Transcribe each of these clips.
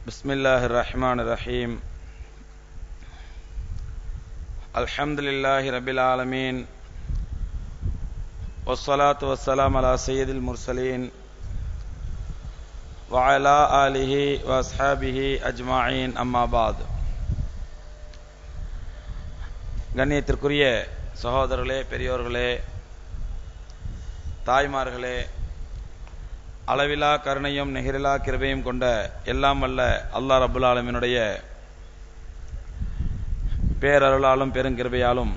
பிஸ்மில்லாஹிர் ரஹ்மானிர் ரஹீம். அல்ஹம்துலில்லாஹி ரப்பில் ஆலமீன். வஸ்ஸலாத்து வஸ்ஸலாமு அலா சய்யிதில் முர்சலீன் வ அலா ஆலிஹி வ அஸ்ஹாபிஹி அஜ்மாஈன். அம்மா பாத். கண்ணியத்திற்குரிய சகோதரர்களே, பெரியோர்களே, தாய்மார்களே, அளவிலா கருணையும் நிகரிலா கிருபையும் கொண்ட எல்லாம் வல்ல அல்லாஹ் ரப்புல் ஆலமீனுடைய பேரருளாலும் பெருங்கிருபையாலும்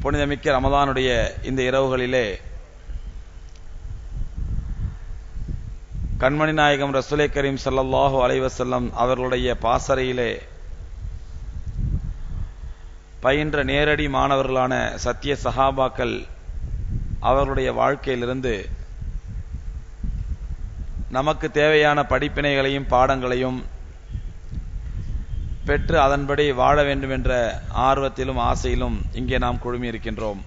புனிதமிக்க ரமதானுடைய இந்த இரவுகளிலே கண்மணி நாயகம் ரசூலே கரீம் ஸல்லல்லாஹு அலைஹி வஸல்லம் அவர்களுடைய பாசறையிலே பயின்ற நேரடி மாணவர்களான சத்திய சஹாபாக்கள் அவர்களுடைய வாழ்க்கையிலிருந்து நமக்கு தேவையான படிப்பினைகளையும் பாடங்களையும் பெற்று அதன்படி வாழ வேண்டும் என்ற ஆர்வத்திலும் ஆசையிலும் இங்கே நாம் குழுமி இருக்கின்றோம்.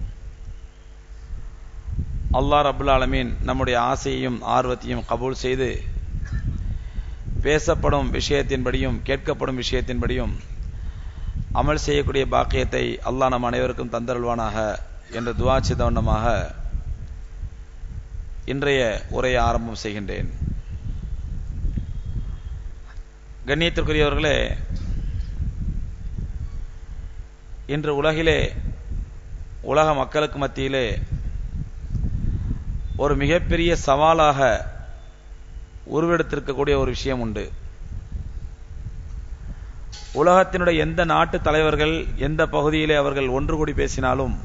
அல்லாஹ் ரப்புல் ஆலமீன் நம்முடைய ஆசையையும் ஆர்வத்தையும் கபூல் செய்து பேசப்படும் விஷயத்தின்படியும் கேட்கப்படும் விஷயத்தின்படியும் அமல் செய்யக்கூடிய பாக்கியத்தை அல்லாஹ் நம் அனைவருக்கும் தந்தருள்வானாக என்ற துஆ சிதவண்ணமாக இன்றைய உரையை ஆரம்பம் செய்கின்றேன். கண்ணியத்திற்குரியவர்களே, இன்று உலகிலே உலக மக்களுக்கு மத்தியிலே ஒரு மிகப்பெரிய சவாலாக உருவெடுத்திருக்கக்கூடிய ஒரு விஷயம் உண்டு. உலகத்தினுடைய எந்த நாட்டு தலைவர்கள் எந்த பகுதியிலே அவர்கள் ஒன்று கூடி பேசினாலும்,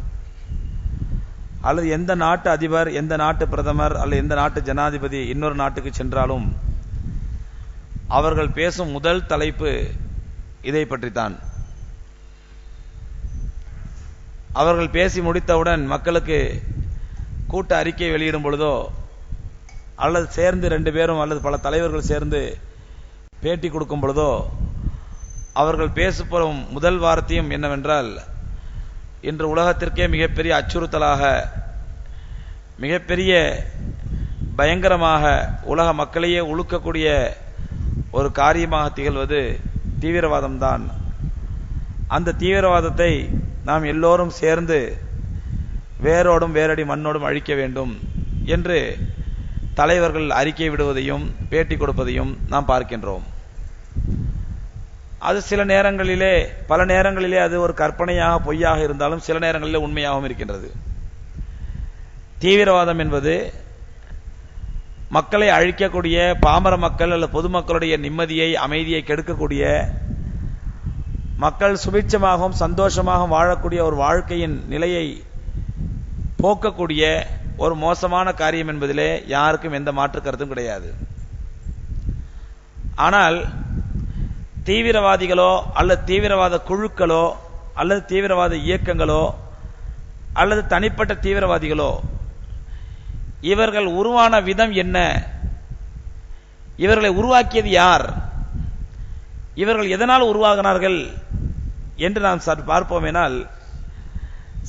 அல்லது எந்த நாட்டு அதிபர், எந்த நாட்டு பிரதமர் அல்லது எந்த நாட்டு ஜனாதிபதி இன்னொரு நாட்டுக்கு சென்றாலும் அவர்கள் பேசும் முதல் தலைப்பு இதை பற்றித்தான். அவர்கள் பேசி முடித்தவுடன் மக்களுக்கு கூட்ட அறிக்கை வெளியிடும் பொழுதோ, அல்லது சேர்ந்து 2 பேரும் அல்லது பல தலைவர்கள் சேர்ந்து பேட்டி கொடுக்கும் பொழுதோ, அவர்கள் பேசப்படும் முதல் வார்த்தையும் என்னவென்றால், இன்று உலகத்திற்கே மிகப்பெரிய அச்சுறுத்தலாக, மிகப்பெரிய பயங்கரமாக உலக மக்களையே உழுக்கக்கூடிய ஒரு காரியமாக திகழ்வது தீவிரவாதம்தான். அந்த தீவிரவாதத்தை நாம் எல்லோரும் சேர்ந்து வேரோடும் வேரடி மண்ணோடும் அழிக்க வேண்டும் என்று தலைவர்கள் அறிக்கை விடுவதையும் பேட்டி கொடுப்பதையும் நாம் பார்க்கின்றோம். அது சில நேரங்களிலே, பல நேரங்களிலே அது ஒரு கற்பனையாக பொய்யாக இருந்தாலும் சில நேரங்களிலே உண்மையாகவும் இருக்கின்றது. தீவிரவாதம் என்பது மக்களை அழிக்கக்கூடிய, பாமர மக்கள் அல்லது பொதுமக்களுடைய நிம்மதியை அமைதியை கெடுக்கக்கூடிய, மக்கள் சுபிட்சமாகவும் சந்தோஷமாகவும் வாழக்கூடிய ஒரு வாழ்க்கையின் நிலையை போக்கக்கூடிய ஒரு மோசமான காரியம் என்பதிலே யாருக்கும் எந்த மாற்று கருத்தும் கிடையாது. ஆனால் தீவிரவாதிகளோ அல்லது தீவிரவாத குழுக்களோ அல்லது தீவிரவாத இயக்கங்களோ அல்லது தனிப்பட்ட தீவிரவாதிகளோ, இவர்கள் உருவான விதம் என்ன, இவர்களை உருவாக்கியது யார், இவர்கள் எதனால் உருவாகினார்கள் என்று நாம் பார்ப்போமேனால்,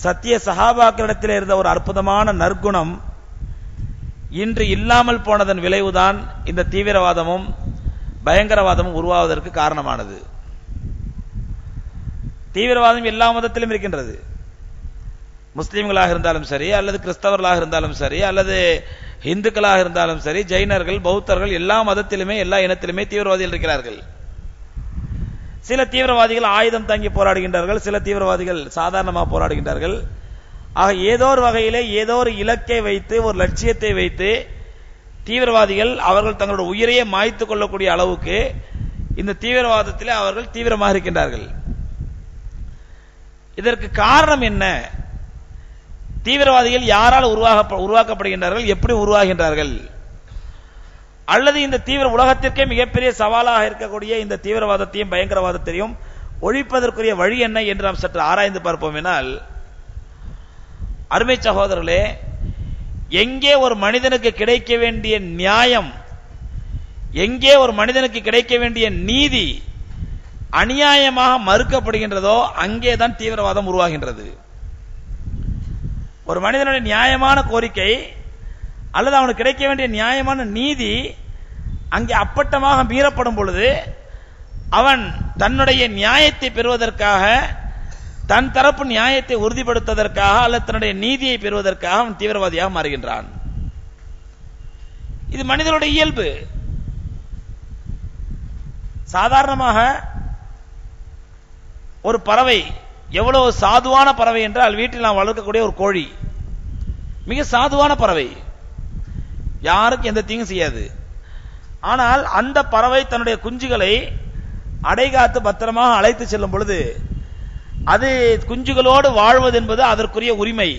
சத்திய சஹாபாக்களிடத்தில் இருந்த ஒரு அற்புதமான நற்குணம் இன்று இல்லாமல் போனதன் விளைவுதான் இந்த தீவிரவாதமும் பயங்கரவாதமும் உருவாவதற்கு காரணமானது. தீவிரவாதம் எல்லா மதத்திலும் இருக்கின்றது. முஸ்லிம்களாக இருந்தாலும் சரி, அல்லது கிறிஸ்தவர்களாக இருந்தாலும் சரி, அல்லது இந்துக்களாக இருந்தாலும் சரி, ஜைனர்கள், பௌத்தர்கள், எல்லா மதத்திலுமே எல்லா இனத்திலுமே தீவிரவாதிகள் இருக்கிறார்கள். சில தீவிரவாதிகள் ஆயுதம் தாங்கி போராடுகின்றார்கள், சில தீவிரவாதிகள் சாதாரணமாக போராடுகின்றார்கள். ஆக ஏதோ ஒரு வகையிலே ஏதோ ஒரு இலக்கை வைத்து, ஒரு லட்சியத்தை வைத்து தீவிரவாதிகள் அவர்கள் தங்களுடைய உயிரையே மாய்த்துக் கொள்ளக்கூடிய அளவுக்கு இந்த தீவிரவாதத்திலே அவர்கள் தீவிரமாக இருக்கின்றார்கள். இதற்கு காரணம் என்ன? தீவிரவாதிகள் யாரால் உருவாக்கப்படுகின்றார்கள், எப்படி உருவாகின்றார்கள், அல்லது இந்த தீவிர உலகத்திற்கே மிகப்பெரிய சவாலாக இருக்கக்கூடிய இந்த தீவிரவாதத்தையும் பயங்கரவாதத்தையும் ஒழிப்பதற்குரிய வழி என்ன என்று நாம் சற்று ஆராய்ந்து பார்ப்போம். எனால் அருமை சகோதரர்களே, எங்கே ஒரு மனிதனுக்கு கிடைக்க வேண்டிய நியாயம், எங்கே ஒரு மனிதனுக்கு கிடைக்க வேண்டிய நீதி அநியாயமாக மறுக்கப்படுகின்றதோ அங்கேதான் தீவிரவாதம் உருவாகின்றது. ஒரு மனிதனுடைய நியாயமான கோரிக்கை அல்லது அவனுக்கு கிடைக்க வேண்டிய நியாயமான நீதி அங்கே அப்பட்டமாக மீறப்படும் பொழுது அவன் தன்னுடைய நியாயத்தை பெறுவதற்காக, தன் தரப்பு நியாயத்தை உறுதிப்படுத்துவதற்காக அல்லது தன்னுடைய நீதியை பெறுவதற்காக அவன் தீவிரவாதியாக மாறுகின்றான். இது மனிதனுடைய இயல்பு. சாதாரணமாக ஒரு பறவை எவ்வளவு சாதுவான பறவை என்றால், வீட்டில் நாம் வளர்க்கக்கூடிய ஒரு கோழி மிக சாதுவான பறவை, யாருக்கும் எந்த தீங்கும் செய்யாது. ஆனால் அந்த பறவை தன்னுடைய குஞ்சுகளை அடைகாத்து பத்திரமாக அழைத்து செல்லும் பொழுது அது குஞ்சுகளோடு வாழ்வது என்பது அதற்குரிய உரிமை.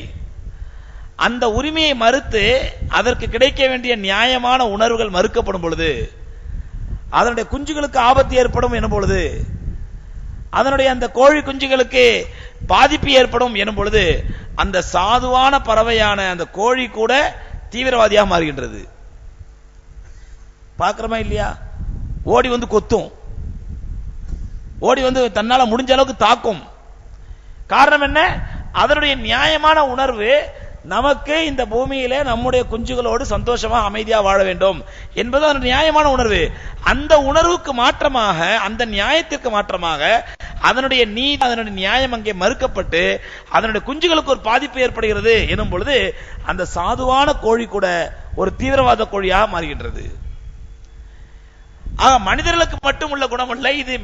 அந்த உரிமையை மறுத்து அதற்கு கிடைக்க வேண்டிய நியாயமான உணர்வுகள் மறுக்கப்படும் பொழுது, அதனுடைய குஞ்சுகளுக்கு ஆபத்து ஏற்படும் எனும் பொழுது, அதனுடைய அந்த கோழி குஞ்சுகளுக்கு பாதிப்பு ஏற்படும் எனும் பொழுது, அந்த சாதுவான பறவையான அந்த கோழி கூட தீவிரவாதியாக மாறுகின்றது. பார்க்கிறோமா இல்லையா? ஓடி வந்து கொத்தும், ஓடி வந்து தன்னால முடிஞ்ச அளவுக்கு தாக்கும். காரணம் என்ன? அதனுடைய நியாயமான உணர்வு நமக்கு இந்த பூமியிலே நம்முடைய குஞ்சுகளோடு சந்தோஷமா அமைதியா வாழ வேண்டும் என்பது அதனுடைய நியாயமான உணர்வு. அந்த உணர்வுக்கு மாற்றமாக, அந்த நியாயத்திற்கு மாற்றமாக அதனுடைய நீதி, அதனுடைய நியாயம் அங்கே மறுக்கப்பட்டு அதனுடைய குஞ்சுகளுக்கு ஒரு பாதிப்பு ஏற்படுகிறது எனும் பொழுது அந்த சாதுவான கோழி கூட ஒரு தீவிரவாத கோழியாக மாறுகின்றது. ஆக மனிதர்களுக்கு மட்டும் உள்ள குணம் அல்ல இது,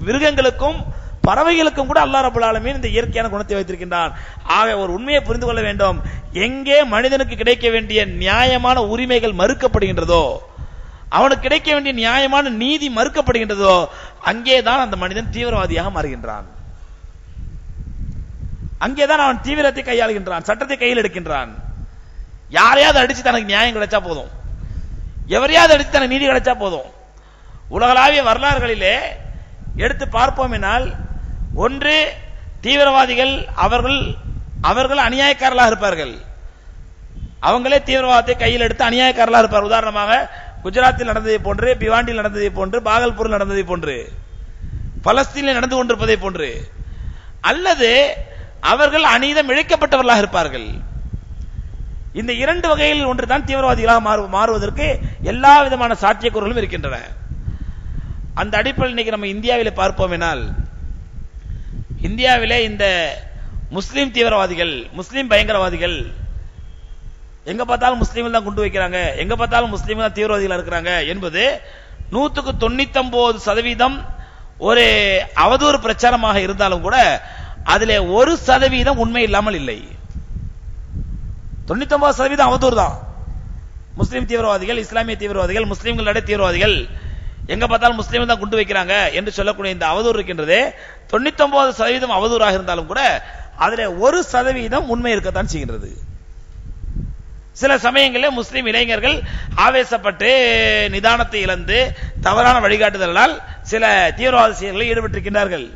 மிருகங்களுக்கும் பறவைகளுக்கும் கூட அல்லாஹ் ரப்பல் ஆலமீன் இந்த இயற்கையான குணத்தை வைத்திருக்கின்றான். ஆக ஒரு உண்மையை புரிந்து கொள்ள வேண்டும். எங்கே மனிதனுக்கு கிடைக்க வேண்டிய நியாயமான உரிமைகள் மறுக்கப்படுகின்றதோ, அவனுக்கு கிடைக்க வேண்டிய நியாயமான நீதி மறுக்கப்படுகின்றதோ, அங்கேதான் அந்த மனிதன் தீவிரவாதியாக மாறுகின்றான். அங்கேதான் அவன் தீவிரத்தை கையாளுகின்றான், சட்டத்தை கையில் எடுக்கின்றான். யாரையாவது அடிச்சு தனக்கு நியாயம் கிடைச்சா போதும், எவரையாவது அடிச்சு தனக்கு நீதி கிடைச்சா போதும். உலகளாவிய வரலாறுகளிலே எடுத்து பார்ப்போம் என்னால், ஒன்று தீவிரவாதிகள் அவர்கள் அநியாயக்காரர்களாக இருப்பார்கள், அவங்களே தீவிரவாதத்தை கையில் எடுத்து அநியாயக்காரர்களாக இருப்பார். உதாரணமாக குஜராத்தில் நடந்ததை போன்று, பிவாண்டியில் நடந்ததை போன்று, பாகல்பூரில் நடந்ததை போன்று, பலஸ்தீனில் நடந்து கொண்டிருப்பதை போன்று, அல்லது அவர்கள் அநீதம் இழைக்கப்பட்டவர்களாக இருப்பார்கள். இந்த இரண்டு வகையில் ஒன்றுதான் தீவிரவாதிகளாக மாறுவதற்கு எல்லா விதமான சாத்தியக்கூறுகளும் இருக்கின்றன. அந்த அடிப்படையில் இன்னைக்கு நம்ம இந்தியாவில் பார்ப்போம் என்னால், இந்தியாவிலே இந்த முஸ்லீம் தீவிரவாதிகள், முஸ்லீம் பயங்கரவாதிகள், எங்க பார்த்தாலும் முஸ்லீம்கள் தான் குண்டு வைக்கிறாங்க, எங்க பார்த்தாலும் முஸ்லீம்கள் தான் தீவிரவாதிகள் இருக்கிறாங்க என்பது 199% ஒரு அவதூறு பிரச்சாரமாக இருந்தாலும் கூட அதிலே 1% உண்மை இல்லாமல் இல்லை. 99% அவதூறு தான். முஸ்லீம் தீவிரவாதிகள், இஸ்லாமிய தீவிரவாதிகள், முஸ்லீம்களுடைய தீவிரவாதிகள், எங்க பார்த்தாலும் முஸ்லீம்கள் தான் குண்டு வைக்கிறாங்க என்று சொல்லக்கூடிய இந்த அவதூறு இருக்கின்றதே, 99% அவதூறாக இருந்தாலும் கூட அதிலே 1% உண்மை இருக்கத்தான் செய்கின்றது. சில சமயங்களில் முஸ்லீம் இளைஞர்கள் ஆவேசப்பட்டு நிதானத்தை இழந்து தவறான வழிகாட்டுதலால் சில தீவிரவாத செயல்களில் ஈடுபட்டிருக்கின்றார்கள்.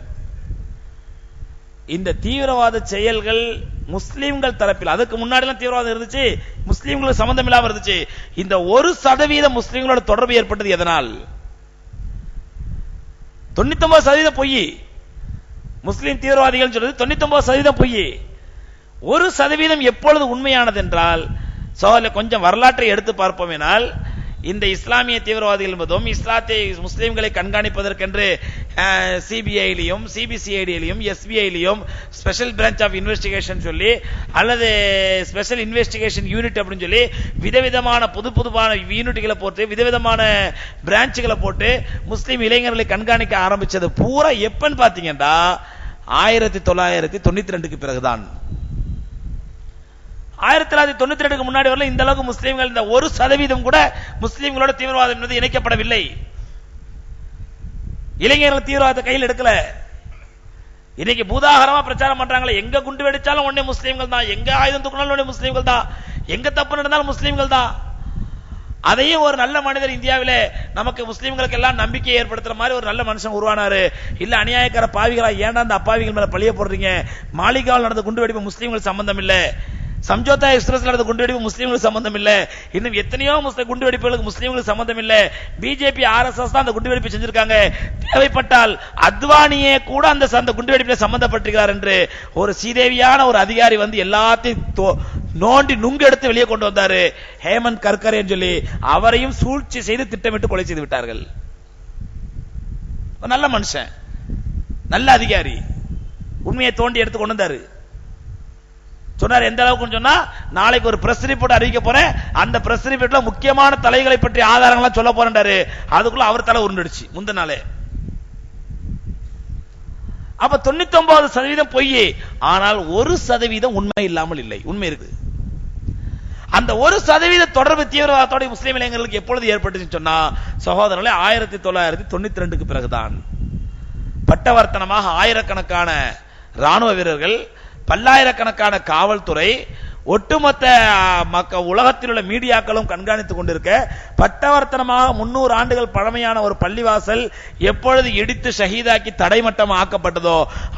இந்த தீவிரவாத செயல்கள் முஸ்லீம்கள் தரப்பில், அதுக்கு முன்னாடிலாம் தீவிரவாதம் இருந்துச்சு, முஸ்லீம்களுக்கு சம்பந்தம் இல்லாம இருந்துச்சு. இந்த 1% முஸ்லீம்களோட தொடர்பு ஏற்பட்டது எதனால்? 99% பொய். முஸ்லீம் தீவிரவாதிகள் சொல்றது 99% பொய். 1% எப்பொழுது உண்மையானது என்றால், கொஞ்சம் வரலாற்றை எடுத்து பார்ப்போம் என்றால், இந்த இஸ்லாமிய தீவிரவாதிகள் என்பதும் இஸ்லாத்தை முஸ்லீம்களை கண்காணிப்பதற்கென்று சிபிஐலையும் சிபிசிஐடியிலையும் எஸ்பிஐலையும் ஸ்பெஷல் பிரான்ச் ஆஃப் இன்வெஸ்டிகேஷன் சொல்லி அல்லது ஸ்பெஷல் இன்வெஸ்டிகேஷன் யூனிட் அப்படின்னு சொல்லி விதவிதமான புதுப்பான யூனிட்டுகளை போட்டு விதவிதமான பிரான்ச்சுகளை போட்டு முஸ்லீம் இளைஞர்களை கண்காணிக்க ஆரம்பிச்சது பூரா எப்பன்னு பாத்தீங்கன்னா 1992க்கு பிறகுதான். 1992க்கு முன்னாடி வரல இந்த அளவுக்கு முஸ்லீம்கள் இந்த 1% கூட முஸ்லீம்களோட தீவிரவாதம் என்பது இணைக்கப்படவில்லை. இளைஞர்கள் தீவிரவாதத்தை கையில் எடுக்கல. இன்னைக்கு பூதாகரமா பிரச்சாரம் பண்றாங்களே, எங்க குண்டு வெடிச்சாலும் உடனே முஸ்லீம்கள் தான், எங்க ஆயுதம் தூக்கினாலும் உடனே முஸ்லீம்கள் தான், எங்க தப்பு நடந்தாலும் முஸ்லீம்கள் தான். அதையும் ஒரு நல்ல மனிதர் இந்தியாவிலே நமக்கு முஸ்லீம்களுக்கு எல்லாம் நம்பிக்கையை ஏற்படுத்துற மாதிரி ஒரு நல்ல மனுஷன் உருவானாரு. இல்ல அநியாயக்கார பாவிகளா, ஏன்டா அந்த அப்பாவிகள் மேல பழிய போடுறீங்க, மாளிகாவில் நடந்த குண்டு வெடிப்பு முஸ்லீம்கள் சம்பந்தம் இல்ல, சம்ஜோதா எக்ஸ்பிரஸ் நடந்த குண்டுவெடிப்பு முஸ்லீம்களுக்கு சம்பந்தம் இல்ல. இன்னும் எத்தனையோ குண்டுவெடிப்புகளுக்கு முஸ்லீம்களுக்கு சம்பந்தம் இல்ல. பிஜேபி ஆர்எஸ்எஸ் தான் அந்த குண்டுவெடிப்பு செஞ்சிருக்காங்க. தேவைப்பட்டால் அத்வானியே கூட அந்த குண்டுவெடிப்பில் சம்பந்தப்பட்டிருக்கிறார் என்று ஒரு சீதேவியான ஒரு அதிகாரி வந்து எல்லாத்தையும் நோண்டி நுங்கு எடுத்து வெளியே கொண்டு வந்தாரு. ஹேமந்த் கர்கரே சொல்லி அவரையும் சூழ்ச்சி செய்து திட்டமிட்டு கொலை செய்து விட்டார்கள். நல்ல மனுஷன், நல்ல அதிகாரி, உண்மையை தோண்டி எடுத்து கொண்டு வந்தாரு. சொன்னார் எந்த அளவுக்கு சொன்னா, நாளைக்கு ஒரு பிரஸ் ரிப்போர்ட் அறிவிக்க போறேன், அந்த பிரஸ் ரிப்போர்ட்ல முக்கியமான தலைகளை பற்றி ஆதாரங்கள்லாம் சொல்ல போறாரு. அதுக்குள்ள அவர் தலை உருண்டுடுச்சு முந்தின நாளே. அப்ப 99% பொய், ஆனால் 1% உண்மை இல்லாமல் இல்லை. உண்மை இருக்கு. அந்த 1% தொடர்பு தீவிரவாதத்தோட முஸ்லீம் இளைஞர்களுக்கு எப்பொழுது ஏற்பட்டுச்சு சொன்னா, சகோதரர்களே 1992க்கு பிறகுதான். பட்டவர்த்தனமாக ஆயிரக்கணக்கான ராணுவ வீரர்கள், பல்லாயிரக்கணக்கான காவல்துறை, ஒட்டுமொத்த உலகத்தில் உள்ள மீடியாக்களும் கண்காணித்துக் கொண்டிருக்க, பட்டவர்த்தனமாக 300 ஆண்டுகள் பழமையான ஒரு பள்ளிவாசல் எப்பொழுது இடித்து ஷஹீதாக்கி தடைமட்டம் ஆக்கப்பட்டதோ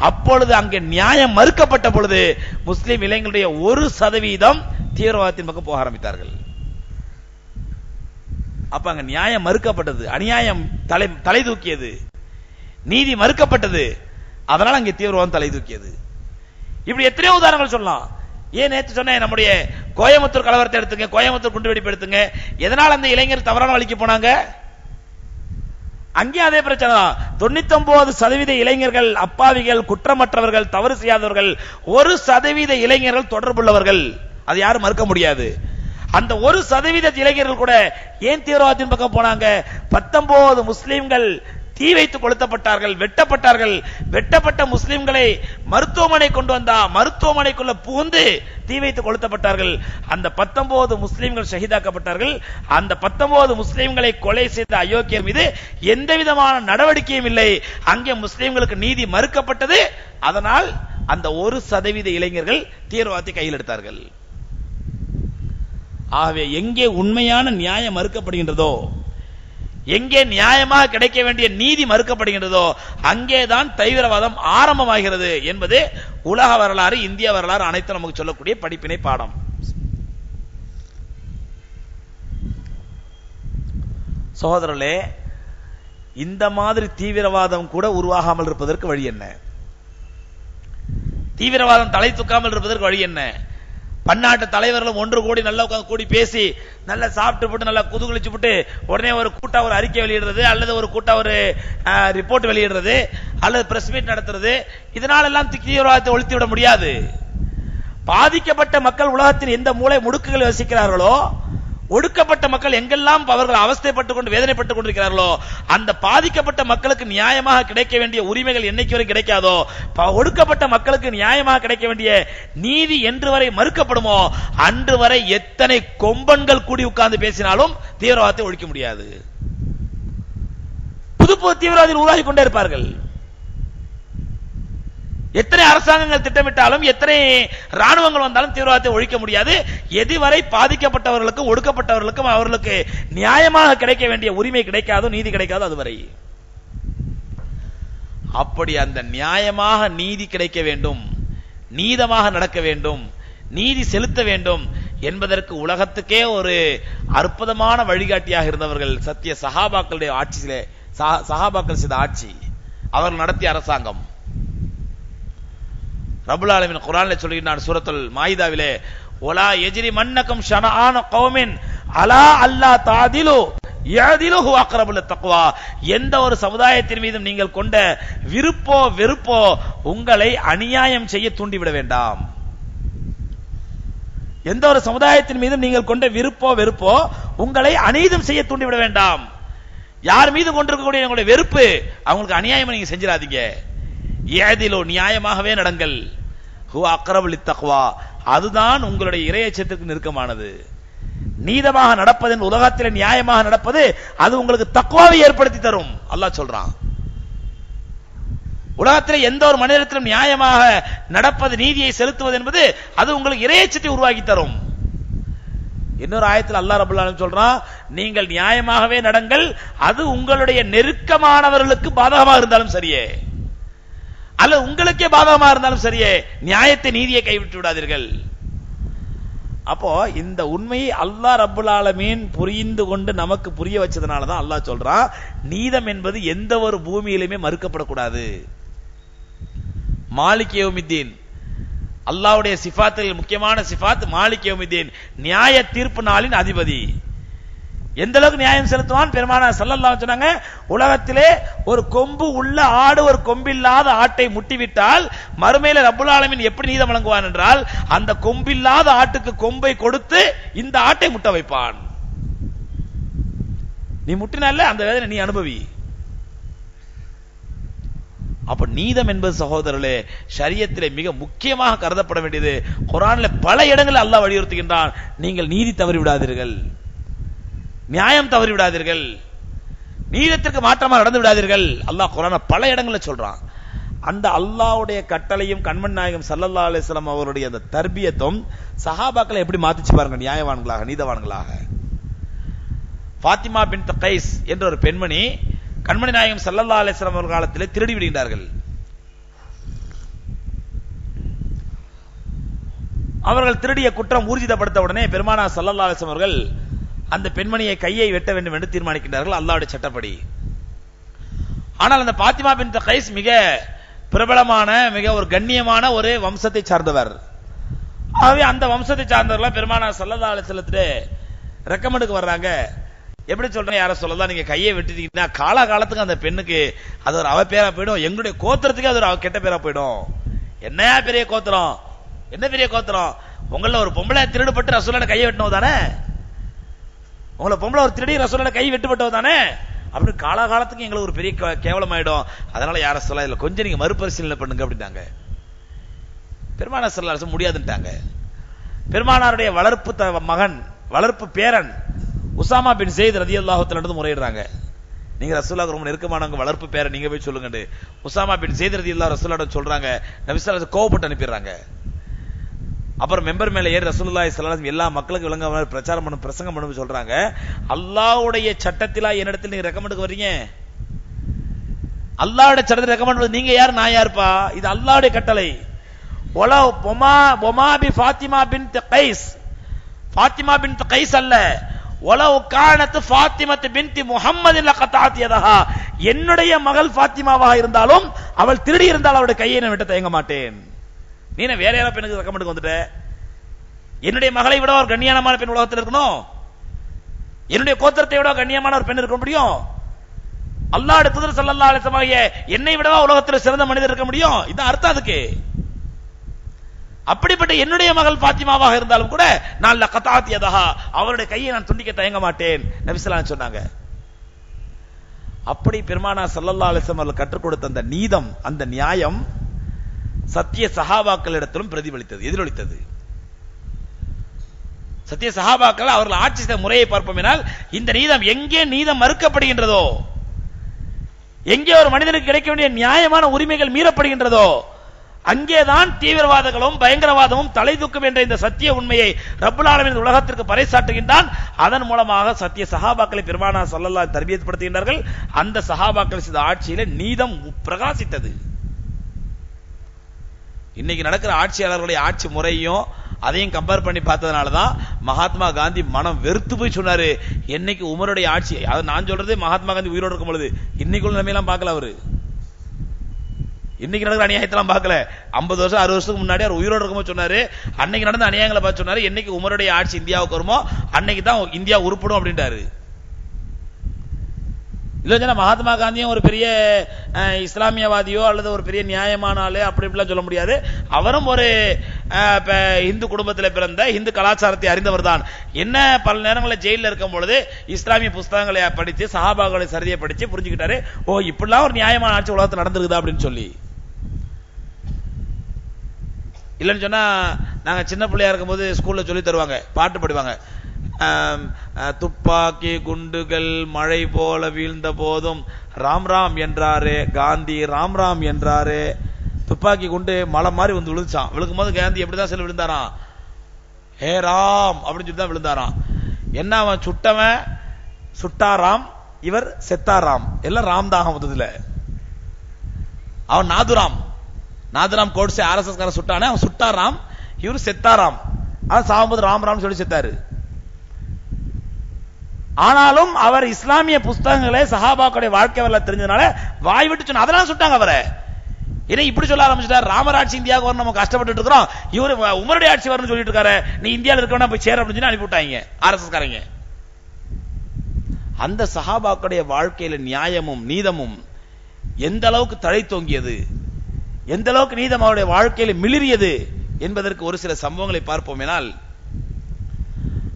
அப்பொழுது அங்கே நியாயம் மறுக்கப்பட்ட பொழுது முஸ்லிம் இளைஞர்களுடைய 1% தீவிரவாதத்தின் பக்கம் போக ஆரம்பித்தார்கள். அப்ப அங்க நியாயம் மறுக்கப்பட்டது, அநியாயம் தலை தூக்கியது, நீதி மறுக்கப்பட்டது. அதனால அங்கே தீவிரவாதம் தலை தூக்கியது. இப்படி எத்தனையோ உதாரணங்கள் சொல்லலாம். ஏன் நேற்று சொன்னேன், நம்முடைய கோயம்புத்தூர் கலவரத்தை எடுத்துங்க, கோயம்புத்தூர் குண்டுவெடிப்பு எடுத்துங்க. எதனால் அந்த இளைஞர் தவறான வழிக்கு போனாங்க? அங்கே அதே பிரச்சனை தான். 99% இளைஞர்கள் அப்பாவிகள், குற்றமற்றவர்கள், தவறு செய்யாதவர்கள். 1% இளைஞர்கள் தொடர்புள்ளவர்கள். அது யாரும் மறுக்க முடியாது. அந்த 1% இளைஞர்கள் கூட ஏன் தீவிரவாதத்தின் பக்கம் போனாங்க? 19 முஸ்லிம்கள் தீ வைத்து கொளுத்தப்பட்டார்கள், வெட்டப்பட்டார்கள். வெட்டப்பட்ட முஸ்லிம்களை மருத்துவமனை கொண்டு வந்தா மருத்துவமனைக்குள்ள புகுந்து தீ வைத்து கொளுத்தப்பட்டார்கள். அந்த 19 முஸ்லிம்கள் ஷஹீதாக்கப்பட்டார்கள். அந்த 19 முஸ்லிம்களை கொலை செய்த அயோக்கியர் மீது எந்த விதமான நடவடிக்கையும் இல்லை. அங்கே முஸ்லிம்களுக்கு நீதி மறுக்கப்பட்டது. அதனால் அந்த 1% இளைஞர்கள் தீவிரவாதத்தை கையில் எடுத்தார்கள். ஆகவே எங்கே உண்மையான நியாயம் மறுக்கப்படுகின்றதோ, எங்கே நியாயமாக கிடைக்க வேண்டிய நீதி மறுக்கப்படுகின்றதோ அங்கேதான் தீவிரவாதம் ஆரம்பமாகிறது என்பது உலக வரலாறு, இந்திய வரலாறு அனைத்தும் நமக்கு சொல்லக்கூடிய படிப்பினை பாடம். சகோதரர்களே, இந்த மாதிரி தீவிரவாதம் கூட உருவாகாமல் இருப்பதற்கு வழி என்ன? தீவிரவாதம் தலை தூக்காமல் இருப்பதற்கு வழி என்ன? பன்னாட்டு தலைவர்களும் ஒன்று கூடி நல்லா கூடி பேசி நல்லா சாப்பிட்டு போட்டு நல்லா குதுகுலிச்சு போட்டு உடனே ஒரு கூட்டா ஒரு அறிக்கை வெளியிடுறது, அல்லது ஒரு கூட்டா ஒரு ரிப்போர்ட் வெளியிடுறது, அல்லது பிரஸ் மீட் நடத்துறது, இதனால எல்லாம் தீவிரவாதத்தை ஒழித்து விட முடியாது. பாதிக்கப்பட்ட மக்கள் உலகத்தின் எந்த மூலை முடுக்குகள் வசிக்கிறார்களோ, ஒடுக்கப்பட்ட மக்கள் எங்கெல்லாம் அவர்கள் அவஸ்தைப்பட்டுக் கொண்டு வேதனைப்பட்டுக் கொண்டிருக்கிறார்களோ, அந்த பாதிக்கப்பட்ட மக்களுக்கு நியாயமாக கிடைக்க வேண்டிய உரிமைகள் என்னைக்கு வரை கிடைக்காதோ, ஒடுக்கப்பட்ட மக்களுக்கு நியாயமாக கிடைக்க வேண்டிய நீதி என்று வரை மறுக்கப்படுமோ அன்று வரை எத்தனை கொம்பன்கள் கூடி உட்கார்ந்து பேசினாலும் தீவிரவாதத்தை ஒழிக்க முடியாது. புது புது தீவிரவாதிகள் உருவாகி கொண்டே இருப்பார்கள். எத்தனை அரசாங்கங்கள் திட்டமிட்டாலும், எத்தனை ராணுவங்கள் வந்தாலும் தீவிரவாதத்தை ஒழிக்க முடியாது. எதுவரை பாதிக்கப்பட்டவர்களுக்கும் ஒடுக்கப்பட்டவர்களுக்கும் அவர்களுக்கு நியாயமாக கிடைக்க வேண்டிய உரிமை கிடைக்காதோ, நீதி கிடைக்காதோ அதுவரை. அப்படி அந்த நியாயமாக நீதி கிடைக்க வேண்டும், நீதமாக நடக்க வேண்டும், நீதி செலுத்த வேண்டும் என்பதற்கு உலகத்துக்கே ஒரு அற்புதமான வழிகாட்டியாக இருந்தவர்கள் சத்திய சஹாபாக்களுடைய ஆட்சியிலே, சஹாபாக்கள் செய்த ஆட்சி, அவர்கள் நடத்திய அரசாங்கம். ரப்புல் ஆலமீன் குர்ஆனிலே சொல்கிறார் சூரத்துல் மாயிதாவிலே, வலா யஜ்ரி மன்னக்கும் ஷனஆன கௌமின் அலா அல்லா தஅதிலு யஅதிலு ஹுவ அக்ரபுல் தக்வா. எந்த ஒரு சமுதாயத்தின் மீதும் நீங்கள் கொண்ட விருப்போ வெறுப்போ உங்களை அநியாயம் செய்ய தூண்டிவிட வேண்டாம். எந்த ஒரு சமுதாயத்தின் மீதும் நீங்கள் கொண்ட விருப்போ வெறுப்போ உங்களை அநீதம் செய்ய தூண்டிவிட வேண்டாம். யார் மீது கொண்டிருக்கக்கூடிய உங்களுடைய வெறுப்பு அவங்களுக்கு அநியாயம் நீங்க செஞ்சிடாதீங்க. யஅதிலு நியாயமாகவே நடங்கள். ஹுவ அக்ரபுல் தக்வா அதுதான் உங்களுடைய இறையச்சத்திற்கு நெருக்கமானது. நீதமாக நடப்பது, உலகத்தில் நியாயமாக நடப்பது, அது உங்களுக்கு தக்வாவை ஏற்படுத்தி தரும். அல்லாஹ் சொல்றான், உலகத்தில் எந்த ஒரு மனிதத்திலும் நியாயமாக நடப்பது, நீதியை செலுத்துவது என்பது அது உங்களுக்கு இறையச்சத்தை உருவாக்கி தரும். இன்னொரு ஆயத்தில் அல்லாஹ் ரப்பல் ஆலமீன் சொல்றான், நீங்கள் நியாயமாகவே நடங்கள், அது உங்களுடைய நெருக்கமானவர்களுக்கு பாதகமாக இருந்தாலும் சரியே, அல்ல உங்களுக்கே பாதகமாக இருந்தாலும் சரியே, நியாயத்தை நீதியை கைவிட்டு விடாதீர்கள். அப்போ இந்த உண்மையை அல்லாஹ் ரப்புல் ஆலமீன் புரிந்து கொண்டு நமக்கு புரிய வச்சதுனால தான் அல்லாஹ் சொல்றான், நீதம் என்பது எந்த ஒரு பூமியிலுமே மறுக்கப்படக்கூடாது. மாலிக் யௌமித்தீன், அல்லாஹ்வுடைய சிஃபாத்தில் முக்கியமான சிஃபாத் மாலிக் யௌமித்தீன், நியாய தீர்ப்பு நாளின் அதிபதி. எந்த அளவுக்கு நியாயம் செலுத்துவான் பெருமானார் ஸல்லல்லாஹு அலைஹி சொன்னாங்க, உலகத்திலே ஒரு கொம்பு உள்ள ஆடு ஒரு கொம்பில்லாத ஆட்டை முட்டிவிட்டால் மறுமையில ரப்புல் ஆலமீன் எப்படி நீதம் வழங்குவான் என்றால், அந்த கொம்பில்லாத ஆட்டுக்கு கொம்பை கொடுத்து இந்த ஆட்டை முட்ட வைப்பான். நீ முட்டினால அந்த வேதனை நீ அனுபவி. அப்ப நீதம் என்பது சகோதரர்களே ஷரியத்திலே மிக முக்கியமாக கருதப்பட வேண்டியது. குர்ஆன்ல பல இடங்களில் அல்லாஹ் வலியுறுத்துகின்றான், நீங்கள் நீதி தவறி விடாதீர்கள், நியாயம் தவறி விடாதீர்கள், நீதத்திற்கு மாற்றமாக நடந்து விடாதீர்கள். அல்லாஹ் குர்ஆன்ல பல இடங்களில் சொல்றான். அந்த அல்லாஹ்வுடைய கட்டளையும் கண்மணி நாயகம் ஸல்லல்லாஹு அலைஹி வஸல்லம் அவருடைய அந்த தர்பியத்தும் சஹாபாக்களை எப்படி மாத்திச்சு பாருங்க, நியாயவான்களாக நீதவான்களாக. ஃபாத்திமா பின்த் கைஸ் என்ற ஒரு பெண்மணி கண்மணி நாயகம் ஸல்லல்லாஹு அலைஹி வஸல்லம் அவர்கள் காலத்திலே திருடி விடுகிறார்கள். அவர்கள் திருடிய குற்றம் ஊர்ஜிதப்படுத்த உடனே பெருமானார் ஸல்லல்லாஹு அலைஹி வஸல்லம் அவர்கள் அந்த பெண்மணியை கையை வெட்ட வேண்டும் என்று தீர்மானிக்கின்றார்கள் அல்லாஹ்வுடைய சட்டப்படி. ஆனால் அந்த பாத்திமா பின்த் கைஸ் மிக பிரபலமான மிக ஒரு கண்ணியமான ஒரு வம்சத்தை சார்ந்தவர். ஆகவே அந்த வம்சத்தை சார்ந்தவர்கள் பெருமானார் ஸல்லல்லாஹு அலைஹி வஸல்லத்திலே ரெக்கமெண்டுக்கு வர்றாங்க. எப்படி சொல்றேன், யார சொல்லலாம், நீங்க கையை வெட்டிட்டீங்கன்னா காலகாலத்துக்கு அந்த பெண்ணுக்கு அது ஒரு அவ பேரா போயிடும், எங்களுடைய கோத்திரத்துக்கு அது ஒரு கெட்ட பேரா போயிடும். என்ன பெரிய கோத்திரம், என்ன பெரிய கோத்திரம், உங்கள ஒரு பொம்பளை திருடுபட்டு ரசூலுல்லாஹ் கையை வெட்டணும் தானே, உங்களை பொம்பளை ஒரு திருடி ரசூலுல்லாஹ் கை வெட்டுப்பட்டது தானே, அப்படி காலகாலத்துக்கு எங்களுக்கு ஒரு பெரிய கேவலம் ஆயிடும். அதனால யார சொல்ல இல்ல, கொஞ்சம் நீங்க மறுபரிசீலனை பண்ணுங்க அப்படின்னாங்க. பெருமானார் ஸல்லல்லாஹு அலைஹி வஸல்லம் முடியாதுட்டாங்க. பெருமானாருடைய வளர்ப்பு மகன் வளர்ப்பு பேரன் உசாமா பின் ஸெய்த் ரலியல்லாஹு தஆலா வந்து முறையிடுறாங்க, நீங்க ரசூலுல்லாஹ் ரொம்ப நெருக்கமானவங்க, வளர்ப்பு பேரன் நீங்க போய் சொல்லுங்க. உசாமா பின் ஸெய்த் ரலியல்லாஹு ரசூலுல்லாஹ் சொல்றாங்க, நபி ஸல்லல்லாஹு அலைஹி வஸல்லம் கோவப்பட்டு அனுப்பிடுறாங்க. அப்புறம் மெம்பர் மேல ஏறி ரசூலுல்லாஹி ஸல்லல்லாஹு அலைஹி வஸல்லம் எல்லா மக்களுக்கு விளங்க பிரச்சாரம் பண்ண பிரசங்கம் பண்ண சொல்றாங்க, அல்லாஹ்வுடைய சட்டத்திலா என்னிடத்தில் நீங்க ரெக்கமெண்டுக்கு வர்றீங்க, அல்லாஹ்வுடைய சட்டத்தை ரெக்கமெண்ட் பண்ண நீங்க யார் நான் யாருப்பா, இது அல்லாஹ்வுடைய கட்டளை. வலவ் பொமா பி Fatima bint Qais, Fatima bint Qais அல்ல, வலவ் கானத் ஃபாத்திமத்து பின்த் முஹம்மதின் லகதாத் யதஹா, என்னுடைய மகள் ஃபாத்திமாவாக இருந்தாலும் அவள் திருடி இருந்தால் அவளுடைய கையை நான் வெட்ட தயங்க மாட்டேன். நீ வேற யாரோ பெண்ணுக்கு ரெக்கமெண்டுக்கு வந்துட்ட, என்னுடைய மகளை விட ஒரு கண்ணியமான பெண் உலகத்தில் இருக்கணும், என்னுடைய கோத்திரத்தை விட கண்ணியமான ஒரு பெண் இருக்க முடியும், அல்லாஹ்வுடைய தூதர் ஸல்லல்லாஹு அலைஹி வஸல்லம் என்னை விடவா உலகத்தில் சிறந்த மனிதர் இருக்க முடியும், இதான் அர்த்தம் அதுக்கு. அப்படிப்பட்ட என்னுடைய மகள் பாத்திமாவாக இருந்தாலும் கூட நான் லகதாத் யதஹா, அவருடைய கையை நான் துண்டிக்க தயங்க மாட்டேன் நபி ஸல்லல்லாஹு அலைஹி வஸல்லம் சொன்னாங்க. அப்படி பெருமானார் ஸல்லல்லாஹு அலைஹி வஸல்லம் அவர்கள் கற்றுக் கொடுத்த அந்த நீதம், அந்த நியாயம் சத்திய சஹாபாக்களிடத்திலும் பிரதிபலித்தது, எதிரொலித்தது. சத்திய சஹாபாக்கள் அவர்கள் ஆட்சி செய்த முறையை பார்ப்போம் என்றால், இந்த நீதம் எங்கே நீதம் மறுக்கப்படுகின்றதோ, எங்கே ஒரு மனிதனுக்கு கிடைக்க வேண்டிய நியாயமான உரிமைகள் மீறப்படுகின்றதோ, அங்கேதான் தீவிரவாதங்களும் பயங்கரவாதமும் தலை தூக்கும் என்ற இந்த சத்திய உண்மையை ரப்புல் ஆலமீன் உலகத்திற்கு பறைசாற்றுகின்றான். அதன் மூலமாக சத்திய சஹாபாக்களை பெருமானார் ஸல்லல்லாஹு அலைஹி வஸல்லம் தர்பியத்படுத்துகின்றார்கள். அந்த சஹாபாக்கள் செய்த ஆட்சியிலே நீதம் பிரகாசித்தது. இன்னைக்கு நடக்கிற ஆட்சியாளர்களுடைய ஆட்சி முறையும் அதையும் கம்பேர் பண்ணி பார்த்ததுனால தான் மகாத்மா காந்தி மனம் வெறுத்து போய் சொன்னாரு, என்னைக்கு உமருடைய ஆட்சி, அது நான் சொல்றது மகாத்மா காந்தி உயிரோடு இருக்கும் பொழுது, இன்னைக்குள்ள நிலைமையெல்லாம் பார்க்கல அவரு, இன்னைக்கு நடக்கிற அநியாயத்தெல்லாம் பார்க்கல. 50 வருஷம் 60 வருஷத்துக்கு முன்னாடி அவர் உயிரோடு இருக்கும்போது சொன்னாரு, அன்னைக்கு நடந்த அநியாயங்களை பார்த்து சொன்னாரு, என்னைக்கு உமருடைய ஆட்சி இந்தியாவுக்கு வருமோ அன்னைக்கு தான் இந்தியா உருப்படும் அப்படின்ட்டாரு. இல்ல மகாத்மா காந்தியும் ஒரு பெரிய இஸ்லாமியவாதியோ அல்லது ஒரு பெரிய நியாயமான ஆளு அப்படி இப்படிலாம் சொல்ல முடியாது. அவரும் ஒரு இந்து குடும்பத்தில் பிறந்த இந்து கலாச்சாரத்தை அறிந்தவர் தான். என்ன பல நேரங்களில் ஜெயிலில் இருக்கும் பொழுது இஸ்லாமிய புஸ்தகங்களை படித்து சஹாபாக்களை சரியை படிச்சு புரிஞ்சுக்கிட்டாரு, ஓ இப்படிலாம் ஒரு நியாயமான ஆட்சி உலகத்தில் நடந்திருக்குதா அப்படின்னு சொல்லி. இல்லைன்னு சொன்னா நாங்க சின்ன பிள்ளையா இருக்கும் போது ஸ்கூல்ல சொல்லி தருவாங்க, பாட்டு பாடுவாங்க, துப்பாக்கி குண்டுகள் மழை போல வீழ்ந்த போதும் ராம் ராம் என்றாரு காந்தி, ராம் ராம் என்றாரு. துப்பாக்கி குண்டு மலை மாதிரி வந்து விழுந்துச்சான். விழுக்கும் போது காந்தி எப்படிதான் சொல்லி விழுந்தாராம், ஹே ராம் அப்படின்னு சொல்லி தான் விழுந்தாராம். என்ன அவன் சுட்டவன் சுட்டாராம், இவர் செத்தாராம், எல்லாம் ராம் தான் வந்ததுல. அவன் நாதுராம் கோட்ஸே RSS கார சுட்டானே, அவன் சுட்டாராம், இவர் செத்தாராம். சாகும்போது ராம் ராம் சொல்லி செத்தாரு. ஆனாலும் அவர் இஸ்லாமிய புஸ்தகங்களை சஹாபாக்களுடைய வாழ்க்கை வரலாறு தெரிஞ்சதுனால வாய் விட்டு சொன்ன, அதெல்லாம் சுட்டாங்க அவரை. ஏன்னா இப்படி சொல்ல ஆரம்பிச்சிட்டார், ராமராட்சி இந்தியாவுக்கு வரணும், நம்ம கஷ்டப்பட்டு இருக்கிறோம், இவரு உமருடைய ஆட்சி வரணும்னு சொல்லிட்டு இருக்காரு, நீ இந்தியாவில் இருக்கணும் போய் சேர அப்படின்னு சொல்லி அனுப்பிவிட்டாங்க ஆர்எஸ்எஸ் காரங்க. அந்த சஹாபாக்களுடைய வாழ்க்கையில நியாயமும் நீதமும் எந்த அளவுக்கு தழை தோங்கியது, எந்த அளவுக்கு நீதம் அவருடைய வாழ்க்கையில மிளிரியது என்பதற்கு ஒரு சில சம்பவங்களை பார்ப்போமேனால்,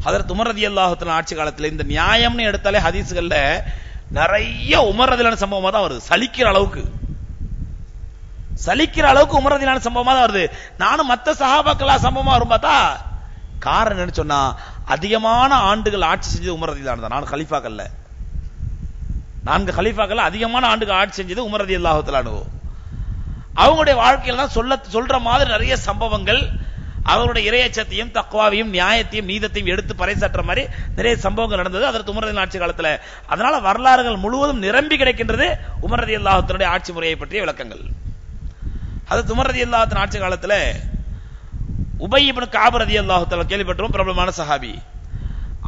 ஹதரத் உமர் ரலியல்லாஹு தஆலா ஆட்சி காலத்தில் இந்த நியாயம்னு எடுத்தாலே ஹதீஸ்கள்ல நிறைய உமர் ரலியல்லாஹு சம்பவமா தான் வருது. சலிக்கிற அளவுக்கு உமர் ரலியல்லாஹு சம்பவமா தான் வருது. நானும் மத்த சஹாபாக்கள் சம்பவமா வரும் பார்த்தா காரணம் என்ன சொன்னா, அதிகமான ஆண்டுகள் ஆட்சி செஞ்சது உமர் ரலியல்லாஹு தான். 4 கலீஃபாக்கள் அதிகமான ஆண்டுகள் ஆட்சி செஞ்சது உமர் ரலியல்லாஹு தஆலா. அவங்களுடைய வாழ்க்கையில தான் சொல்ற மாதிரி நிறைய சம்பவங்கள், அவருடைய இறையச்சத்தையும் தக்வாவையும் நியாயத்தையும் நீதத்தையும் எடுத்து பறைசாற்ற மாதிரி நிறைய சம்பவங்கள் நடந்தது அதற்கு உமர் ரலியல்லாஹு ஆட்சி காலத்துல. அதனால வரலாறுகள் முழுவதும் நிரம்பி கிடைக்கின்றது உமர் ரலியல்லாஹு தஆலா ஆட்சி முறையை பற்றிய விளக்கங்கள். அதற்கு உமர் ரலியல்லாஹு தஆலா ஆட்சி காலத்துல உபை இப்னு கஅப் ரலியல்லாஹு தஆலா கேள்விப்பட்டோம், பிரபலமான சஹாபி.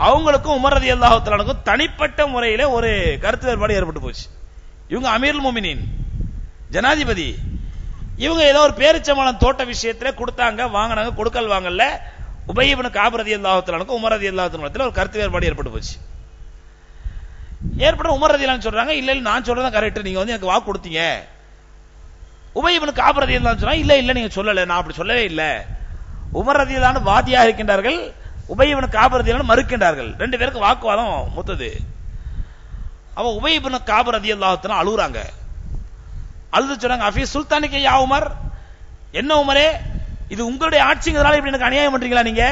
அவங்களுக்கும் உமர் ரலியல்லாஹு தஆலாவுக்கும் தனிப்பட்ட முறையில ஒரு கருத்து வேறுபாடு ஏற்பட்டு போச்சு. இவங்க அமீருல் முஃமினீன், ஜனாதிபதி. இவங்க ஏதோ ஒரு பேரிச்சம்பழம் தோட்ட விஷயத்துல கொடுத்தாங்க, வாங்கினாங்க, கொடுக்கல் வாங்கல. உபை இப்னு கஅப் ரலியல்லாஹு தஆலாவுக்கும் உமர் ரலியல்லாஹு தஆலாவுக்கும் ஒரு கருத்து வேறுபாடு ஏற்பட்டு போச்சு. ஏற்பட்ட உமர் ரலியல்லாஹு சொல்றாங்க, இல்ல இல்ல நான் சொல்றதான் கரெக்ட், நீங்க வந்து எனக்கு வாக்கு கொடுத்தீங்க. உபை இப்னு கஅப் ரலியல்லாஹு சொல்றாங்க, இல்ல இல்ல நீங்க சொல்லல, நான் அப்படி சொல்லவே இல்ல. உமர் ரலியல்லாஹு வாதியாக இருக்கின்றார்கள், உபை இப்னு கஅப் ரலியல்லாஹு மறுக்கின்றார்கள். ரெண்டு பேருக்கு வாக்குவாதம் முத்தது. அவ உபை இப்னு கஅப் ரலியல்லாஹு தஆலா அழுகுறாங்க. அழுது சொன்னாங்க, அஃபீ சுல்தானிக்க யா உமர், என்ன உமரே இது உங்களுடைய ஆட்சிங்கிறதால இப்படி எனக்கு அநியாயம் பண்றீங்களா நீங்க?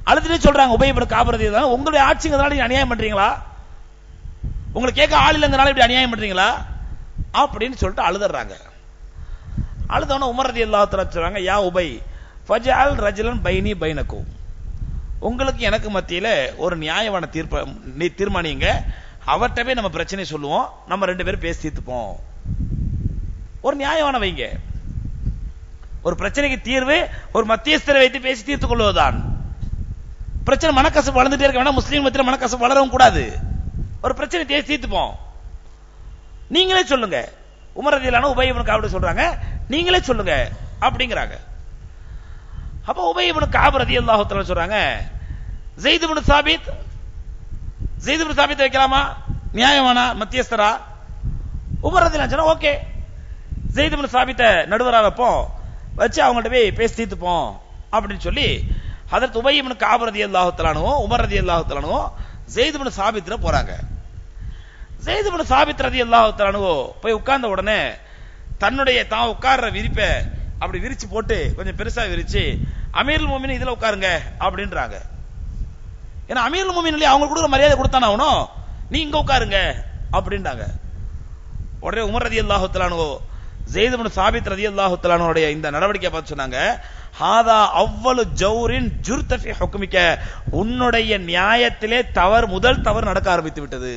அழுதுட்டே சொல்றாங்க உபை இப்னு கஅப் ரலியல்லாஹு, உங்களுடைய ஆட்சிங்கிறதால நீங்க அநியாயம் பண்றீங்களா? உங்களுக்கு கேட்க ஆள் இல்லைங்கிறதால இப்படி அநியாயம் பண்றீங்களா அப்படின்னு சொல்லிட்டு அழுதுறாங்க. அழுதவன உமர் ரலியல்லாஹு தஆலா சொல்றாங்க, யா உபை ஃபஜஅல் ரஜுலன் பைனி பைனக்கும், உங்களுக்கு எனக்கு மத்தியில ஒரு நியாயமான தீர்மானிங்க, அவர்கிட்டவே நம்ம பிரச்சனை சொல்லுவோம், நம்ம ரெண்டு பேரும் பேசி தீர்த்துப்போம். ஒரு நியாயமான வைங்க, ஒரு பிரச்சனைக்கு தீர்வு ஒரு மத்தியஸ்தரை வைத்து பேசி தீர்த்துக் கொள்வதுதான். பிரச்சனை மனக்கசப்பு வளர்ந்துட்டே இருக்க வேண்டாம், முஸ்லீம் மத்தியில் மனக்கசப்பு வளரவும் கூடாது. ஒரு பிரச்சனை பேசி தீர்த்துப்போம், நீங்களே சொல்லுங்க. உமர் ரலியல்லாஹு உபை இப்னு கஅப் சொல்றாங்க, நீங்களே சொல்லுங்க அப்படிங்கிறாங்க. அப்ப உபை இப்னு கஅப் ரலியல்லாஹு தஆலா சொல்றாங்க, ஸைத் இப்னு சாபித், ஸைத் இப்னு சாபித் வைக்கலாமா நியாயமானா மத்தியஸ்தரா? உமர் ரலியல்லாஹு சொன்னா ஓகே, ஸைத் இப்னு சாபித்தை நடுவரா வைப்போம், வச்சு அவங்கள்ட்ட போய் பேசி தீர்த்துப்போம் அப்படின்னு சொல்லி ஹதரத் உபை இப்னு கஅப் ரலியல்லாஹு தஆலா உமர் ரலியல்லாஹு தஆலா ஸைத் இப்னு சாபித்ல போறாங்க. ஸைத் இப்னு சாபித் ரலியல்லாஹு தஆலா போய் உட்கார்ந்த உடனே தன்னுடைய தான் உட்கார்ற விரிப்பை அப்படி விரிச்சு போட்டு கொஞ்சம் பெருசா விரிச்சு, அமீருல் முஃமினீன் இதுல உட்காருங்க அப்படின்றாங்க. ஏன்னா அமீருல் முஃமினீன் அவங்க கொடுக்குற மரியாதை கொடுத்தானே ஆகணும், நீ இங்க உட்காருங்க அப்படின்றாங்க. உடனே உமர் ரலியல்லாஹு தஆலா ஸைத் இப்னு சாபித் ரலியல்லாஹு தஆலாவுடைய இந்த நடவடிக்கை பார்த்து சொன்னாங்க, ஹாதா அவ்வளு ஜௌரின் ஜுர்த ஃபீ ஹுக்மிக, உன்னுடைய நியாயத்திலே முதல் தவறு நடக்க ஆரம்பித்து விட்டது.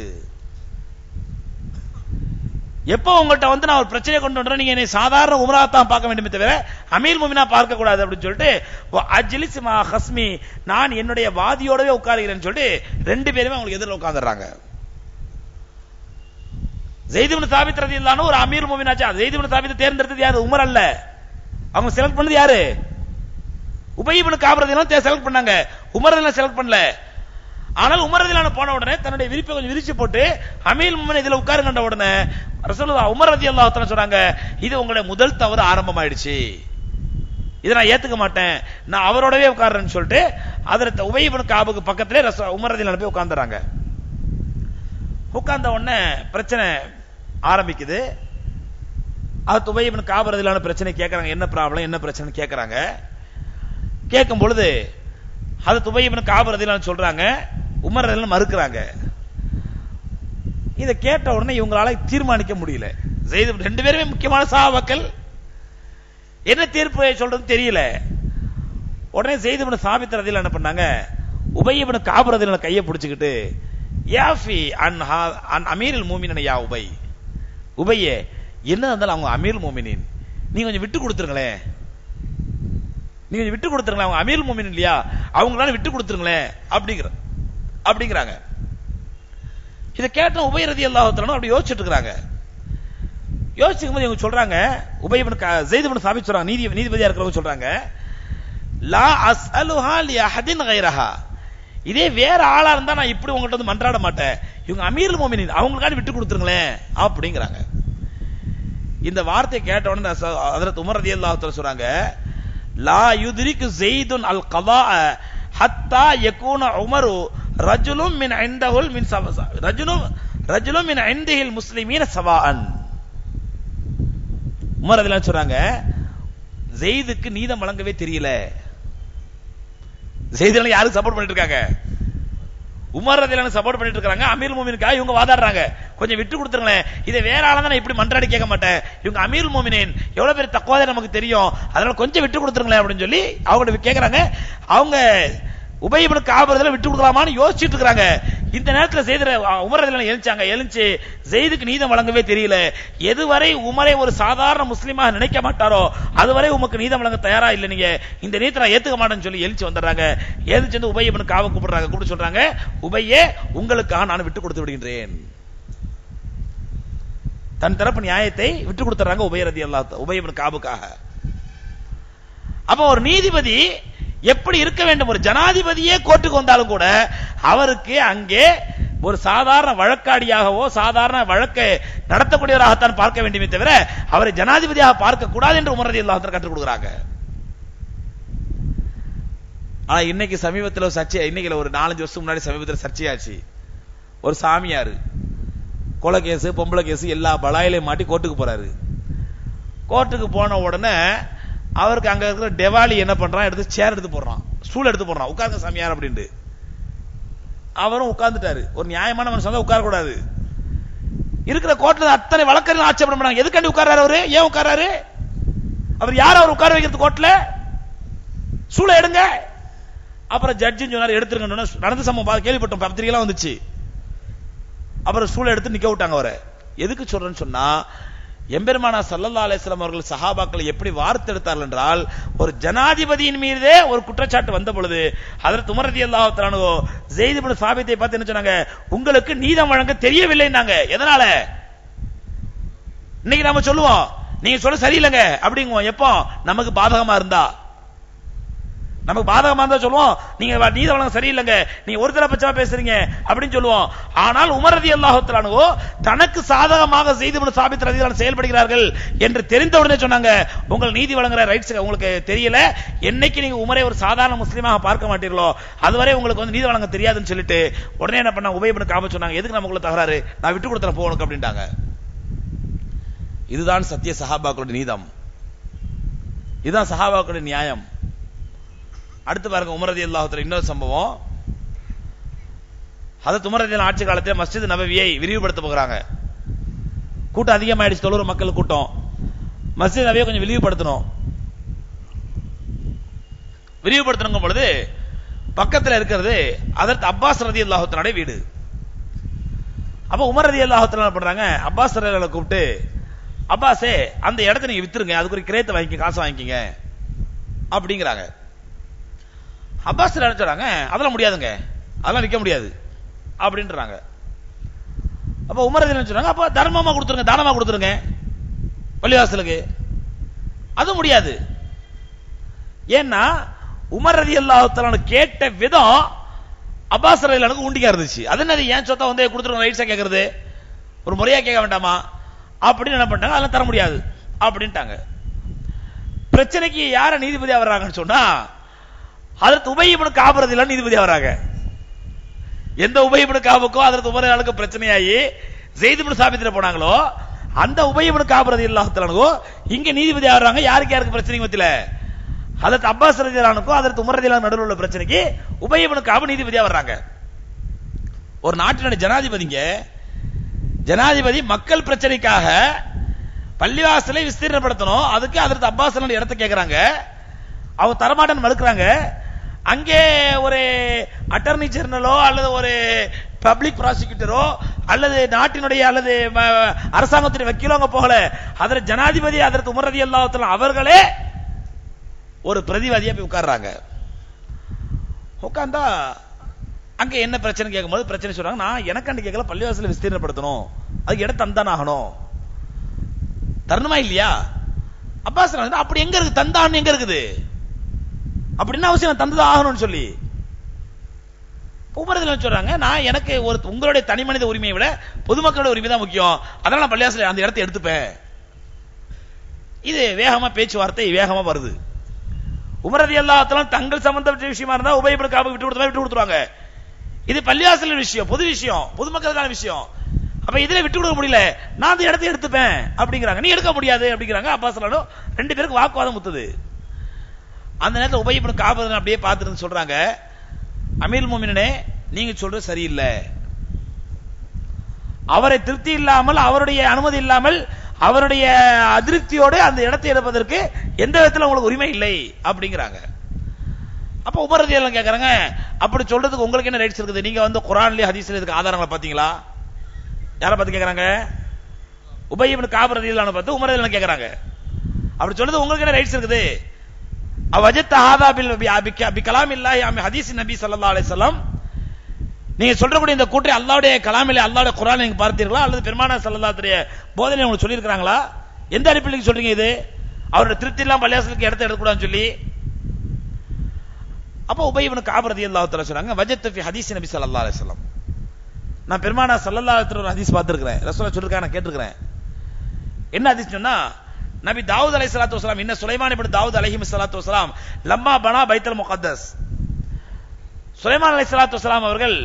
எப்போ உங்கள்கிட்ட வந்து நான் ஒரு பிரச்சனை கொண்டு வந்தேன், நீங்க என்னை சாதாரண உமரா தான் பார்க்க வேண்டுமே தவிர அமீர் முஃமினா பார்க்க கூடாது அப்படின்னு சொல்லிட்டு, அஜ்லிஸ் மா ஹஸ்மி, நான் என்னுடைய வாதியோடவே உட்காருகிறேன்னு சொல்லிட்டு ரெண்டு பேருமே அவங்களுக்கு எதிரில் உட்கார்ந்துறாங்க. ஸைத் இப்னு சாபித் ரலியல்லாஹு ஒரு அமீர் முஃமின் ஆச்சு. ஸைத் இப்னு சாபித்தை தேர்ந்தெடுத்தது யாரு? உமர் அல்ல. அவங்க செலக்ட் பண்ணது யாரு? உபை இப்னு கஅப் ரலியல்லாஹு செலக்ட் பண்ணாங்க, உமர் ரலியல்லாஹு செலக்ட் பண்ணல. ஆனால் உமர் ரலியல்லாஹு போன உடனே தன்னுடைய விரிப்பை கொஞ்சம் விரிச்சு போட்டு அமீர் முஃமின் இதுல உட்காருங்கன்ற உடனே ரசூலுல்லாஹ் உமர் ரலியல்லாஹு தஆலா சொல்றாங்க, இது உங்களுடைய முதல் தவறு ஆரம்பமாயிடுச்சு, இதை நான் ஏத்துக்க மாட்டேன், நான் அவரோடவே உட்கார்றேன்னு சொல்லிட்டு ஹதரத் உபை இப்னு கஅபுக்கு பக்கத்திலே உமர் ரலியல்லாஹு போய் உட்கார்ந்துறாங்க. உட்கார்ந்த உடனே பிரச்சனை ஆரம்பிக்குது. ஹதரத் உபை இப்னு கஅப் ரலியல்லாஹு பிரச்சனை கேட்கறாங்க, என்ன ப்ராப்ளம் என்ன பிரச்சனை கேட்கறாங்க. கேட்கும் பொழுது ஹதரத் உபை இப்னு கஅப் ரலியல்லாஹு சொல்றாங்க, உமர் ரலியல்லாஹு மறுக்கிறாங்க. இதை கேட்ட உடனே இவங்களால தீர்மானிக்க முடியல. ரெண்டு பேருமே முக்கியமான சஹாபாக்கள், என்ன தீர்ப்பு சொல்றது தெரியல. உடனே ஸைத் இப்னு சாபித் ரலியல்லாஹு என்ன பண்ணாங்க, உபை இப்னு கஅப் ரலியல்லாஹு கையை பிடிச்சுக்கிட்டு, யாஃபி அன் அமீருல் முஃமினீன் யா உபை, உபையே என்ன இருந்தாலும் அவங்க அமீருல் முஃமினீன், நீங்க கொஞ்சம் விட்டு கொடுத்துருங்களேன், நீங்க விட்டு கொடுத்துருங்களேன், அவங்க அமீர் முஃமினீன் இல்லையா, அவங்களால விட்டு கொடுத்துருங்களேன் அப்படிங்கிறாங்க. இதை கேட்ட உபை ரலியல்லாஹு தஆலா அப்படி யோசிச்சுட்டு இருக்காங்க. யோசிக்கும் போது இவங்க சொல்றாங்க, உபை இப்னு ஸைத் இப்னு சாபித் சொல்றாங்க, நீதிபதியா இருக்கிறவங்க சொல்றாங்க, லா அஸ்அலுஹா லி அஹதின் கைரஹா, இதே வேற ஆளா இருந்தா நான் இப்படி உங்ககிட்ட வந்து மன்றாட மாட்டேன், இவங்க அமீருல் முஃமினீன் அவங்களுக்காக விட்டு கொடுத்துருங்களேன் அப்படிங்கிறாங்க. இந்த வார்த்தையை கேட்ட உடனே ஹஜ்ரத் உமர் ரலியல்லாஹு தஆலா சொல்றாங்க, லா யுத்ரிகு ஸைதுன் அல் கதா ஹத்தா யகூன உமரு ரஜுலும் மின் இந்தஹுல் மின் ரஜுலும் மின் இந்தஹில் முஸ்லிமீன சவாஅன். உமர் ரலியல்லாஹு சொல்றாங்க, ஸைதுக்கு நீதம் வழங்கவே தெரியல. ஸைதுல யாருக்கு சப்போர்ட் பண்ணிட்டு இருக்காங்க? உமர் ரலியல்லாஹு சப்போர்ட் பண்ணிட்டு இருக்காங்க. அமீருல் முஃமினீனுக்காக இவங்க வாதாடுறாங்க, கொஞ்சம் விட்டு கொடுத்துருங்களேன், இதை வேற ஆளா தான் நான் இப்படி மன்றாடி கேட்க மாட்டேன், இவங்க அமீருல் முஃமினீன் எவ்வளவு பேர் தக்வாதே நமக்கு தெரியும், அதனால கொஞ்சம் விட்டு கொடுத்துருங்களேன் அப்படின்னு சொல்லி அவங்க கேக்குறாங்க. அவங்க உபை இப்னு கஅப் ரலியல்லாஹு விட்டு கொடுக்கலாமான்னு யோசிச்சுட்டு இருக்காங்க. இந்த நேரத்தில் உமர் ரலியல்லாஹு எழுந்து ஸைதுக்கு நீதம் வழங்கவே தெரியல, எதுவரை உமரை ஒரு சாதாரண முஸ்லிமாக நினைக்க மாட்டாரோ அதுவரை உமக்கு நீதம் வழங்க தயாரா இல்ல, நீங்க இந்த நீதியை நான் ஏத்துக்க மாட்டேன்னு சொல்லி எழுச்சி வந்துடுறாங்க. எழுந்து வந்து உபை இப்னு கஅப் கூப்பிட்டு சொல்றாங்க, உபையே உங்களுக்காக நான் விட்டு கொடுத்து விடுகின்றேன். தன் தரப்பு நியாயத்தை விட்டு கொடுத்துறாங்க உபை இப்னு கஅபுக்காக. அப்ப ஒரு நீதிபதி எப்படி இருக்க வேண்டும்? ஒரு ஜனாதிபதியே கோர்ட்டுக்கு வந்தாலும் கூட அவருக்கு அங்கே ஒரு சாதாரண வழக்காடியாகவோ சாதாரண வழக்கை நடத்தக்கூடியவராகத்தான் பார்க்க வேண்டுமே தவிர அவரை ஜனாதிபதியாக பார்க்க கூடாது என்று உமர் ரலியல்லாஹு அன்ஹு கற்றுக் கொடுக்கிறாங்க. ஆனா இன்னைக்கு சமீபத்தில் சர்ச்சை, இன்னைக்கு ஒரு 4-5 வருஷம் முன்னாடி சமீபத்தில் சர்ச்சையாச்சு. ஒரு சாமியார் கொலை கேஸ் பொம்பளை கேஸ் எல்லா பலாயிலையும் மாட்டி கோர்ட்டுக்கு போறாரு. கோர்ட்டுக்கு போன உடனே அவருக்கு அங்க இருக்கிற டெவாலி என்ன பண்றான், எடுத்து சேர் எடுத்து போடுறான், ஸ்டூல் எடுத்து போடுறான், உட்கார்ந்து சாமியார் அப்படின்ட்டு. அவரும் உட்கார்ந்துட்டாரு. ஒரு நியாயமான மனுஷன் உட்கார கூடாது. இருக்கிற கோர்ட்ல அத்தனை வழக்கறிஞர்கள் ஆட்சேபனை பண்ணாங்க, எதுக்காண்டி உட்கார்றாரு அவரு, ஏன் உட்கார்றாரு, அவர் யார் அவர் உட்கார வைக்கிறது கோர்ட்ல, ஸ்டூலை எடுங்க. அப்புறம் ஜட்ஜி சொன்னார் எடுத்துருங்க, நடந்த சம்பவம் கேள்விப்பட்டோம், பத்திரிகைலாம் வந்துச்சு. அப்புறம் ஸ்டூலை எடுத்து நிக்க விட்டாங்க அவரை. எதுக்கு சொல்றேன்னு சொன்னா, எம்பெருமானா ஸல்லல்லாஹு அலைஹி வஸல்லம் அவர்கள் சஹாபாக்களை எப்படி வார்த்தெடுத்தார்கள் என்றால், ஒரு ஜனாதிபதியின் மீதே ஒரு குற்றச்சாட்டு வந்த பொழுது ஹஜ்ரத் உமர் ரலியல்லாஹு தஆலா அன்ஹு ஸைத் இப்னு சாபித்தை பார்த்து என்ன சொன்னாங்க, உங்களுக்கு நீதம் வழங்க தெரியவில்லைன்னாங்க. எதனால? இன்னைக்கு நாம சொல்லுவோம் நீங்க சொல்ல சரியில்லைங்க அப்படிங்குவோம். எப்போ நமக்கு பாதகமா இருந்தா, நமக்கு பாதகமா இருந்தா சொல்லுவோம் நீங்க நீதி வழங்க சரியில்லைங்க, நீங்க ஒரு தரப்பட்சமா பேசுறீங்க அப்படின்னு சொல்லுவோம். ஆனால் உமர் ரலியல்லாஹு தஆலா அன்ஹு தனக்கு சாதகமாக ஸைத் இப்னு சாபித் ரலியல்லாஹு அன்ஹு செயல்படுகிறார்கள் என்று தெரிந்த உடனே சொன்னாங்க, உங்கள் நீதி வழங்குற ரைட்ஸ் உங்களுக்கு தெரியல, என்னைக்கு நீங்க உமரை ஒரு சாதாரண முஸ்லிமாக பார்க்க மாட்டீர்களோ அதுவரை உங்களுக்கு வந்து நீதி வழங்க தெரியாதுன்னு சொல்லிட்டு உடனே என்ன பண்ண, உபை இப்னு கஅப் சொன்னாங்க, எதுக்கு நமக்குள்ள தகராறு, நான் விட்டு கொடுத்தற போ உனக்கு அப்படின்ட்டாங்க. இதுதான் சத்திய சஹாபாக்களுடைய நீதம், இதுதான் சஹாபாக்களுடைய நியாயம். அடுத்து பாருங்க, உமர் ரலியல்லாஹு தஆலா இன்னொரு சம்பவம். ஹஜ்ரத் உமர் ரலியல்லாஹு ஆட்சி காலத்தில் மஸ்ஜித் நபவியை விரிவுபடுத்த போகிறாங்க. கூட்டம் அதிகமாயிடுச்சு, தொழுற மக்கள் கூட்டம். மஸ்ஜித் நபவியை கொஞ்சம் விரிவுபடுத்தணும். விரிவுபடுத்தணும் பொழுது பக்கத்தில் இருக்கிறது ஹஜ்ரத் அப்பாஸ் ரலியல்லாஹு தஆலா வீடு. அப்ப உமர் ரலியல்லாஹு தஆலா என்ன பண்றாங்க, அப்பாஸ் ரலியல்லாஹு கூப்பிட்டு, அப்பாஸே அந்த இடத்தை நீங்க வித்துருங்க, அதுக்கு ஒரு கிரேத்தை வாங்கிக்க, காசு வாங்கிக்கங்க அப்படிங்கிறாங்க. அப்பாஸ் சொல்றாங்க, அதெல்லாம் முடியாதுங்க, அதெல்லாம் விற்க முடியாது அப்படின்றாங்க. அப்ப உமர் ரலியல்லாஹு சொல்றாங்க, அப்ப தர்மமா கொடுத்துருங்க, தானமா கொடுத்துருங்க பள்ளிவாசலுக்கு. அது முடியாது. ஏன்னா உமர் ரலியல்லாஹு தஆலா கேட்ட விதம் அப்பாஸ் ரலியல்லாஹு உண்டிக்கா இருந்துச்சு. அது என்னது, ஏன் சொத்தை வந்து கொடுத்துருங்க ரைட்ஸா கேட்கறது, ஒரு முறையா கேட்க வேண்டாமா அப்படின்னு என்ன பண்ணிட்டாங்க, அதெல்லாம் தர முடியாது அப்படின்ட்டாங்க. பிரச்சனைக்கு யார நீதிபதி ஆவறாங்கன்னு சொன்னா ஹஜ்ரத் உபை இப்னு கஅப் ரலியல்லாஹு நீதிபதி ஆவறாங்க. எந்த உபை இப்னு கஅபுக்கோ ஹஜ்ரத் உமர் ரலியல்லாஹுக்கு பிரச்சனையாயி ஸைத் இப்னு சாபித்ல போனாங்களோ அந்த உபை இப்னு கஅப் ரலியல்லாஹு தஆலா இங்க நீதிபதி ஆவறாங்க. யாருக்கு பிரச்சனை மத்தியில, ஹஜ்ரத் அப்பாஸ் ரலியல்லாஹு ஹஜ்ரத் உமர் ரலியல்லாஹு நடுவுல உள்ள பிரச்சனைக்கு உபை இப்னு கஅப் நீதிபதியா வர்றாங்க. ஒரு நாட்டினுடைய ஜனாதிபதி மக்கள் பிரச்சனைக்காக பள்ளிவாசலை விஸ்தீர்ணப்படுத்தணும், அதுக்கு ஹஜ்ரத் அப்பாஸ் ரலியல்லாஹு இடத்தை கேட்கறாங்க. அவங்க தரமாட்டன்னு மறுக்கிறாங்க. அங்கே ஒரு அட்டர்னி ஜெனரலோ அல்லது ஒரு பப்ளிக் ப்ராசிக்யூட்டரோ அல்லது நாட்டினுடைய அல்லது அரசாங்கத்துடைய வக்கீலோ அங்க போகல. ஹஜ்ரத் ஜனாதிபதி ஹஜ்ரத் உமர் ரலியல்லாஹு தஆலா அவர்களே ஒரு பிரதிவாதியா போய் உட்கார்றாங்க. உட்கார்ந்தா அங்க என்ன பிரச்சனை கேட்கும்போது பிரச்சனை சொல்றாங்க, நான் எனக்காண்டி கேட்கல, பள்ளிவாசல விஸ்தீர்ணப்படுத்தணும், அதுக்கு இடம் தந்தான் ஆகணும், தரணுமா இல்லையா? அப்பாஸ் அப்படி எங்க இருக்கு, தந்தான் எங்க இருக்குது, அப்படின்னு அவசியம் தந்துதான் ஆகணும்னு சொல்லி உமர் சொல்றாங்க, நான் எனக்கு ஒரு உங்களுடைய தனி மனித உரிமையை விட பொதுமக்களோட உரிமை தான் முக்கியம், அதனால நான் பள்ளிவாசல அந்த இடத்தை எடுத்துப்பேன். இது வேகமா பேச்சுவார்த்தை வேகமா வருது. உமர் ரலியல்லாஹு தஆலா தங்கள் சம்பந்தப்பட்ட விஷயமா இருந்தா உபய் இப்னு கஅப் விட்டு கொடுத்துருவாங்க. இது பள்ளிவாசல் விஷயம், பொது விஷயம், பொதுமக்களுக்கான விஷயம். அப்ப இதுல விட்டு கொடுக்க முடியல, நான் அந்த இடத்தை எடுத்துப்பேன் அப்படிங்கிறாங்க. நீ எடுக்க முடியாது அப்படிங்கிறாங்க. அப்பாஸ் ரலியல்லாஹு ரெண்டு பேருக்கு வாக்குவாதம் முத்துது. அந்த நேரத்தில் உபய் இப்னு கஅப் அப்படியே பார்த்துட்டு சொல்றாங்க, அமீருல் முஃமினீனே, நீங்க சொல்றது சரியில்லை, அவரை திருப்தி இல்லாமல், அவருடைய அனுமதி இல்லாமல், அவருடைய அதிருப்தியோடு அந்த இடத்தை எடுப்பதற்கு எந்த விதத்தில் உங்களுக்கு உரிமை இல்லை அப்படிங்கிறாங்க. அப்ப உமர் ரலியல்லாஹு கேக்குறாங்க, அப்படி சொல்றதுக்கு உங்களுக்கு என்ன ரைட்ஸ் இருக்குது? நீங்க வந்து குர்ஆன்லயே ஹதீஸ்ல இதுக்கு ஆதாரங்களை பாத்தீங்களா? யாரை பார்த்து கேக்குறாங்க? உபய் இப்னு கஅப் ரலியல்லாஹு அன்ஹு பார்த்து உமர் ரலியல்லாஹு கேக்குறாங்க, அப்படி சொல்றது உங்களுக்கு என்ன ரைட்ஸ் இருக்குது? அவஜத் ஹாதா பி கலாமில்லாஹி அம் ஹதீஸ் நபி ஸல்லல்லாஹு அலைஹி வஸல்லம், நீங்க சொல்றக்கூடிய இந்த கூற்றை அல்லாஹ்வுடைய கலாமிலே, அல்லாஹ்வுடைய குர்ஆனில் நீங்க பார்த்தீர்களா, அல்லது பெருமானார் ஸல்லல்லாஹு அலைஹி வஸல்லம் போதனை உங்களுக்கு சொல்லி இருக்காங்களா? எந்த அடிப்படையில் சொல்றீங்க இது? அவரோட திருப்தி இல்லாம பள்ளிவாசலுக்கு இடத்தை எடுக்கக்கூடாதுன்னு சொல்லி. அப்ப உபய் இப்னு கஅப் ரலியல்லாஹு தஆலா சொல்றாங்க, வஜத் ஃபி ஹதீஸ் நபி ஸல்லல்லாஹு அலைஹி வஸல்லம், நான் பெருமானார் ஸல்லல்லாஹு அலைஹி வஸல்லம் ஒரு ஹதீஸ் பார்த்திருக்கிறேன், ரசூலுல்லாஹ் சொல்லிருக்காங்க, நான் கேட்டிருக்கிறேன். என்ன ஹதீஸ் சொன்னா, நபி தாவூத் அலைஹிஸ்ஸலாத்து வஸலாம், இன்ன சுலைமான் இப்னு தாவூத் அலைஹிஸ்ஸலாத்து வஸலாம் லம்மா பனா பைத்துல் முகத்தஸ், சுலைமான் அலைஹிஸ்ஸலாத்து வஸலாம் அவர்கள்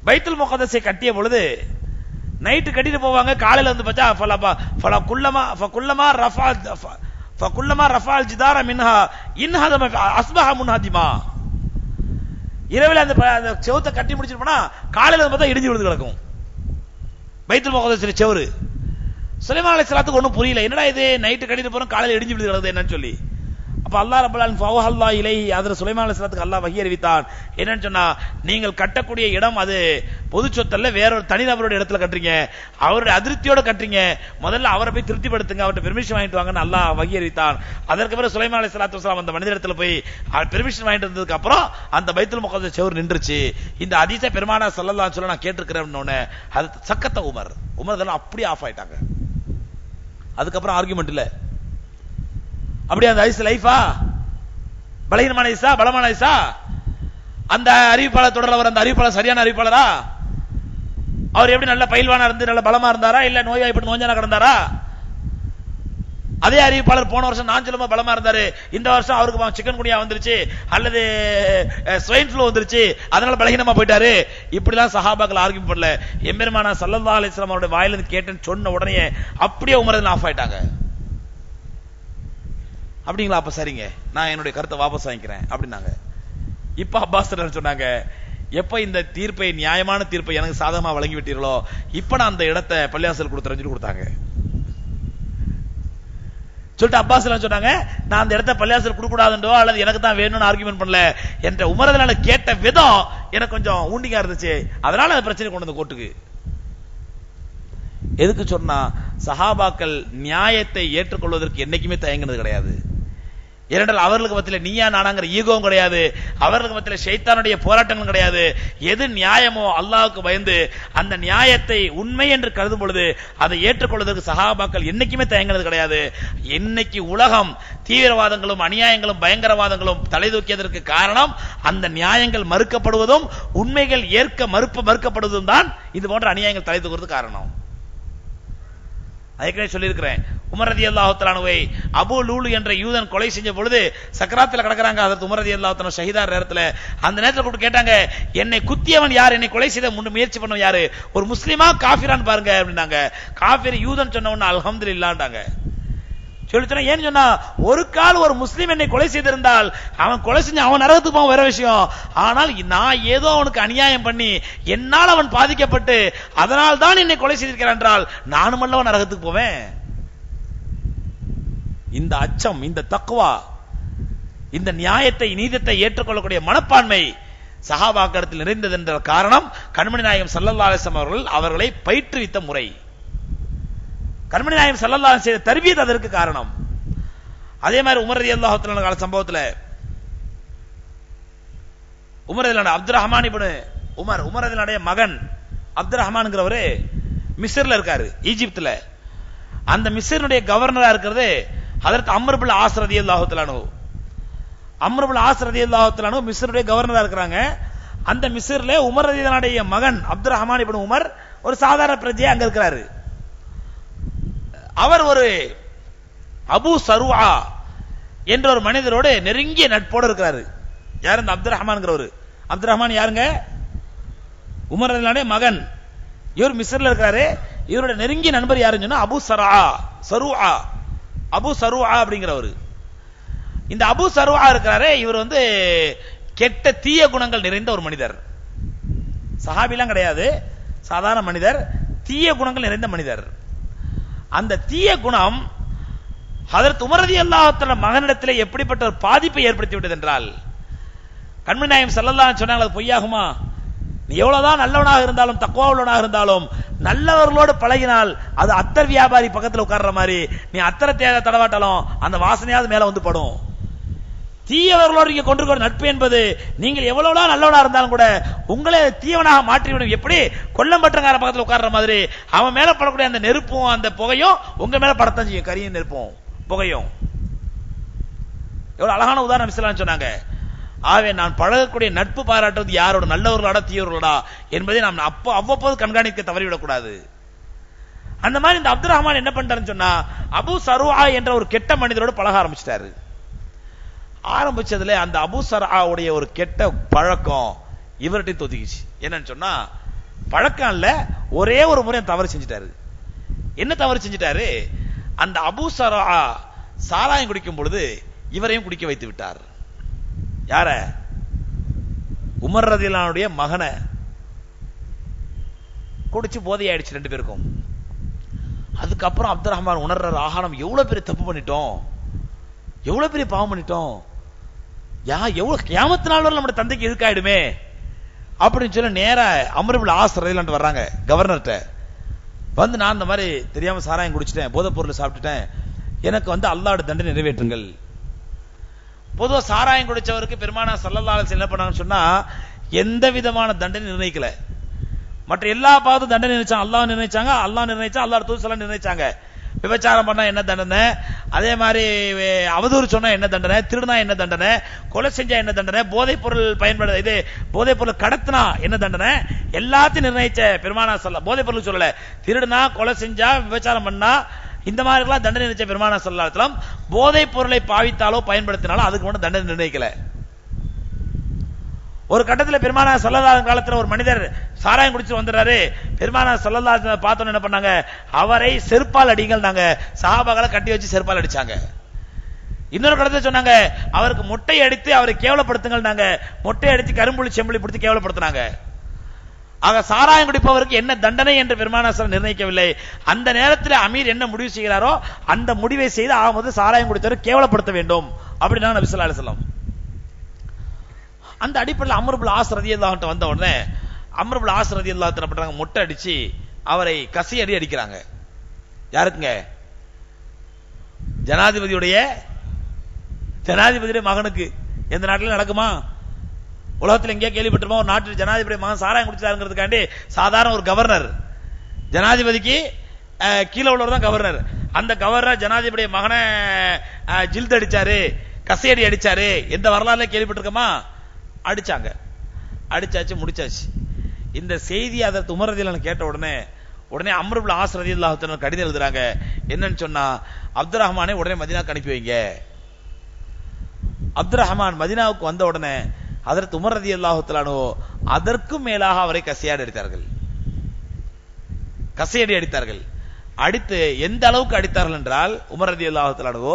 பைத்துல் முகத்தஸை கட்டிய பொழுது நைட்டு கட்டிட்டு போவாங்க, காலையில வந்து பார்த்தா ஃபகுல்லமா ரஃபால் ஜிதார மின்ஹா இன்ஹதம அஸ்பஹ முன்ஹதிமா, இரவில் அந்த செவுத்தை கட்டி முடிச்சிட்டு போனா காலையில வந்து பார்த்தா இடிஞ்சு விழுந்து கிடக்கும் பைத்துல் முகத்தஸ் செவுரு. சுலைமான் அலைஹிஸ்ஸலாத்துக்கு ஒன்றும் புரியல, என்னடா இது நைட்டு கட்டிட்டு போறோம் காலையில இடிஞ்சு விழுந்து கிடக்குது என்னன்னு சொல்லி. அப்ப அல்லாஹ் ரப்பல் ஆலமீன் ஃபவஹல்லா இலைஹி, அதுல சுலைமான் அலைஹிஸ்ஸலாத்துக்கு அல்லாஹ் வஹி அறிவித்தான். என்னன்னு சொன்னா, நீங்கள் கட்டக்கூடிய இடம் அது பொது சொத்தல்ல, வேற ஒரு தனிநபருடைய இடத்துல கட்டுறீங்க, அவருடைய அதிருப்தியோட கட்டுறீங்க, முதல்ல அவரை போய் திருப்திப்படுத்துங்க, அவர்கிட்ட பெர்மிஷன் வாங்கிட்டு வாங்கன்னு அல்லாஹ் வஹி அறிவித்தான். அதற்கு பிறகு சுலைமான் அலைஹிஸ்ஸலாத்து வஸலாம் அந்த மனித இடத்துல போய் பெர்மிஷன் வாங்கிட்டு வந்ததுக்கு அப்புறம் அந்த பைத்துல் முகத்தஸ் செவுர் நின்றுச்சு. இந்த ஹதீஸை பெருமானார் ஸல்லல்லாஹு அலைஹி வஸல்லம் நான் கேட்டிருக்கிறேன்னு அது சக்கத்த உமர் அதெல்லாம் அப்படியே ஆஃப் ஆயிட்டாங்க. அதுக்கப்புறம் ஆர்குமெண்ட் இல்ல. அப்படியே அந்த ஹதீஸ் லைஃபா, பலகீனமான ஹதீஸா, பலமான ஹதீஸா? அந்த அறிவிப்பாளர் தொடர்ல வர அந்த அறிவிப்பாளர் சரியான அறிவிப்பாளரா? அவர் எப்படி நல்ல பயில்வானா இருந்து நல்ல பலமா இருந்தாரா, இல்ல நோய்வாய்ப்பட்டு நோஞ்சானா கிடந்தாரா? அதே அறிவிப்பாளர் போன வருஷம் நான் சொல்லுமா பலமா இருந்தாரு, இந்த வருஷம் அவருக்கு சிக்கன் குனியா வந்துருச்சு அல்லது ஸ்வைன் ஃப்ளூ வந்துருச்சு, அதனால பலகீனமா போயிட்டாரு. இப்படிலாம் சஹாபாக்கள் ஆர்கியூ பண்ணல. எம்பெருமானார் ஸல்லல்லாஹு அலைஹி வஸல்லம் அவருடைய வாயிலிருந்து கேட்டேன்னு சொன்ன உடனே அப்படியே உமர் ஆஃப் ஆயிட்டாங்க. அப்படிங்களா? அப்ப சரிங்க, நான் என்னுடைய கருத்தை வாபஸ் வாங்கிக்கிறேன் அப்படின்னாங்க. இப்ப அப்பாஸ் சொன்னாங்க, எப்ப இந்த தீர்ப்பை, நியாயமான தீர்ப்பை எனக்கு சாதகமா வழங்கி விட்டீர்களோ, இப்ப நான் அந்த இடத்தை பள்ளிவாசல் கொடுத்துறேன்னு கொடுத்தாங்க. சொல்லிட்டு அப்பாஸ் சொன்னாங்க, நான் அந்த இடத்தை பள்ளிவாசல் கொடுக்க கூடாதுன்றோ அல்லது எனக்கு தான் வேணும்னு ஆர்குமெண்ட் பண்ணல, என்ற உமரதுனால கேட்ட விதம் எனக்கு கொஞ்சம் ஊண்டிங்கா இருந்துச்சு, அதனால அந்த பிரச்சனை கொண்டு வந்து கோர்ட்டுக்கு. எதுக்கு சொன்னா, சஹாபாக்கள் நியாயத்தை ஏற்றுக்கொள்வதற்கு என்னைக்குமே தயங்கினது கிடையாது. ஏனென்றால் அவர்களுக்கு மத்தியில் நீயா நானாங்கிற ஈகோவும் கிடையாது, அவர்களுக்கு மத்தியில் ஷைத்தானுடைய போராட்டங்களும் கிடையாது. எது நியாயமோ அல்லாஹ்வுக்கு பயந்து அந்த நியாயத்தை உண்மை என்று கருதும் பொழுது அதை ஏற்றுக்கொள்வதற்கு சஹாபாக்கள் என்னைக்குமே தயங்கினது கிடையாது. இன்னைக்கு உலகம் தீவிரவாதங்களும் அநியாயங்களும் பயங்கரவாதங்களும் தலை தூக்கியதற்கு காரணம் அந்த நியாயங்கள் மறுக்கப்படுவதும் உண்மைகள் மறுக்கப்படுவதும் தான் இது போன்ற அநியாயங்கள் தலை தூக்குறது காரணம். அதுக்கே சொல்லியிருக்கிறேன், உமர் ரலியல்லாஹு தஆலா அன்ஹுவை அபூ லூலு என்ற யூதன் கொலை செஞ்ச பொழுது சக்கராத்துல கிடக்குறாங்க. ஹஜ்ரத் உமர் ரலியல்லாஹு தஆலா ஷஹீதார் நேரத்துல அந்த நேரத்துல கூப்பிட்டு கேட்டாங்க, என்னை குத்தியவன் யார், என்னை கொலை செய்த முயற்சி பண்ணவன் யாரு, ஒரு முஸ்லிமா காஃபிரான்னு பாருங்க அப்படின்னாங்க. காஃபிர் யூதன் சொன்ன உடனே அல்ஹம்துலில்லாஹ்ன்றாங்க. சொல்லிச்சா ஏன்னு சொன்னா, ஒரு கால் ஒரு முஸ்லீம் என்னை கொலை செய்திருந்தால் அவன் கொலை செஞ்சு அவன் நரகத்துக்கு போவான், வேற விஷயம். ஆனால் நான் ஏதோ அவனுக்கு அநியாயம் பண்ணி என்னால் அவன் பாதிக்கப்பட்டு அதனால் தான் என்னை கொலை செய்திருக்கிறான் என்றால் நானும் அல்லவன் நரகத்துக்கு போவேன். இந்த அச்சம், இந்த தக்வா, இந்த நியாயத்தை நீதத்தை ஏற்றுக்கொள்ளக்கூடிய மனப்பான்மை சஹாபாக்களிடத்தில் நிறைந்தது என்ற காரணம் கண்மணி நாயகம் ஸல்லல்லாஹு அலைஹி வஸல்லம் அவர்களை பயிற்றுவித்த முறை, கண்மணி நாயகம் ஸல்லல்லாஹு அலைஹி வஸல்லம் செய்த தர்பியத் அதற்கு காரணம். அதே மாதிரி உமர் ரலியல்லாஹு தஆலா கால சம்பவத்துல உமர் ரலியல்லாஹு அப்துர் ரஹ்மான் இப்னு உமர் ரலியல்லாஹுடைய மகன் அப்துர் ரஹ்மான்ங்கிறவரு மிஸ்ர்ல இருக்காரு, ஈஜிப்துல. அந்த மிஸ்ருடைய கவர்னரா இருக்கிறது ஹஜ்ரத் அம்ர் இப்னு ஆஸ் ரலியல்லாஹு தஆலா அன்ஹு. அம்ர் இப்னு ஆஸ் ரலியல்லாஹு தஆலா அன்ஹு மிஸ்ருடைய கவர்னரா இருக்கிறாங்க. அந்த மிஸ்ர்ல உமர் ரலியல்லாஹுடைய மகன் அப்துர் ரஹ்மான் இப்னு உமர் ஒரு சாதாரண பிரஜையா அங்க இருக்கிறாரு. அவர் ஒரு அபு சருஆ என்ற ஒரு மனிதரோடு நெருங்கிய நட்போடு இருக்கிறாரு. யார் இந்த அப்துர் ரஹ்மான்ங்கிறவரு? அப்துர் ரஹ்மான் யாருங்க? உமர் ரலியல்லாஹுடைய மகன். இவர் மிஸ்ர்ல இருக்காரு. இவருடைய நெருங்கிய நண்பர் யாருன்னு சொன்னா அபு சருஆ அப்படிங்கிறவரு. இந்த அபு சருஆ இருக்கிறாரு. இவர் வந்து கெட்ட தீய குணங்கள் நிறைந்த ஒரு மனிதர். சஹாபிலாம் கிடையாது, சாதாரண மனிதர், தீய குணங்கள் நிறைந்த மனிதர். அந்த தீய குணம் ஹஜ்ரத் உமர் ரலியல்லாஹு தஆலா மகனிடத்தில் எப்படிப்பட்ட ஒரு பாதிப்பை ஏற்படுத்தி விட்டது என்றால், கண்மணி நாயகம் ஸல்லல்லாஹு அலைஹி சொன்னாங்க, அது பொய்யாகுமா? நீ எவ்வளவுதான் நல்லவனாக இருந்தாலும் தக்வா உள்ளவனாக இருந்தாலும் நல்லவர்களோடு பழகினால் அது அத்தர் வியாபாரி பக்கத்தில் உட்கார்ற மாதிரி, நீ அத்தரை தேவை தடவாட்டாலும் அந்த வாசனையாவது மேல வந்து படும். தீயவர்களோடு நீங்க கொண்டிருக்கிற நட்பு என்பது நீங்கள் எவ்வளவுதான் நல்லவனா இருந்தாலும் கூட உங்களை தீவனாக மாற்றிவிடும். எப்படி கொல்லம்பற்றங்கார பக்கத்தில் உட்கார்ற மாதிரி அவன் மேல படக்கூடிய அந்த நெருப்பும் அந்த புகையும் உங்க மேல படத்தான் செய்யும். கரியும் நெருப்பும் புகையும். எவ்வளவு அழகான உதாரணம் இஸ்லாம் சொன்னாங்க. ஆகவே நான் பழகக்கூடிய நட்பு பாராட்டுவது யாரோட, நல்லவர்களோட தீயவர்களோடா என்பதை நாம் அவ்வப்போது கண்காணிக்க தவறிவிடக் கூடாது. அந்த மாதிரி இந்த அப்துர் ரஹ்மான் என்ன பண்றாருன்னு சொன்னா, அபு சருஆ என்ற ஒரு கெட்ட மனிதரோடு பழக ஆரம்பிச்சிட்டாரு. ஆரம்பிச்சதுல அந்த அபு சருஆவுடைய ஒரு கெட்ட பழக்கம் இவர்கிட்ட தொத்திக்கிச்சு. என்னன்னு சொன்னா, பழக்கம் இல்ல, ஒரே ஒரு முறை தவறு செஞ்சிட்டாரு. என்ன தவறு செஞ்சிட்டாரு? அந்த அபு சருஆ சாராயம் குடிக்கும் பொழுது இவரையும் குடிக்க வைத்து விட்டார். யார? உமர் ரலியல்லாஹுடைய மகனை குடிச்சு போதை ஆயிடுச்சு ரெண்டு பேருக்கும். அதுக்கப்புறம் அப்துர் ரஹ்மான் உணர்றாரு, ஆஹா நம்ம எவ்வளவு பெரிய தப்பு பண்ணிட்டோம், எவ்வளவு பெரிய பாவம் பண்ணிட்டோம், எவ்வளவு கியாமத் நாள் வரை நம்ம தந்தைக்கு எதுக்காயிடுமே அப்படின்னு சொல்லி நேரா அம்ர் இப்னு ஆஸ் ரலியல்லாஹு வர்றாங்க கவர்னர்கிட்ட. வந்து நான் இந்த மாதிரி தெரியாம சாராயம் குடிச்சிட்டேன், போதைப் பொருள் சாப்பிட்டுட்டேன், எனக்கு வந்து அல்லாஹ்வுடைய தண்டனை நிறைவேற்றுங்கள். பொதுவா சாராயம் குடிச்சவருக்கு பெருமானார் ஸல்லல்லாஹு அலைஹி வஸல்லம் என்ன பண்ணாங்கன்னு சொன்னா, எந்த விதமான தண்டனை நிர்ணயிக்கல. மற்ற எல்லா பாவத்தும் தண்டனை நிர்ணயிச்சாங்க. அல்லாஹ் நிர்ணயிச்சாங்க, அல்லாஹ் நிர்ணயிச்சா, அல்லாஹ் ரசூல் ஸல்லல்லாஹு அலைஹி வஸல்லம் நிர்ணயிச்சாங்க. விபச்சாரம் பண்ணா என்ன தண்டனை, அதே மாதிரி அவதூறு சொன்னா என்ன தண்டனை, திருடினா என்ன தண்டனை, கொலை செஞ்சா என்ன தண்டனை, போதைப் பொருள் பயன்படுத்த இது போதைப் பொருள் கடத்தினா என்ன தண்டனை, எல்லாத்தையும் நிர்ணயிச்ச பெருமானார் ஸல்லல்லாஹு, போதைப் பொருள் சொல்லல, திருடினா, கொலை செஞ்சா, விபச்சாரம் பண்ணா, இந்த மாதிரி எல்லாம் தண்டனை நிர்ணயிச்ச பெருமானார் ஸல்லல்லாஹு அலைஹி வஸல்லம் போதைப் பொருளை பாவித்தாலோ பயன்படுத்தினாலோ அதுக்கு மட்டும் தண்டனை நிர்ணயிக்கல. ஒரு கட்டத்தில் பெருமானார் ஸல்லல்லாஹு அலைஹி காலத்துல ஒரு மனிதர் சாராயம் குடிச்சு வந்துறாரு. பெருமானார் ஸல்லல்லாஹு அலைஹி வஸல்லம் பார்த்தோன்னு என்ன பண்ணாங்க, அவரை செருப்பால் அடிங்கள் நாங்க சஹாபாக்களை கட்டி வச்சு செருப்பால் அடிச்சாங்க. இன்னொரு கட்டத்தில் சொன்னாங்க, அவருக்கு மொட்டை அடித்து அவரை கேவலப்படுத்துங்கள் நாங்க மொட்டை அடித்து கரும்புள்ளி செம்புளி பிடித்து கேவலப்படுத்தினாங்க. ஆக சாராயம் குடிப்பவருக்கு என்ன தண்டனை என்று பெருமானார் ஸல்லல்லாஹு நிர்ணயிக்கவில்லை. அந்த நேரத்தில் அமீர் என்ன முடிவு செய்கிறாரோ அந்த முடிவை செய்து ஆகும்போது சாராயம் குடித்தவர் கேவலப்படுத்த வேண்டும் அப்படின்னா நபி ஸல்லல்லாஹு அலைஹி வஸல்லம். அந்த அடிப்படையில் அம்ர் இப்னு ஆஸ் ரலியல்லாஹு அன்ஹு வந்த உடனே அம்ர் இப்னு ஆஸ் ரலியல்லாஹு அன்ஹு பண்றாங்க, மொட்டை அடிச்சு அவரை கசி அடிக்கிறாங்க. யாருக்குங்க? ஜனாதிபதியுடைய மகனுக்கு. எந்த நாட்டிலும் நடக்குமா? உலகத்தில் எங்கேயா கேள்விப்பட்டிருமா ஒரு நாட்டில் ஜனாதிபதி மகன் சாராயம் குடிச்சாருங்கிறதுக்காண்டி சாதாரண ஒரு கவர்னர், ஜனாதிபதிக்கு கீழே உள்ளவர் தான் கவர்னர், அந்த கவர்னர் ஜனாதிபதி மகனை ஜில்த் அடிச்சாரு, கசையடி அடிச்சாரு, எந்த வரலாறுல கேள்விப்பட்டிருக்கோமா? அடிச்சாங்க, அடிச்சாச்சு, முடிச்சாச்சு. இந்த செய்தி அதற்கு உமர் ரலியல்லாஹு கேட்ட உடனே அம்ர் இப்னு ஆஸ் ரலியல்லாஹு அன்ஹு கடிதம் எழுதுறாங்க. என்னன்னு சொன்னா, அப்துர் ரஹ்மானை உடனே மதீனாவுக்கு அனுப்பி வைங்க. அப்துர் ரஹ்மான் மதீனாவுக்கு வந்த உடனே ஹஜ்ரத் உமர் ரலியல்லாஹு அன்ஹு அதற்கும் மேலாக அவரை கசையடி அடித்தார்கள். அடித்து எந்த அளவுக்கு அடித்தார்கள் என்றால், உமர் ரலியல்லாஹு அன்ஹு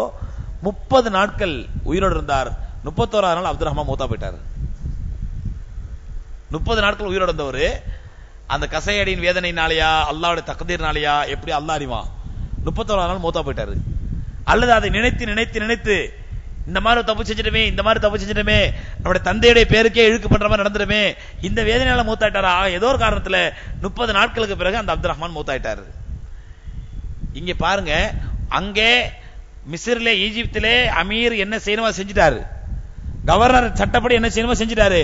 30 நாட்கள் உயிரோடு இருந்தார். 31ஆவது நாள் அப்துர் ரஹ்மான் மூத்தா போயிட்டார். 30 நாட்கள் உயிரோடு இருந்தவர் அந்த கசையடியின் வேதனையினாலயா அல்லாஹ்வுடைய தக்தீர்னாலயா எப்படி அல்லாஹ் அறிவான், 31ஆவது நாள் மூத்தா போயிட்டாரு. அல்லது அதை நினைத்து நினைத்து நினைத்து இந்த மாதிரி தப்பு செஞ்சிடுமே, இந்த மாதிரி தப்பு செஞ்சிடுமே, நம்முடைய தந்தையுடைய பேருக்கே இழுக்கு பண்ற மாதிரி நடந்துடுமே, இந்த வேதனையால மூத்தாயிட்டாரா? ஏதோ ஒரு காரணத்துல 30 நாட்களுக்கு பிறகு அந்த அப்துர் ரஹ்மான் மூத்தாயிட்டாரு. இங்க பாருங்க, அங்கே மிஸ்ரிலே ஈஜிப்திலே அமீர் என்ன செய்யணுமா செஞ்சிட்டாரு, கவர்னர் சட்டப்படி என்ன செய்யணுமோ செஞ்சிட்டாரு.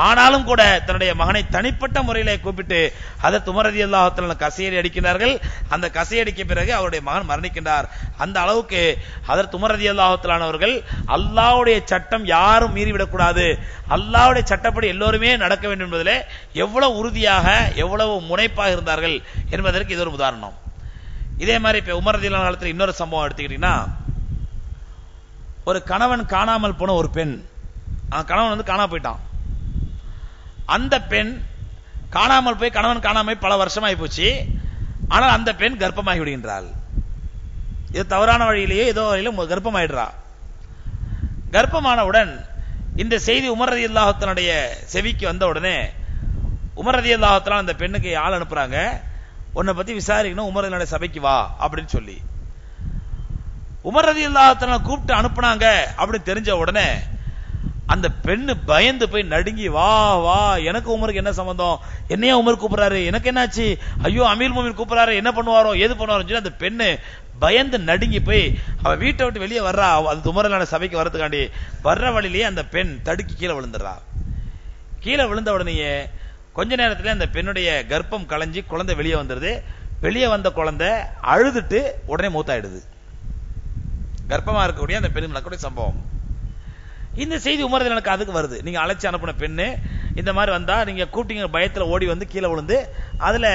ஆனாலும் கூட தன்னுடைய மகனை தனிப்பட்ட முறையிலே கூப்பிட்டு ஹதரத் உமர் ரலியல்லாஹு தஆலா கசையடி அடிக்கிறார்கள். அந்த கசையடிக்க பிறகு அவருடைய மகன் மரணிக்கின்றார். அந்த அளவுக்கு ஹதரத் உமர் ரலியல்லாஹு தஆலா அவர்கள் அல்லாஹ்வுடைய சட்டம் யாரும் மீறிவிடக் கூடாது, அல்லாஹ்வுடைய சட்டப்படி எல்லோருமே நடக்க வேண்டும் என்பதிலே எவ்வளவு உறுதியாக எவ்வளவு முனைப்பாக இருந்தார்கள் என்பதற்கு இது ஒரு உதாரணம். இதே மாதிரி இப்ப உமர் ரலியல்லாஹு காலத்தில் இன்னொரு சம்பவம் எடுத்துக்கிட்டீங்கன்னா, ஒரு கணவன் காணாமல் போன ஒரு பெண், கணவன் காணாம போயிட்டான். அந்த பெண் காணாமல் போய் கணவன் காணாமல் பல வருஷமாகி போச்சு. ஆனால் அந்த பெண் கர்ப்பமாகி விடுகின்றாள். இது தவறான வழியிலேயே ஏதோ வழியில கர்ப்பமாயிடுறா. கர்ப்பமானவுடன் இந்த செய்தி உமர் ரலியல்லாஹு தஆலாவுடைய செவிக்கு வந்த உடனே உமர் ரலியல்லாஹு தஆலா அந்த பெண்ணுக்கு ஆள் அனுப்புறாங்க, உன்னை பத்தி விசாரிக்கணும், உமர் ரலியல்லாஹு சபைக்கு வா அப்படின்னு சொல்லி. உமர் ரலியல்லாஹு தஆலா கூப்பிட்டு அனுப்புனாங்க அப்படின்னு தெரிஞ்ச உடனே அந்த பெண்ணு பயந்து போய் நடுங்கி, வா வா, எனக்கு உமருக்கு என்ன சம்பந்தம், என்னையா உமர் கூப்பிடுறாரு, எனக்கு என்னாச்சு, ஐயோ அமீர் முஃமினீன் கூப்பிடுறாரு, என்ன பண்ணுவாரோ ஏது பண்ணுவாரோ சொல்லி அந்த பெண்ணு பயந்து நடுங்கி போய் அவ வீட்டை விட்டு வெளியே வர்றா. அது உமர் ரலியல்லாஹு சபைக்கு வரதுக்காண்டி வர்ற வழியிலேயே அந்த பெண் தடுக்கி கீழே விழுந்துடுறா. கீழே விழுந்த உடனேயே கொஞ்ச நேரத்திலே அந்த பெண்ணுடைய கர்ப்பம் கலைஞ்சி குழந்தை வெளியே வந்துருது. வெளியே வந்த குழந்தை அழுதுட்டு உடனே மூத்தாயிடுது. கர்ப்பமா இருக்கக்கூடிய அந்த பெண் நடக்கக்கூடிய சம்பவம். இந்த செய்தி உமர் ரலியல்லாஹு அதுக்கு வருது, நீங்க அழைச்சி அனுப்பின பெண்ணு இந்த மாதிரி வந்தா, நீங்க கூட்டிங்க, பயத்துல ஓடி வந்து கீழே விழுந்து அதுல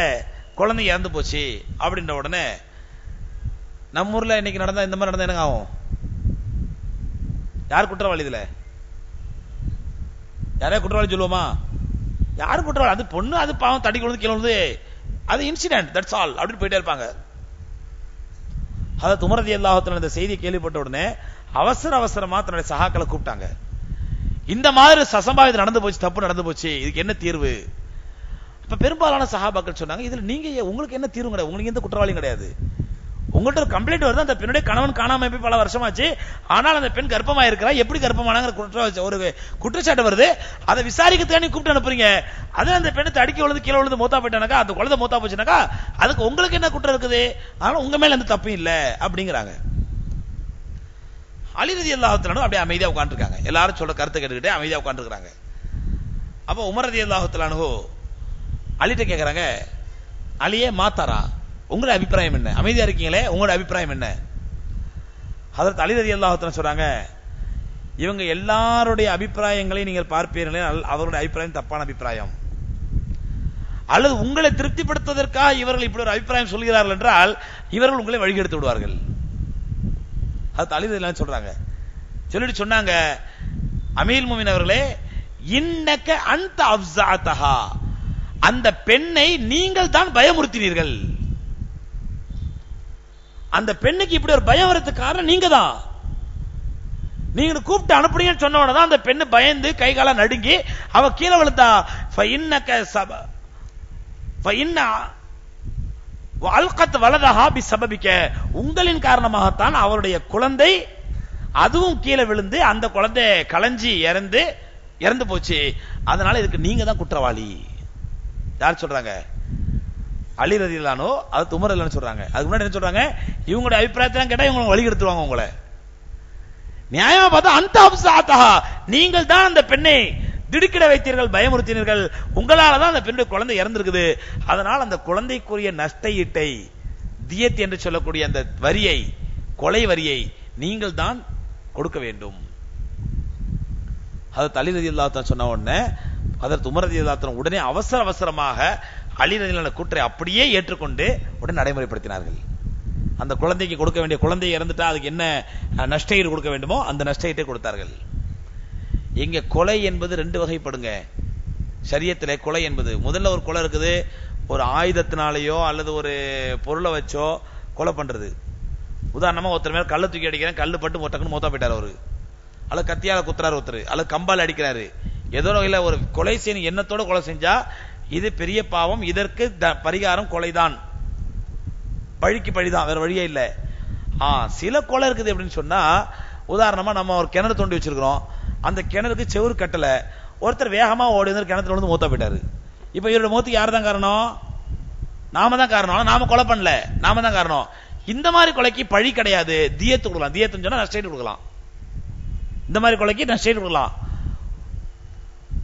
குழந்தை இறந்து போச்சு அப்படின்ற உடனே நம்ம ஊர்ல இன்னைக்கு நடந்தா இந்த மாதிரி நடந்தா என்னங்க ஆகும்? யார் குற்றவாளி? இதுல யாரே குற்றவாளி சொல்லுவோமா? யாரு குற்றவாளி? அது பொண்ணு, அது பாவம் தடி விழுந்து கீழே விழுந்து, அது இன்சிடென்ட், தட்ஸ் ஆல் அப்படின்னு போயிட்டே இருப்பாங்க. ஹதரத் உமர் ரலியல்லாஹு தஆலா இந்த செய்தி கேள்விப்பட்ட உடனே அவசரமா தன்னுடைய சகாக்களை கூப்பிட்டாங்க. இந்த மாதிரி சசம்பாவிதம் நடந்து போச்சு, தப்பு நடந்து போச்சு, இதுக்கு என்ன தீர்வு? அப்ப பெரும்பாலான சஹாபாக்கள் சொன்னாங்க, இதுல நீங்க உங்களுக்கு என்ன தீர்வு கிடையாது, உங்களுக்கு எந்த குற்றவாளியும் கிடையாது. உங்கள்கிட்ட ஒரு கம்ப்ளைண்ட் வருது, அந்த பெண்ணுடைய கணவன் காணாம போய் பல வருஷமாச்சு, ஆனால் அந்த பெண் கர்ப்பமா இருக்கிறா, எப்படி கர்ப்பமானாங்கிற ஒரு குற்றச்சாட்டு வருது. அதை விசாரிக்கிறதுக்காக கூப்பிட்டு அனுப்புறீங்க. அது அந்த பெண்ணை தடிக்க விழுந்து கீழே விழுந்து மூத்தா போயிட்டானாக்கா, அந்த குழந்தை மூத்தா போச்சுனாக்கா அதுக்கு உங்களுக்கு என்ன குற்றம் இருக்குது? ஆனா உங்க மேல எந்த தப்பும் இல்ல அப்படிங்கிறாங்க. அலி ரலியல்லாஹு தஆலா அப்படியே அமைதியா உட்கார்ந்துருக்காங்க. எல்லாரும் சொல்ற கருத்தை கேட்டுக்கிட்டே அமைதியா உட்கார்ந்துருக்காங்க. அப்ப உமர் ரலியல்லாஹு தஆலா அலிட்ட கேக்குறாங்க, அலியே மாத்தாரா, உங்களுடைய அபிப்பிராயம் என்ன? அமைதியா இருக்கீங்களே, உங்களுடைய அபிப்பிராயம் என்ன? ஹஜ்ரத் அலி ரலியல்லாஹு தஆலா சொல்றாங்க, இவங்க எல்லாருடைய அபிப்பிராயங்களை நீங்கள் பார்ப்பீர்களே, அவருடைய அபிப்பிராயம் தப்பான அபிப்பிராயம். அல்லது உங்களை திருப்திப்படுத்துவதற்காக இவர்கள் இப்படி ஒரு அபிப்பிராயம் சொல்கிறார்கள் என்றால் இவர்கள் உங்களை வழிகெடுத்து விடுவார்கள். அது அலி ரலியல்லாஹு சொல்றாங்க. சொல்லிட்டு சொன்னாங்க, அமீர் முஃமினீன் அவர்களே, இன்னக அன்த அஃஸஅதஹா, அந்த பெண்ணை நீங்கள் தான் பயமுறுத்தினீர்கள். அந்த பெண்ணுக்கு இப்படி ஒரு பயம் வரதுக்கு காரணம் நீங்க தான். நீங்க கூப்பிட்டு அனுப்புறீங்கன்னு சொன்ன உடனே அந்த பெண்ணு பயந்து கை கால நடுங்கி அவ கீழே விழுந்தா. ஃபஇன்னக சப ஃபஇன்ன வல்கத் வலதஹா பிஸபபிக, உங்களின் காரணமாகத்தான் அவருடைய குழந்தை அதுவும் கீழே விழுந்து அந்த குழந்தை கலஞ்சி இறந்து போச்சு. அதனால இதுக்கு நீங்க தான் குற்றவாளி. யார் சொல்றாங்க? அலி ரலியல்லாஹு அது உமர் ரலியல்லாஹு சொல்றாங்க. அதுக்கு முன்னாடி என்ன சொல்றாங்க? இவங்களுடைய அபிப்பிராயத்தை கேட்டா இவங்க வழி எடுத்துருவாங்க உங்களை. நியாயமா பார்த்தா அந்த அப்சாத்தஹா, நீங்கள் தான் அந்த பெண்ணை திடுக்கிட வைத்தீர்கள், பயமுறுத்தினீர்கள், உங்களால தான் அந்த பெண்ணுடைய குழந்தை இறந்திருக்குது. அதனால் அந்த குழந்தைக்குரிய நஷ்ட ஈட்டை, தியத் என்று சொல்லக்கூடிய அந்த வரியை, கொலை வரியை நீங்கள் தான் கொடுக்க வேண்டும். ஹஜ்ரத் அலி ரலியல்லாஹு தஆலா சொன்ன உடனே ஹஜ்ரத் உமர் ரலியல்லாஹு தஆலா உடனே அவசரமாக அலி ரலியல்லாஹு கூற்றை அப்படியே ஏற்றுக்கொண்டு உடனே நடைமுறைப்படுத்தினார்கள். அந்த குழந்தைக்கு கொடுக்க வேண்டிய, குழந்தை இறந்துட்டா அதுக்கு என்ன நஷ்டஈடு கொடுக்க வேண்டுமோ அந்த நஷ்டஈட்டை கொடுத்தார்கள். இங்க கொலை என்பது ரெண்டு வகைப்படுங்க. ஷரியத்திலே கொலை என்பது, முதல்ல ஒரு கொலை இருக்குது, ஒரு ஆயுதத்தினாலேயோ அல்லது ஒரு பொருளை வச்சோ கொலை பண்றது. உதாரணமா ஒருத்தர் மேல கல்லை தூக்கி அடிக்கிறேன், கல்லு பட்டு மொட்டக்குன்னு மூத்தா போயிட்டார் அவரு, அல்லது கத்தியால குத்துறாரு ஒருத்தர், அல்லது கம்பால் அடிக்கிறாரு, ஏதோ இல்ல ஒரு கொலை செய்ய எண்ணத்தோட கொலை செஞ்சா இது பெரிய பாவம். இதற்கு பரிகாரம் கொலைதான், பழிக்கு பழிதான், வேற வழியே இல்ல. சில கொலை இருக்குது அப்படின்னு சொன்னா, உதாரணமா நம்ம ஒரு கிணறு தோண்டி வச்சிருக்கிறோம், அந்த கிணறுக்கு செவுரு கட்டல, ஒருத்தர் வேகமா ஓடி வந்து கிணத்துல வந்து மூத்தா போயிட்டாரு. இப்ப இவரோட மூத்துக்கு யார் தான் காரணம்? நாம தான் காரணம். நாம கொலை பண்ணல, நாம தான் காரணம். இந்த மாதிரி கொலைக்கு பழி கிடையாது, தியத்து கொடுக்கலாம். தியத்துன்னு சொன்னா நஷ்டஈடு கொடுக்கலாம். இந்த மாதிரி கொலைக்கு நஷ்டஈடு கொடுக்கலாம்.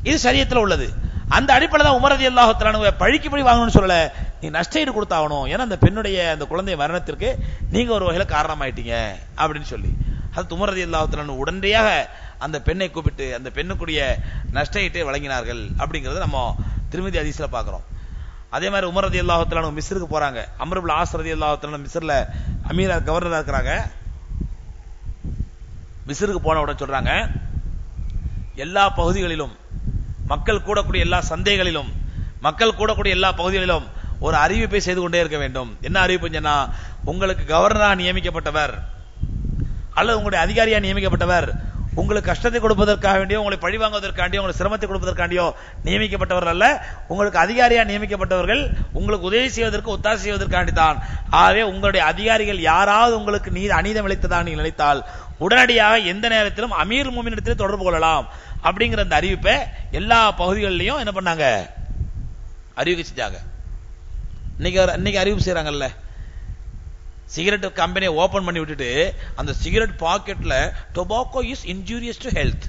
இது ஷரியத்துல உள்ளது. அந்த அடிப்படையில் தான் உமர் ரலியல்லாஹு தஆலா அன்ஹு பழிக்கு பழி வாங்கணும்னு சொல்லல, நீ நஷ்டஈடு கொடுத்தாகணும், ஏன்னா அந்த பெண்ணுடைய அந்த குழந்தை மரணத்திற்கு நீங்க ஒரு வகையில காரணமாயிட்டீங்க அப்படின்னு சொல்லி அது உமர் ரலியல்லாஹு தஆலா அன்ஹு உடனடியாக அந்த பெண்ணை கூப்பிட்டு அந்த பெண்ணுக்குரிய நஷ்டஈட்டை வழங்கினார்கள் அப்படிங்கறத நம்ம திருமதி ஹதீஸ்ல பாக்குறோம். அதே மாதிரி உமர் ரலியல்லாஹு தஆலா அன்ஹு மிஸ்ருக்கு போறாங்க. அம்ர் இப்னு ஆஸ் ரலியல்லாஹு தஆலா அன்ஹு மிஸ்ர்ல அமீரா கவர்னரா இருக்கிறாங்க. மிஸ்ருக்கு போன உடனே சொல்றாங்க, எல்லா பகுதிகளிலும் மக்கள் கூடக்கூடிய எல்லா சந்தைகளிலும் மக்கள் கூடக்கூடிய எல்லா பகுதிகளிலும் ஒரு அறிவிப்பை செய்து கொண்டே இருக்க வேண்டும். என்ன அறிவிப்பு சொன்னா, உங்களுக்கு கவர்னரா நியமிக்கப்பட்டவர் அல்லது உங்களுடைய அதிகாரியா நியமிக்கப்பட்டவர் உங்களுக்கு கஷ்டத்தை கொடுப்பதற்காக வேண்டியோ, உங்களை பழி வாங்குவதற்காண்டியோ, உங்களுக்கு சிரமத்தை கொடுப்பதற்காண்டியோ நியமிக்கப்பட்டவர்கள் அல்ல. உங்களுக்கு அதிகாரியா நியமிக்கப்பட்டவர்கள் உங்களுக்கு உதவி செய்வதற்கு ஒத்தாசை செய்வதற்காண்டி தான். ஆகவே உங்களுடைய அதிகாரிகள் யாராவது உங்களுக்கு அநீதம் இழைத்ததாக நீங்கள் நினைத்தால் உடனடியாக எந்த நேரத்திலும் அமீர் முஃமினிடத்தில் தொடர்பு கொள்ளலாம் அப்படிங்கிற அந்த அறிவிப்பை எல்லா பகுதிகளிலையும் என்ன பண்ணாங்க, அறிவிக்க செஞ்சாங்க. இன்னைக்கு அறிவிப்பு செய்யறாங்கல்ல, சிகரெட் கம்பெனியை ஓபன் பண்ணி விட்டுட்டு அந்த சிகரெட் பாக்கெட்ல tobacco is injurious to health.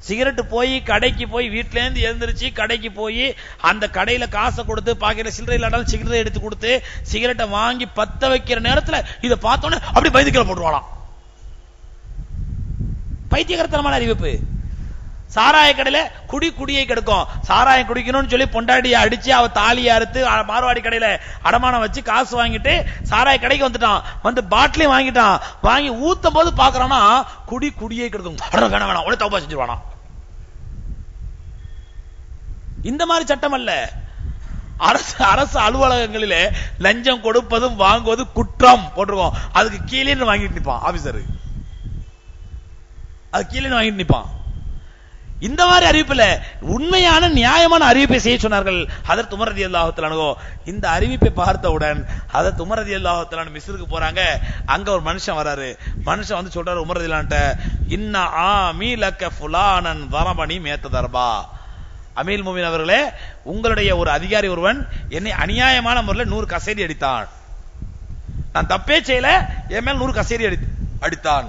Cigarette போய் கடைக்கு போய் வீட்டுல இருந்து எழுந்திருச்சு கடைக்கு போய் அந்த கடையில காசை கொடுத்து பாக்கெட்ல சில்லறை இல்லாட்டாலும் சிகரெட் எடுத்து கொடுத்து சிகரெட்டை வாங்கி பத்த வைக்கிற நேரத்துல இதை பார்த்தோன்னே அப்படி பயந்துக்கிற போட்டுவாளாம். பைத்தியகரத்தனமான அறிவிப்பு. சாராய கடையில குடியை கெடுக்கும். சாராயம் குடிக்கணும்னு சொல்லி பொண்டாடியை அடிச்சு அவ தாலியை அறுத்து மார்வாடி கடையில அடமானம் வச்சு காசு வாங்கிட்டு சாராய கடைக்கு வந்துட்டான். வந்து பாட்டிலையும் வாங்கிட்டான். வாங்கி ஊத்தும் போது பாக்குறானா குடியை கெடுக்கும். வேணாம் வேணாம் உடனே தௌபா செஞ்சிருவானா. இந்த மாதிரி சட்டம் அல்ல. அரசு அலுவலகங்களிலே லஞ்சம் கொடுப்பதும் வாங்குவது குற்றம் போட்டிருக்கோம். அதுக்கு கீழே வாங்கிட்டு நிப்பான் ஆபீசர். அது கீழே வாங்கிட்டு நிப்பான். இந்த மாதிரி அறிவிப்புல உண்மையான நியாயமான அறிவிப்பை செய்ய சொன்னார்கள் ஹதரத் உமர் ரலியல்லாஹு தஆலா அன்ஹு. இந்த அறிவிப்பை பார்த்தவுடன் ஹதரத் உமர் ரலியல்லாஹு தஆலா அன்ஹு மிஸ்ருக்கு போறாங்க. அங்க ஒரு மனுஷன் வராரு. மனுஷன் வந்து சொல்றாரு உமர் ரலியல்லாஹு அன்ஹு, இன்னா ஆமீலக ஃபுலானன் தரபனி மேத்த தர்பா. அமீல் முஃமின் அவர்களே, உங்களுடைய ஒரு அதிகாரி ஒருவன் என்னை அநியாயமான முறையில் 100 கசேரி அடித்தான். நான் தப்பே செய்யல, என் மேல் 100 கசேரி அடித்தான்.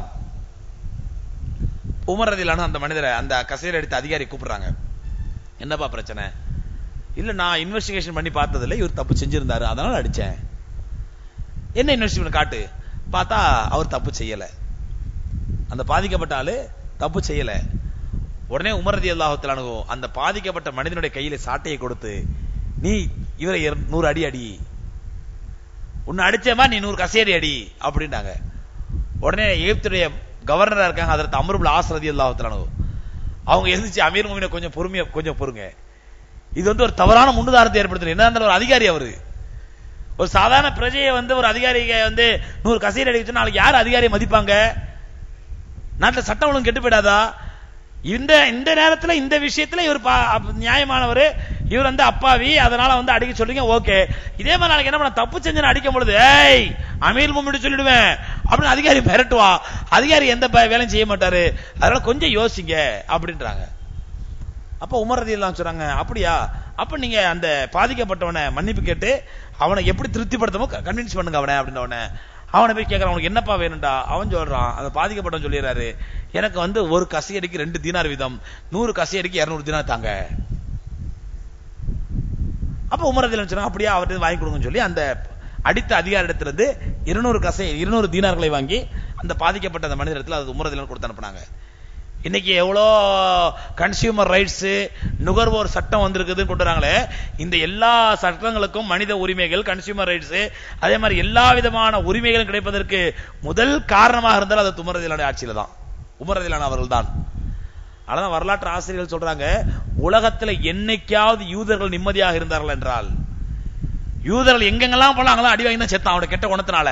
உமர் ரலியல்லாஹு அந்த மனிதரை அந்த கசேரி அடித்த அதிகாரி கூப்பிடுறாங்க. என்னப்பா பிரச்சனை? இல்ல நான் இன்வெஸ்டிகேஷன் பண்ணி பார்த்ததில்ல, இவர் தப்பு செஞ்சிருந்தாரு, அதனால அடிச்சேன். என்ன இன்வெஸ்டிகேஷன் காட்டு. பார்த்தா அவர் தப்பு செய்யல, அந்த பாதிக்கப்பட்ட ஆளு தப்பு செய்யல. உடனே உமர் ரலியல்லாஹு தஆலா அன்ஹு அந்த பாதிக்கப்பட்ட மனிதனுடைய கையில சாட்டையை கொடுத்து, நீ இவரை 100 அடி அடி, உன்னை அடிச்சமா நீ 100 கசேரி அடி அப்படின்றாங்க. உடனே எகிப்துடைய கவர்னரா இருக்காங்க ஹதரத் அம்ர் இப்னு ஆஸ் ரலியல்லாஹு தஆலா அன்ஹு. அவங்க எழுந்துச்சு, அமீர் முஃமினீன் கொஞ்சம் பொறுங்க, இது வந்து ஒரு தவறான முன்னுதாரணத்தை ஏற்படுத்துறது. என்ன இருந்தாலும் ஒரு அதிகாரி, அவரு ஒரு சாதாரண பிரஜையை வந்து ஒரு அதிகாரியை வந்து 100 கசேரி அடிச்சு நாளைக்கு யார் அதிகாரியை மதிப்பாங்க? நாட்டில் சட்டம் ஒழுங்கு கெட்டு போயிடாதா? இந்த நேரத்துல இந்த விஷயத்துல இவர் நியாயமானவர், இவர் வந்து அப்பாவி, அதனால வந்து அடிக்க சொல்றீங்க, ஓகே. இதே மாதிரி நாளைக்கு என்ன பண்ண, தப்பு செஞ்சு அடிக்கும் பொழுது ஏய் அமீர் முஃமினீன் சொல்லிடுவேன் அப்படின்னு அதிகாரி மிரட்டுவா. அதிகாரி எந்த வேலையும் செய்ய மாட்டாரு, அதனால கொஞ்சம் யோசிங்க அப்படின்றாங்க. அப்ப உமர் ரலியல்லாஹு அன்ஹு சொல்றாங்க, அப்படியா, அப்ப நீங்க அந்த பாதிக்கப்பட்டவனை மன்னிப்பு கேட்டு அவனை எப்படி திருப்திப்படுத்தமோ கன்வின்ஸ் பண்ணுங்க அவனை அப்படின்னவன. அவனை போய் கேட்கறான், உனக்கு என்னப்பா வேணும்டா? அவன் சொல்றான், அந்த பாதிக்கப்பட்டவன் சொல்லிடுறாரு, எனக்கு வந்து ஒரு கசையடிக்கு 2 தீனார் வீதம், 100 கசையடிக்கு 200 தீனார் தாங்க. அப்ப உமர் ரலியல்லாஹு அன்ஹு சொன்னாங்க, அப்படியே அவர்கிட்ட வாங்கி கொடுங்கன்னு சொல்லி அந்த அடித்த அதிகாரிடத்திலிருந்து 200 தீனார்களை வாங்கி அந்த பாதிக்கப்பட்ட அந்த மனிதரிடத்தில் அது உமர் ரலியல்லாஹு அன்ஹு கொடுத்து அனுப்புனாங்க. இன்னைக்கு எவ்வளோ கன்சியூமர் ரைட்ஸ் நுகர்வோர் சட்டம் வந்திருக்குதுன்னு கொண்டுறாங்களே, இந்த எல்லா சட்டங்களுக்கும் மனித உரிமைகள், கன்சியூமர் ரைட்ஸ், அதே மாதிரி எல்லா விதமான உரிமைகளும் கிடைப்பதற்கு முதல் காரணமாக இருந்தால் அது உமர் ரலியல்லாஹு அன்ஹு ஆட்சியில தான், உமர் ரலியல்லாஹு அன்ஹு அவர்கள் தான். அதனால வரலாற்று ஆசிரியர்கள் சொல்றாங்க, உலகத்துல என்னைக்காவது யூதர்கள் நிம்மதியாக இருந்தார்கள் என்றால், யூதர்கள் எங்கெங்கெல்லாம் போல அங்கெல்லாம் அடி வாங்கி தான் செத்தான் அவனோட கெட்ட குணத்தினால.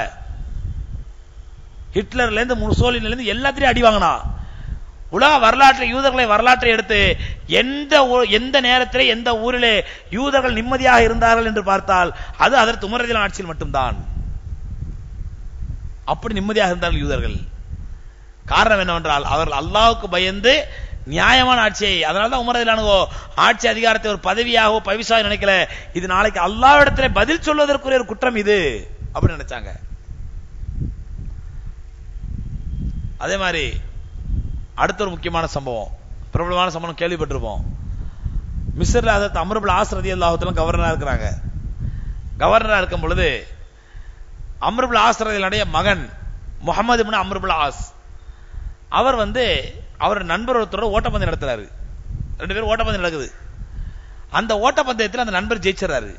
ஹிட்லர்ல இருந்து முசோலினில இருந்து எல்லாத்திலையும் அடி வாங்கினா. உலக வரலாற்றில் யூதர்களை வரலாற்றை எடுத்து எந்த நேரத்தில் எந்த ஊரிலே யூதர்கள் நிம்மதியாக இருந்தார்கள் என்று பார்த்தால் அது அதற்கு உமர் ரலியல்லாஹு ஆட்சியில் மட்டும்தான். அப்படி நிம்மதியாக இருந்தார்கள் யூதர்கள். காரணம் என்னவென்றால் அவர்கள் அல்லாஹ்வுக்கு பயந்து நியாயமான ஆட்சியை, அதனால்தான் உமர் ரலியல்லாஹு அன்ஹு ஆட்சி அதிகாரத்தை ஒரு பதவியாகவோ பவிசாக நினைக்கல, இது நாளைக்கு அல்லாஹ்விடத்திலே பதில் சொல்வதற்குரிய ஒரு குற்றம் இது அப்படின்னு நினைச்சாங்க. அதே மாதிரி அடுத்த ஒரு முக்கியமான சம்பவம், பிரபலமான சம்பவம் கேள்விப்பட்டிருப்போம். மிஸ்ர்ல ஹஜ்ரத் அம்ர் இப்னு ஆஸ் ரலியல்லாஹு தஆலா கவர்னரா இருக்கிறாங்க. கவர்னரா இருக்கும் பொழுது அம்ர் இப்னு ஆஸ் ரலியல்லாஹு மகன் முஹம்மது இப்னு அம்ர் இப்னு ஆஸ் அவர் அவர் நண்பர் ஒருத்தரோட ஓட்டப்பந்தயம் நடத்துறாரு. 2 பேரும் ஓட்டப்பந்தயம் நடக்குது. அந்த ஓட்டப்பந்தயத்தில் அந்த நண்பர் ஜெயிச்சாரு.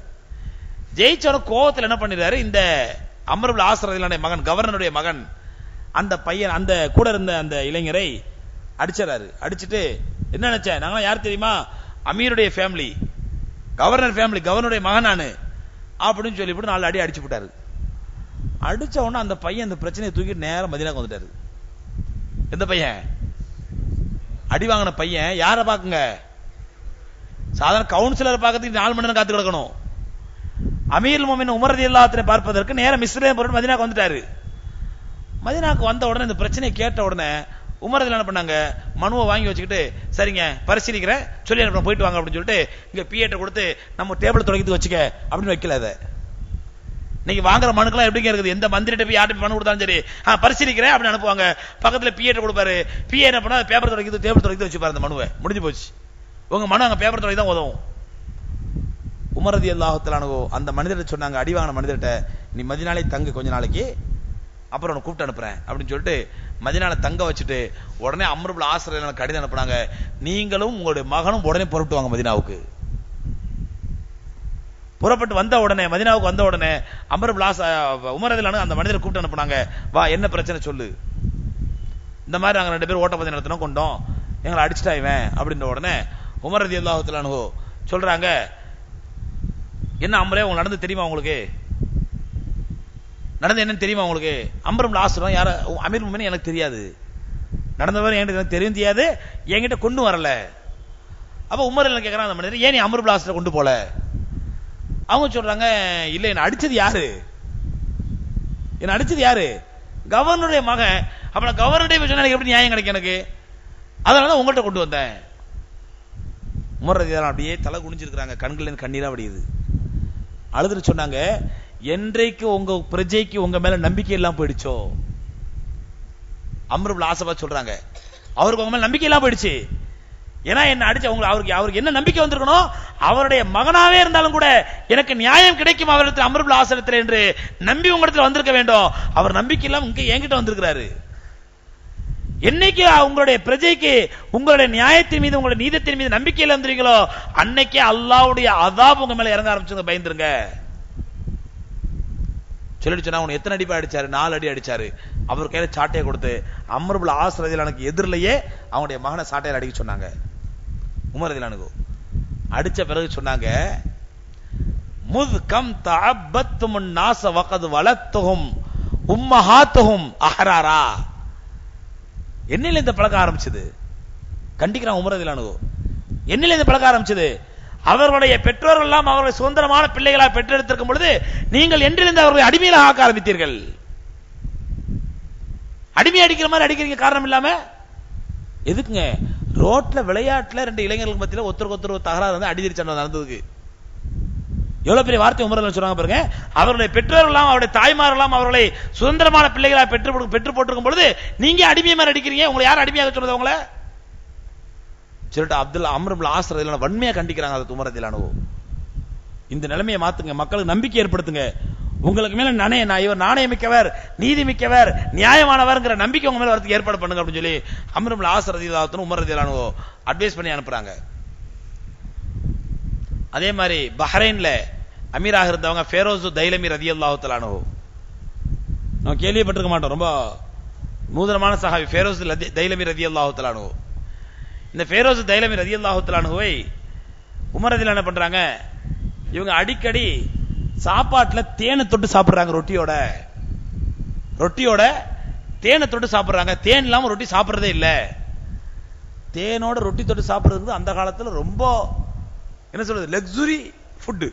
ஜெயிச்சவன கோவத்தில் என்ன பண்ணிடுறாரு, இந்த அம்ர் இப்னு ஆஸ் ரலியல்லாஹு மகன், கவர்னருடைய மகன், அந்த பையன், அந்த கூட இருந்த அந்த இளைஞரை அடிச்சாரு. அடிச்சுட்டு என்ன நினைச்சேன், நாங்க யார் தெரியுமா, அமீருடைய ஃபேமிலி, கவர்னர் ஃபேமிலி, கவர்னருடைய மகன் நானு அப்படின்னு சொல்லிவிட்டு 4 அடி அடிச்சு விட்டாரு. அடிச்ச உடனே அந்த பையன் அந்த பிரச்சனையை தூக்கிட்டு நேரம் மதீனாக்கு வந்துட்டாரு. எந்த பையன்? அடி வாங்கின பையன். யாரை பாக்குங்க? சாதாரண கவுன்சிலர் பார்க்கறதுக்கு 4 மணி நேரம் காத்து கிடக்கணும். அமீருல் முஃமினீன் உமர் ரலியல்லாஹு அன்ஹு பார்ப்பதற்கு நேரம் மிஸ்ரே போட்டு மதீனாக்கு வந்துட்டாரு. மதீனாக்கு வந்த உடனே இந்த பிரச்சனையை கேட்ட உடனே உமர் ரலியல்லாஹு என்ன பண்ணாங்க, மனுவை வாங்கி வச்சுக்கிட்டு, சரிங்க பரிசீலிக்கிறேன் சொல்லி அனுப்ப, போயிட்டு வாங்க அப்படின்னு சொல்லிட்டு இங்க பிஏட்ட கொடுத்து நம்ம டேபிள் தொடக்கிட்டு வச்சுக்க அப்படின்னு வைக்கல. அதை இன்னைக்கு வாங்குற மனுக்கெல்லாம் எப்படிங்க இருக்குது, எந்த மந்திரிட்ட போய் யார்கிட்ட மனு கொடுத்தாலும் சரி பரிசீலிக்கிறேன் அப்படின்னு அனுப்புவாங்க. பக்கத்துல பிஏட்ட கொடுப்பாரு, பிஏ என்ன பண்ணா பேப்பர் தொடக்கிட்டு டேபிள் தொடக்கிட்டு வச்சுப்பாரு. அந்த மனுவை முடிஞ்சு போச்சு. உங்க மனு அங்க பேப்பர் தொடக்கி தான் உதவும். உமர் ரலியல்லாஹு தஆலா அன்ஹு அந்த மனிதர்கிட்ட சொன்னாங்க, அடி வாங்கின மனிதர்கிட்ட, நீ மதீனாலே தங்கு கொஞ்ச நாளைக்கு, அப்புறம் உன்னை கூப்பிட்டு அனுப்புறேன் அப்படின்னு சொல்லிட்டு மதீனால தங்க வச்சுட்டு உடனே அம்ர் இப்னு ஆஸ் ரலியல்லாஹு கடிதம் அனுப்புனாங்க, நீங்களும் உங்களுடைய மகனும் உடனே புறப்பட்டு வாங்க மதீனாவுக்கு. புறப்பட்டு வந்த உடனே மதீனாவுக்கு வந்த உடனே அம்ர் இப்னு ஆஸ் உமர் ரலியல்லாஹு அந்த மனிதரை கூப்பிட்டு அனுப்புனாங்க, வா என்ன பிரச்சனை சொல்லு, இந்த மாதிரி நாங்க 2 பேரும் ஓட்டப்பந்தயம் நடத்தினோம், கொண்டோம், எங்களை அடிச்சுட்டா இவன் அப்படின்ற உடனே உமர் ரலியல்லாஹு தஆலா அன்ஹு சொல்றாங்க, என்ன அம்ரே உங்களுக்கு நடந்து தெரியுமா, உங்களுக்கு நடந்து என்னன்னு தெரியுமா உங்களுக்கு? அம்ர் இப்னு ஆஸ் யார அமீருல் முஃமினீன் எனக்கு தெரியாது, நடந்தவர் எனக்கு தெரியாது, என்கிட்ட கொண்டு வரல. அப்ப உமர் என்ன கேக்குறாங்க, அந்த மனிதர், ஏன் நீ அம்ர் இப்னு ஆஸ் கொண்டு போல? அவங்க சொல்றாங்க, இல்ல என்ன அடிச்சது யாரு, என்ன அடிச்சது யாரு, கவர்னருடைய மகன். அப்ப நான் கவர்னருடைய சொன்னா எப்படி நியாயம் கிடைக்கும் எனக்கு, அதனால உங்கள்கிட்ட கொண்டு வந்தேன். உமர் ரலியல்லாஹு அப்படியே தலை குனிஞ்சிருக்காங்க, கண்கள் கண்ணீரா வடியுது. அழுதுட்டு சொன்னாங்க, என்றைக்கு உங்க பிரஜைக்கு உங்க மேல நம்பிக்கை எல்லாம் போயிடுச்சோ, அம்ர் இப்னு ஆஸ் சொல்றாங்க, அவருக்கு உங்க மேல நம்பிக்கை எல்லாம் போயிடுச்சு. ஏன்னா என்ன அடிச்ச அவருக்கு என்ன நம்பிக்கை வந்திருக்கணும், அவருடைய மகனாவே இருந்தாலும் கூட எனக்கு நியாயம் கிடைக்கும் அவரிடத்தில், அம்ர் இப்னு ஆஸ் இடத்துல என்று நம்பி உங்களிடத்துல வந்திருக்க வேண்டும். அவர் நம்பிக்கை எல்லாம் இங்க என்கிட்ட வந்திருக்கிறாரு. என்னைக்கு உங்களுடைய பிரஜைக்கு உங்களுடைய நியாயத்தின் மீது உங்களுடைய நீதத்தின் மீது நம்பிக்கையில இருந்தீங்களோ, அன்னைக்கே அல்லாஹ்வுடைய அதாப் உங்க மேல இறங்க ஆரம்பிச்சுங்க, பயந்துருங்க சொல்லிட்டு சொன்னா. அவன் எத்தனை அடி அடிச்சாரு? 4 அடி அடிச்சாரு. அவர் கையில சாட்டையை கொடுத்து அம்ர் இப்னு ஆஸ் ரலியல்லாஹு எதிரிலேயே அவனுடைய மகனை சாட்டையில அடிக்க சொன்னாங்க. உமர் ரலியல்லாஹு அடிச்ச பிறகு சொன்னாங்க, முத் கம் தஅப்பத்துமுன் நாஸ வகத் வலத்துஹும் உம்மஹாத்துஹும் அஹராரா. என்னையில இந்த பழக்கம் ஆரம்பிச்சது? கண்டிக்கிறான் உமர் ரலியல்லாஹு. என்னையில இந்த பழக்கம் ஆரம்பிச்சது? அவர்களுடைய பெற்றோர்கள் எல்லாம் அவர்களை சுதந்திரமான பிள்ளைகளாக பெற்றெடுத்திருக்கும் பொழுது நீங்கள் என்றிருந்து அவர்களை அடிமையில ஆக்க ஆரம்பித்தீர்கள். அடிமை அடிக்கிற மாதிரி அடிக்கிறீங்க காரணம் இல்லாம. எதுக்குங்க? ரோட்ல விளையாட்டுல 2 இளைஞர்களுக்கு மத்தியில ஒருத்தருக்கு ஒருத்தர் தகராறு வந்து அடிதிரி சண்டை நடந்ததுக்கு எவ்வளவு பெரிய வார்த்தை உமர் ரலியல்லாஹு சொல்றாங்க பாருங்க. அவருடைய பெற்றோர்கள் எல்லாம் அவருடைய தாய்மார் எல்லாம் அவர்களை சுதந்திரமான பிள்ளைகளாக பெற்று போட்டிருக்கும் பொழுது நீங்க அடிமை மாதிரி அடிக்கிறீங்க. உங்களை யார் அடிமையாக சொல்றது? உங்களை சொல்லிட்டு அம்ர் இப்னு ஆஸ் ரலியல்லாஹு வன்மையா கண்டிக்கிறாங்க. அது உமர் ரலியல்லாஹு, இந்த நிலைமையை மாத்துங்க, மக்களுக்கு நம்பிக்கை ஏற்படுத்துங்க, உங்களுக்கு மேல இவர் நாணயம் மிக்கவர், நீதி மிக்கவர், நியாயமானவர்ங்கிற நம்பிக்கை உங்க மேல வரதுக்கு ஏற்பாடு பண்ணுங்க அப்படின்னு சொல்லி அம்ர் இப்னு ஆஸ் ரலியல்லாஹு உமர் ரலியல்லாஹு அட்வைஸ் பண்ணி அனுப்புறாங்க. அதே மாதிரி பஹ்ரைன்ல அமீராக இருந்தவங்க ஃபெரோஸ் தைலமி ரலியல்லாஹு தஆலா அன்ஹு, நம்ம கேள்விப்பட்டிருக்க மாட்டோம், ரொம்ப நூதனமான சஹாபி ஃபெரோஸ் தைலமி ரலியல்லாஹு தஆலா அன்ஹு. இந்த ஃபெரோஸ் தைலமி ரலியல்லாஹு தஆலா அன்ஹுவை உமர் ரலியல்லாஹு என்ன பண்றாங்க, இவங்க அடிக்கடி சாப்பாட்டுல தேனை தொட்டு சாப்பிடுறாங்க. ரொட்டியோட தேனை தொட்டு சாப்பிடுறாங்க. தேன் இல்லாம ரொட்டி சாப்பிடுறதே இல்ல. தேனோட ரொட்டி தொட்டு சாப்பிடுறது அந்த காலத்துல ரொம்ப என்ன சொல்றது, லக்ஸுரி ஃபுட்.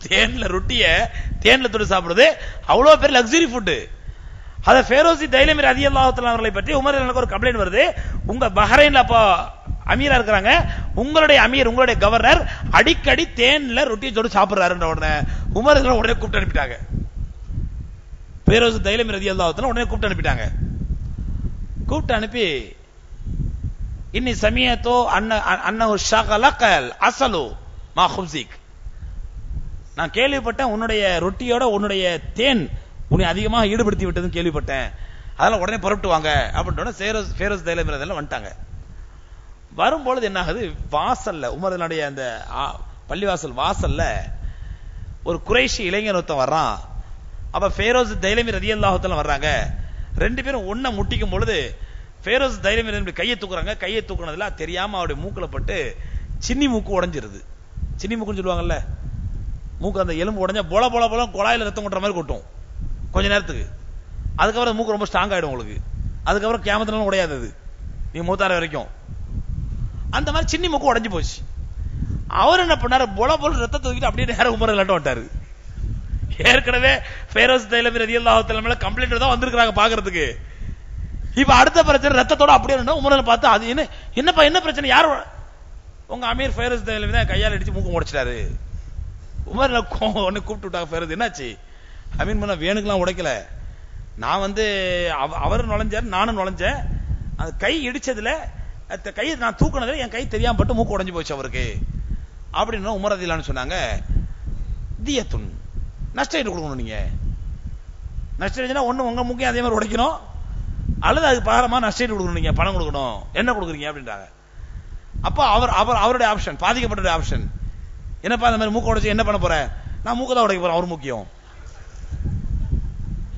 தேன்ல ரொட்டிய தேன்ல தொட்டு சாப்பிடுறது அவ்வளவு பேர் லக்ஸுரி ஃபுட். அத ஃபெரோசி தைலமி ரலியல்லாஹு தஆலா அவர்களை பற்றி உமர் ரலியல்லாஹு ஒரு கம்ப்ளைண்ட் வருது. உங்க பஹ்ரைன்ல அப்போ அமீரா இருக்கிறாங்க, உங்களுடைய அமீர் உங்களுடைய கவர்னர் அடிக்கடி தேன்ல ரொட்டி சோறு சாப்பிடுறாருன்ற உடனே உமர் உடனே கூப்பிட்டு அனுப்பிட்டாங்க. ஃபைரோஸ் தைலமி ரலியல்லாஹு அன்ஹு உடனே கூப்பிட்டு அனுப்பிட்டாங்க. கூப்பிட்டு அனுப்பி இன்னி சமியத்தோ அன்னஹு ஷகலகல் அஸலு மா குப்ஸிக், நான் கேள்விப்பட்டேன் உன்னுடைய ரொட்டியோட உன்னுடைய தேன் உன்னை அதிகமாக ஈடுபடுத்தி விட்டதுன்னு கேள்விப்பட்டேன், அதெல்லாம் உடனே புறப்பட்டு வாங்க அப்படின்ட்டு ஃபைரோஸ் தைலமி ரலியல்லாஹு வந்துட்டாங்க. வரும்பொழுது என்ன ஆகுது, வாசல்ல உமரனுடைய அந்த பள்ளிவாசல் வாசல்ல ஒரு குறைஷி இளைஞர் ஒருத்தன் வர்றான். அப்ப ஃபைரோஸ் தைலமி ரலியல்லாஹு அன்ஹு வர்றாங்க. ரெண்டு பேரும் ஒண்ண முட்டிக்கும் பொழுது ஃபைரோஸ் தைலமி கையை தூக்குறாங்க. கையை தூக்குனதுல தெரியாம அவருடைய மூக்குல பட்டு சின்னி மூக்கு உடைஞ்சிருது. சின்னி மூக்குன்னு சொல்லுவாங்கல்ல, மூக்கு அந்த எலும்பு உடைஞ்சா போல போல போல குழாயில ரத்தம் கொட்டுற மாதிரி கொட்டும் கொஞ்ச நேரத்துக்கு. அதுக்கப்புறம் மூக்கு ரொம்ப ஸ்ட்ராங் ஆயிடும் உங்களுக்கு. அதுக்கப்புறம் கியாமத்துல உடையாது அது, நீங்க மூத்தார வரைக்கும். அந்த மாதிரி சின்னி மூக்கு உடைஞ்சு போச்சு. அவர் என்ன பண்ணாரு, போல போல ரத்தத்தை தூக்கிட்டு அப்படியே நேரம் உமர் இல்லாட்ட வந்துட்டாரு. ஏற்கனவே ஃபைரோஸ் தைலமி ரலியல்லாஹு அன்ஹு மேல கம்ப்ளைண்ட் தான் வந்திருக்காங்க பாக்குறதுக்கு. இப்ப அடுத்த பிரச்சனை ரத்தத்தோட அப்படியே உமர் பார்த்து அது என்னப்பா என்ன பிரச்சனை, யார் உங்க அமீர் ஃபைரோஸ் தைலமி தான் கையால் அடிச்சு மூக்கு உடைச்சிட்டாரு. உமர் உடனே கூப்பிட்டு விட்டாங்க. ஃபைரோஸ் என்னாச்சு, அமீர் மன்ன வேணுக்கெல்லாம் உடைக்கல, நான் அவர் நுழைஞ்சாரு நானும் நுழைஞ்சேன், அந்த கை இடிச்சதுல கையை நான் தூக்குனதுல என் கை தெரியாம பட்டு மூக்கு உடைஞ்சு போச்சு அவருக்கு அப்படின்னு உமர் ரலியல்லாஹு சொன்னாங்க. தியத்துன், நஷ்டம் கொடுக்கணும், நீங்க நஷ்டம் ஒண்ணு உங்க மூக்கையும் அதே மாதிரி உடைக்கணும், அல்லது அதுக்கு பாரமா நஷ்டம் கொடுக்கணும், நீங்க பணம் கொடுக்கணும், என்ன கொடுக்குறீங்க அப்படின்றாங்க. அப்ப அவருடைய ஆப்ஷன், பாதிக்கப்பட்ட ஆப்ஷன் என்னப்பா, அந்த மாதிரி மூக்க உடைச்சு என்ன பண்ண போற, நான் மூக்க தான் உடைக்க போறேன், அவர் முக்கியம்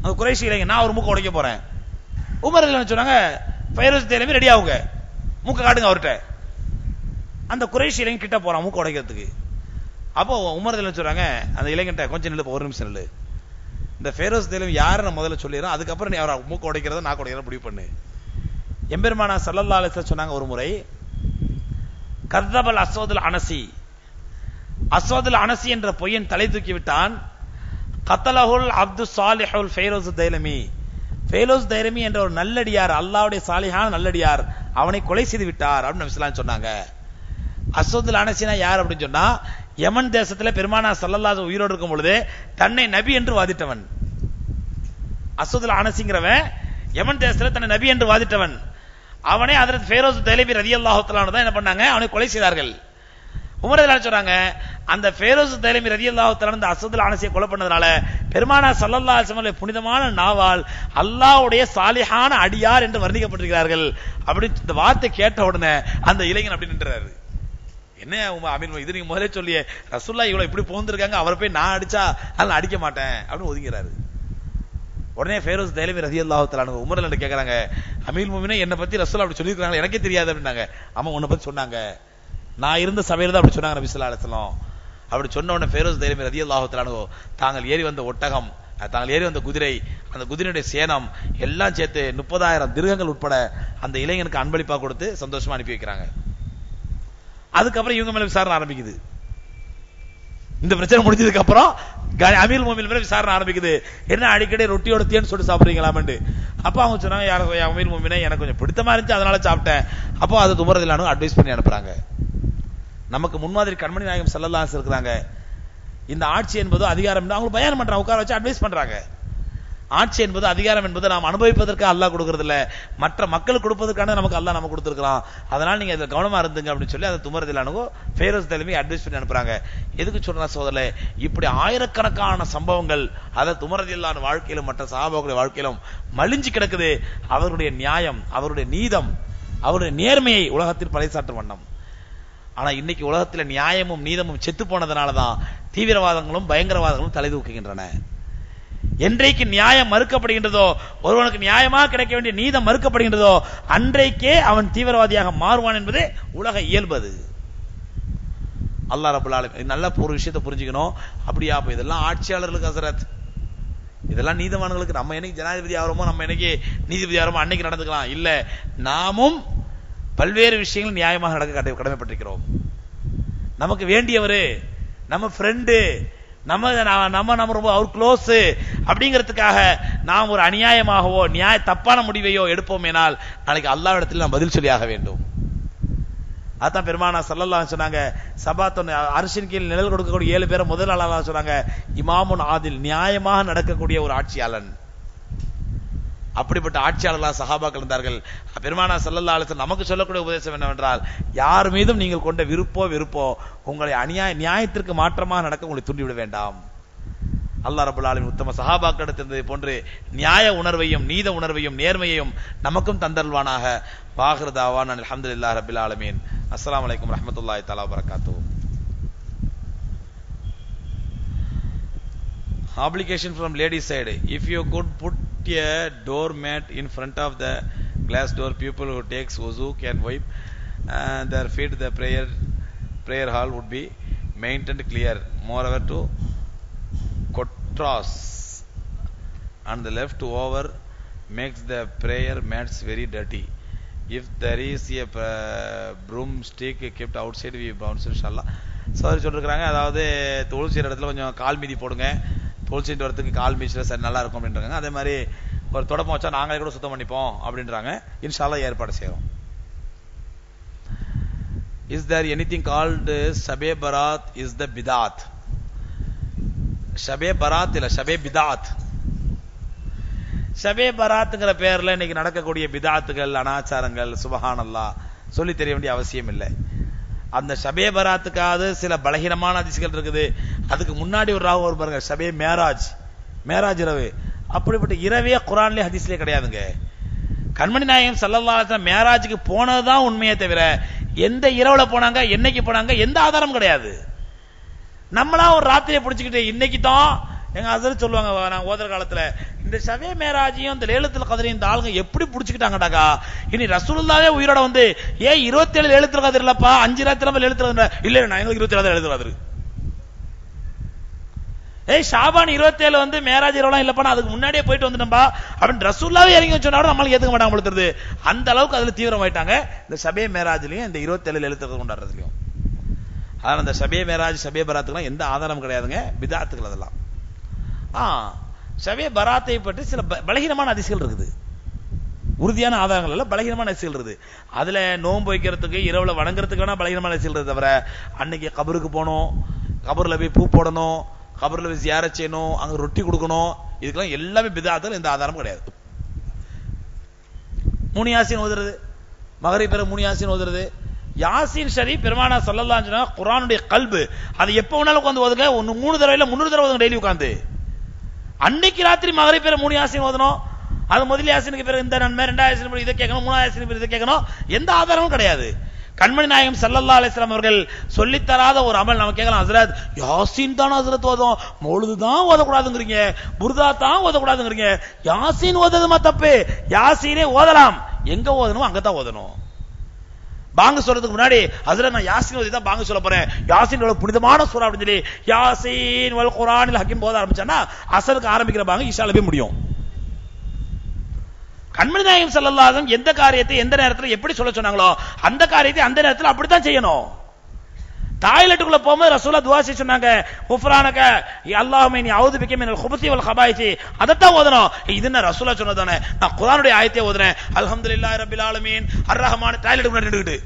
அந்த குறைஷி இளைஞன், நான் அவர் மூக்க உடைக்க போறேன். உமர் ரலியல்லாஹு சொன்னாங்க, ஃபைரோஸ் தைலமி ரெடி ஆகுங்க, மூக்க காட்டுங்க அவர்கிட்ட. அந்த குறைஷி இளைஞன் கிட்ட போறான் மூக்க உடைக்கிறதுக்கு. அப்போ உமர் ரலியல்லாஹு சொல்றாங்க அந்த இளைஞன்ட்ட, கொஞ்சம் நில்லு, ஒரு நிமிஷம் நில்லு, இந்த ஃபைரோஸ் தைலமி யாருன்னு முதல்ல சொல்லிடுறேன், அதுக்கப்புறம் நீ அவர் மூக்க உடைக்கிறத நான் உடைக்கிறத முடிவு பண்ணு. எம்பெருமானா ஸல்லல்லாஹு அலைஹி வஸல்லம் சொன்னாங்க ஒரு முறை, கர்தபல் அஸ்வதுல் அனசி, அஸ்வதுல் அனசி என்ற பொய்யன் தலை தூக்கி விட்டான். கத்தலஹுல் அப்து சாலிஹுல் ஃபைரோஸ் தைலமி, ஃபைரோஸ் தைலமி என்ற ஒரு நல்லடியார், அல்லாஹ்வுடைய சாலிஹான நல்லடியார் அவனை கொலை செய்து விட்டார் அப்படின்னு நபி ஸல்லல்லாஹு அலைஹி வஸல்லம் சொன்னாங்க. அஸ்வதுல் அனசினா யார் அப்படின்னு சொன்னா, யமன் தேசத்துல பெருமானா ஸல்லல்லாஹு அலைஹி உயிரோடு இருக்கும் பொழுது தன்னை நபி என்று வாதிட்டவன். அஸ்வதுல் அனசிங்கிறவன் யமன் தேசத்துல தன்னை நபி என்று வாதிட்டவன். அவனே ஹஜ்ரத் ஃபைரோஸ் தைலமி ரலியல்லாஹு தஆலா தான் என்ன பண்ணாங்க, அவனை கொலை செய்தார்கள். உமர் ரலியல்லாஹு சொல்றாங்க, அந்த ஃபைரோஸ் தைலமி ரலியல்லாஹு தஆலா அந்த அஸ்வதுல் அனசியை கொலை பண்ணதுனால பெருமானா ஸல்லல்லாஹு அலைஹி வஸல்லம் புனிதமான நாவால் அல்லாஹ்வுடைய சாலிஹான அடியார் என்று வர்ணிக்கப்பட்டிருக்கிறார்கள். அப்படி இந்த வார்த்தை கேட்ட உடனே அந்த இளைஞன் அப்படி நின்றாரு. என்ன அமீர், இது நீங்க முதலே சொல்லியே, ரசூலுல்லாஹ் இவ்வளவு இப்படி போந்திருக்காங்க, அவரை போய் நான் அடிச்சா அதனால அடிக்க மாட்டேன் அப்படின்னு ஒதுங்கிறாரு. உடனே ஃபைரோஸ் தைலமி ரலியல்லாஹு தஆலா உமர் ரலியல்லாஹு கேக்குறாங்க, அமீர் முஃமினீன் என்ன பத்தி ரசூலுல்லாஹ் அப்படி சொல்லிருக்காங்க, எனக்கே தெரியாது அப்படின்னாங்க. ஆமா உன்னை பத்தி சொன்னாங்க, நான் இருந்த சபையில தான் அப்படி சொன்னாங்க நபி ஸல்லல்லாஹு அலைஹி வஸல்லம். அப்படி சொன்ன உடனே ஃபைரோஸ் தைலமி ரலியல்லாஹு தஆலா தாங்கள் ஏறி வந்த ஒட்டகம், தாங்கள் ஏறி வந்த குதிரை, அந்த குதிரையுடைய சேனம் எல்லாம் சேர்த்து 30,000 திர்ஹங்கள் உட்பட அந்த இளைஞனுக்கு அன்பளிப்பா கொடுத்து சந்தோஷமா அனுப்பி வைக்கிறாங்க. அதுக்கப்புறம் இவங்க மேல விசாரணை ஆரம்பிக்குது. இந்த பிரச்சனை முடிஞ்சதுக்கு அப்புறம் அமீர் முஃமினீன் மேல விசாரணை ஆரம்பிக்குது. என்ன அடிக்கடி ரொட்டியோட தேன் சுட்டு சாப்பிடுறீங்களாமண்டு. அப்ப அவங்க சொன்னாங்க, யார அமீர் முஃமினீனே எனக்கு கொஞ்சம் பிடித்தமா இருந்துச்சு அதனால சாப்பிட்டேன். அப்போ அது உமர் ரலியல்லாஹு அட்வைஸ் பண்ணி அனுப்புறாங்க. நமக்கு முன்மாதிரி கண்மணி நாயகம் ஸல்லல்லாஹு அலைஹி வஸல்லம் இருக்கிறாங்க. இந்த ஆட்சி என்பது அதிகாரம் அவங்க பயான் பண்றாங்க, உட்கார வச்சு அட்வைஸ் பண்றாங்க. ஆட்சி என்பது அதிகாரம் என்பது நாம் அனுபவிப்பதற்கு அல்லாஹ் கொடுக்கிறது இல்ல, மற்ற மக்கள் கொடுப்பதற்கான நமக்கு அல்லாஹ் நமக்கு கொடுத்திருக்கான். அதனால நீங்க இதுல கவனமா இருந்துங்க அப்படின்னு சொல்லி அதை உமர் ரலியல்லாஹு ஃபைரோஸ் தைலமி அட்வைஸ் பண்ணி அனுப்புறாங்க. எதுக்கு சொல்றா சோதரே, இப்படி ஆயிரக்கணக்கான சம்பவங்கள் அதை உமர் ரலியல்லாஹு வாழ்க்கையிலும் மற்ற சஹாபாக்களுடைய வாழ்க்கையிலும் மலிஞ்சு கிடக்குது. அவருடைய நியாயம், அவருடைய நீதம், அவருடைய நேர்மையை உலகத்தில் பறைசாற்றும் வண்ணம். ஆனா இன்னைக்கு உலகத்துல நியாயமும் நீதமும் செத்து போனதுனாலதான் தீவிரவாதங்களும் பயங்கரவாதங்களும் தலை தூக்குகின்றன. என்றைக்கு நியாயம் மறுக்கப்படுகின்றதோ, ஒருவனுக்கு நியாயமாக கிடைக்க வேண்டிய நீதம் மறுக்கப்படுகின்றதோ, அன்றைக்கே அவன் தீவிரவாதியாக மாறுவான் என்பது உலக இயல்பது. அல்லாஹ் ரப்பல் ஆலமீன் நல்ல ஒரு விஷயத்தை புரிஞ்சுக்கணும். அப்படியா, அப்ப இதெல்லாம் ஆட்சியாளர்களுக்கு ஹசரத், இதெல்லாம் நீதிமான்களுக்கு, நம்ம என்னைக்கு ஜனாதிபதி ஆகிறோமோ, நம்ம என்னைக்கு நீதிபதி ஆகிறோமோ அன்னைக்கு நடந்துக்கலாம் இல்ல. நாமும் பல்வேறு விஷயங்கள் நியாயமாக நடக்க கடமைப்பட்டிருக்கிறோம். நமக்கு வேண்டியவரு, நம்ம ஃப்ரெண்டு, நம்ம ரொம்ப அவர் க்ளோஸ் அப்படிங்கிறதுக்காக நாம் ஒரு அநியாயமாகவோ தப்பான முடிவையோ எடுப்போம் என்றால் நாளைக்கு அல்லாஹ்விடத்தில் நாம் பதில் சொல்லியாக வேண்டும். அதான் பெருமானா ஸல்லல்லாஹு அலைஹி சொன்னாங்க, சபாத்தன் அரிசின் கீழ் நிழல் கொடுக்கக்கூடிய 7 பேரை முதல் ஆளா சொன்னாங்க, இமாமுன் ஆதில், நியாயமாக நடக்கக்கூடிய ஒரு ஆட்சியாளன். அப்படிப்பட்ட ஆட்சியாளர்களாக சஹாபாக்கள் இருந்தார்கள். பெருமானா ஸல்லல்லாஹு அலைஹி வஸல்லம் நமக்கு சொல்லக்கூடிய உபதேசம் என்னவென்றால், யார் மீதும் நீங்கள் கொண்ட வெறுப்போ உங்களை நியாயத்திற்கு மாற்றமாக நடக்க உங்களை தூண்டிவிட வேண்டாம். அல்லாஹ் ரப்பல் ஆலமீன் உத்தம சஹாபாக்களிடத்திலிருந்து போன்று நியாய உணர்வையும் நீத உணர்வையும் நேர்மையையும் நமக்கும் தந்தல்வானாக. வாஹிரு தாவானா அல்ஹம்துலில்லாஹி ரப்பில் ஆலமீன். அஸ்ஸலாமு அலைக்கும் வரஹ்மத்துல்லாஹி தஆலா வபரகாத்துஹு. Obligation from lady side. If you could put a doormat in front of the glass door, people who takes wuzu can wipe their feet. The prayer hall would be maintained clear. Moreover, to contrast on the left over makes the prayer mats very dirty. If there is a broomstick kept outside, we bounce inshallah. Sorry சொல்லிருக்காங்க, அதாவது தொழு செய்யற இடத்துல கொஞ்சம் கால் மீதி போடுங்க, தொழு செய்து வரதுக்கு கால் மீச்சில சரி நல்லா இருக்கும் அப்படின்றாங்க. அதே மாதிரி ஒரு தொடப்பம் வச்சா நாங்களே கூட சுத்தம் பண்ணிப்போம் அப்படின்றாங்க. இன்ஷால்லா ஏற்பாடு செய்யறோம். Is there anything called Shabe Barat is the bidat? Shabe Barat இல்ல, ஷபே பிதாத். ஷபே பராத்ங்கிற பேர்ல இன்னைக்கு நடக்கக்கூடிய பிதாத்துகள், அனாச்சாரங்கள், சுபஹானல்லாஹ் சொல்லி தெரிய வேண்டிய அவசியம் இல்லை. அந்த ஷபே பராத்துக்காவது சில பலகீனமான ஹதீஸ்கள் இருக்குது. அதுக்கு முன்னாடி ஒரு ராவு ஒரு பாருங்க, ஷபே மேராஜ் இரவு. அப்படிப்பட்ட இரவே குர்ஆன்லயே ஹதீஸ்லயே கிடையாதுங்க. கண்மணி நாயகம் ஸல்லல்லாஹு அலைஹி வஸல்லம் மேராஜுக்கு போனதுதான் உண்மையே தவிர எந்த இரவுல போனாங்க, என்னைக்கு போனாங்க, எந்த ஆதாரம் கிடையாது. நம்மளா ஒரு ராத்திரியை பிடிச்சுக்கிட்டு இன்னைக்கு தான் எங்க ஹஸரத் சொல்லுவாங்க, நான் ஓதுற காலத்துல இந்த ஷவே மேராஜையும் இந்த லைலத்துல் கத்ரையும் இந்த ஆளுங்க எப்படி பிடிச்சுக்கிட்டாங்கடாக்கா. இனி ரசூலுல்லாஹே உயிரோட வந்து ஏன் 27 லைலத்துல் கத்ர் இல்லப்பா, 5 ராத்திரி லைலத்துல் கத்ர் இல்ல, நான் எங்களுக்கு 27 லைலத்துல் கத்ர். ஷாபான் 27 வந்து மேராஜ் இரவுலாம் இல்லப்பா, அதுக்கு முன்னாடியே போயிட்டு வந்துட்டோம்பா அப்படின்னு ரசூலுல்லாஹே இறங்கி சொன்னாலும் நம்மளுக்கு ஏத்துக்க மாட்டாங்க பொழுது. அந்த அளவுக்கு அதுல தீவிரமாயிட்டாங்க இந்த ஷபே மேராஜ்லயும் இந்த 27 லைலத்துல் கத்ர் கொண்டாடுறதுலயும். அதனால அந்த ஷபே மேராஜ் ஷபே பராத்துக்குலாம் எந்த ஆதாரம் கிடையாதுங்க, பிதாத்துக்கள் அதெல்லாம். ஷபே பராத்தை பற்றி சில பலகீனமான ஹதீஸ்கள் இருக்குது, உறுதியான ஆதாரங்கள் எல்லாம் பலகீனமான ஹதீஸ்கள் இருக்குது. அதுல நோன்பு வைக்கிறதுக்கு இரவுல வணங்குறதுக்கு வேணா பலகீனமான ஹதீஸ்கள் தவிர அன்னைக்கு கபருக்கு போகணும், கபர்ல போய் பூ போடணும், கபர்ல போய் ஜியாரத் செய்யணும், அங்க ரொட்டி கொடுக்கணும், இதுக்கெல்லாம் எல்லாமே பிதாத்துகள், எந்த ஆதாரமும் கிடையாது. 3 யாசீன் ஓதுறது, மகரிப் பிறகு 3 யாசீன் ஓதுறது. யாசீன் ஷரீஃப் பெருமானா ஸல்லல்லாஹு அலைஹி வஸல்லம் குர்ஆனுடைய கல்பு, அது எப்ப வேணாலும் உட்கார்ந்து ஓதுங்க, 3 தடவை இல்ல 300 தடவை ஓதுங்க டெய்லி உட்கார்ந்து. அன்னைக்கு ராத்திரி மகரிப் பிறகு 3 யாசீன் ஓதணும், அது முதல் யாசீனுக்கு பிறகு இந்த நன்மை, 2 யாசீன் பிறகு இதை கேட்கணும், 3 யாசீன் பிறகு இதை கேட்கணும், எந்த ஆதாரமும் கிடையாது. கண்மணி நாயகம் ஸல்லல்லாஹு அலைஹி வஸல்லம் அவர்கள் சொல்லி தராத ஒரு அமல் நம்ம கேட்கலாம், ஹஸ்ரத் யாசீன் தான் ஹஸ்ரத் ஓதும், மௌலிது தான் ஓதக்கூடாதுங்கிறீங்க, புர்தா தான் ஓதக்கூடாதுங்கிறீங்க, யாசீன் ஓதுறதுமா தப்பு, யாசீனே ஓதலாம், எங்க ஓதணும் அங்கதான் ஓதணும். பாங்கு சொல்றதுக்கு முன்னாடி ஹஸ்ரத் நான் யாசீன் ஓதி தான் பாங்கு சொல்ல போறேன், யாசீன் புனிதமான சூரா அப்படின்னு சொல்லி யாசீன் வல் குர்ஆனில் ஹக்கீம் போத ஆரம்பிச்சானா அசருக்கு ஆரம்பிக்கிற பாங்கு இஷால போய் முடியும். கண்மணி நாயகம் ஸல்லல்லாஹு அலைஹி வஸல்லம் எந்த காரியத்தை எந்த நேரத்தில் எப்படி சொல்ல சொன்னாங்களோ அந்த காரியத்தை அந்த நேரத்தில் அப்படித்தான் செய்யணும். டாய்லெட்டுக்குள்ள போகும்போது ரசூலா துஆ செய்ய சொன்னாங்க, குஃப்ரானக அல்லாஹும்ம இன்னி அஊது பிக மினல் குபுஸி வல் கபாயிஸி, அதத்தான் ஓதணும். இது என்ன ரசூலா சொன்னதானே, நான் குர்ஆனுடைய ஆயத்தை ஓதுறேன், அல்ஹம்துலில்லாஹி ரப்பில் ஆலமீன் அர் ரஹ்மான், டாய்லெட் முன்னாடி நின்னுக்கிட்டு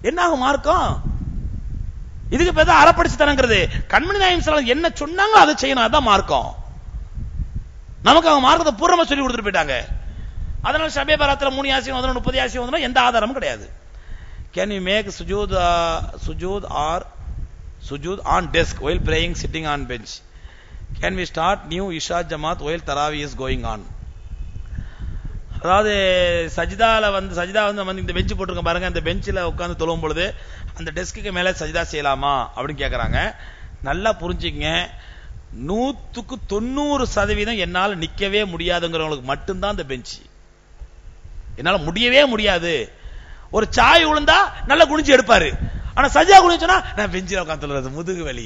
என்ன ஆகும் மார்க்கம்? இதுக்கு பேர் தான் அறப்படிச்சு தரங்கிறது. கண்மணி நாயகம் ஸல்லல்லாஹு அலைஹி வஸல்லம் என்ன சொன்னாங்க அதை செய்யணும், அதான் மார்க்கம். நமக்கு அவங்க மார்க்கத்தை பூர்வமா சொல்லி கொடுத்துட்டு போயிட்டாங்க. அதனால ஷபே பராத்துல 3 யாசீன் ஓதணும், 30 யாசீன் ஓதணும், எந்த ஆதாரமும் கிடையாது. Can you make sujood on desk while praying sitting on bench? Can we start new Isha Jamaat while Tarawih is going on? அதாவது சஜிதா வந்து இந்த பெஞ்ச் போட்டுருக்க பாருங்க, அந்த பெஞ்சில் உட்கார்ந்து தொழும் பொழுது அந்த டெஸ்க்கு மேல சஜிதா செய்யலாமா அப்படின்னு கேட்கறாங்க. நல்லா புரிஞ்சுக்கங்க, 100% என்னால நிக்கவே முடியாதுங்கிறவங்களுக்கு மட்டும்தான் அந்த பெஞ்ச். என்னால முடியவே முடியாது. ஒரு சாய் விழுந்தா நல்லா குனிஞ்சு எடுப்பாரு, ஆனா சஜிதா குனிஞ்சு சொன்னா நான் பெஞ்சில உட்கார்ந்து தொழுறது முதுகு வலி.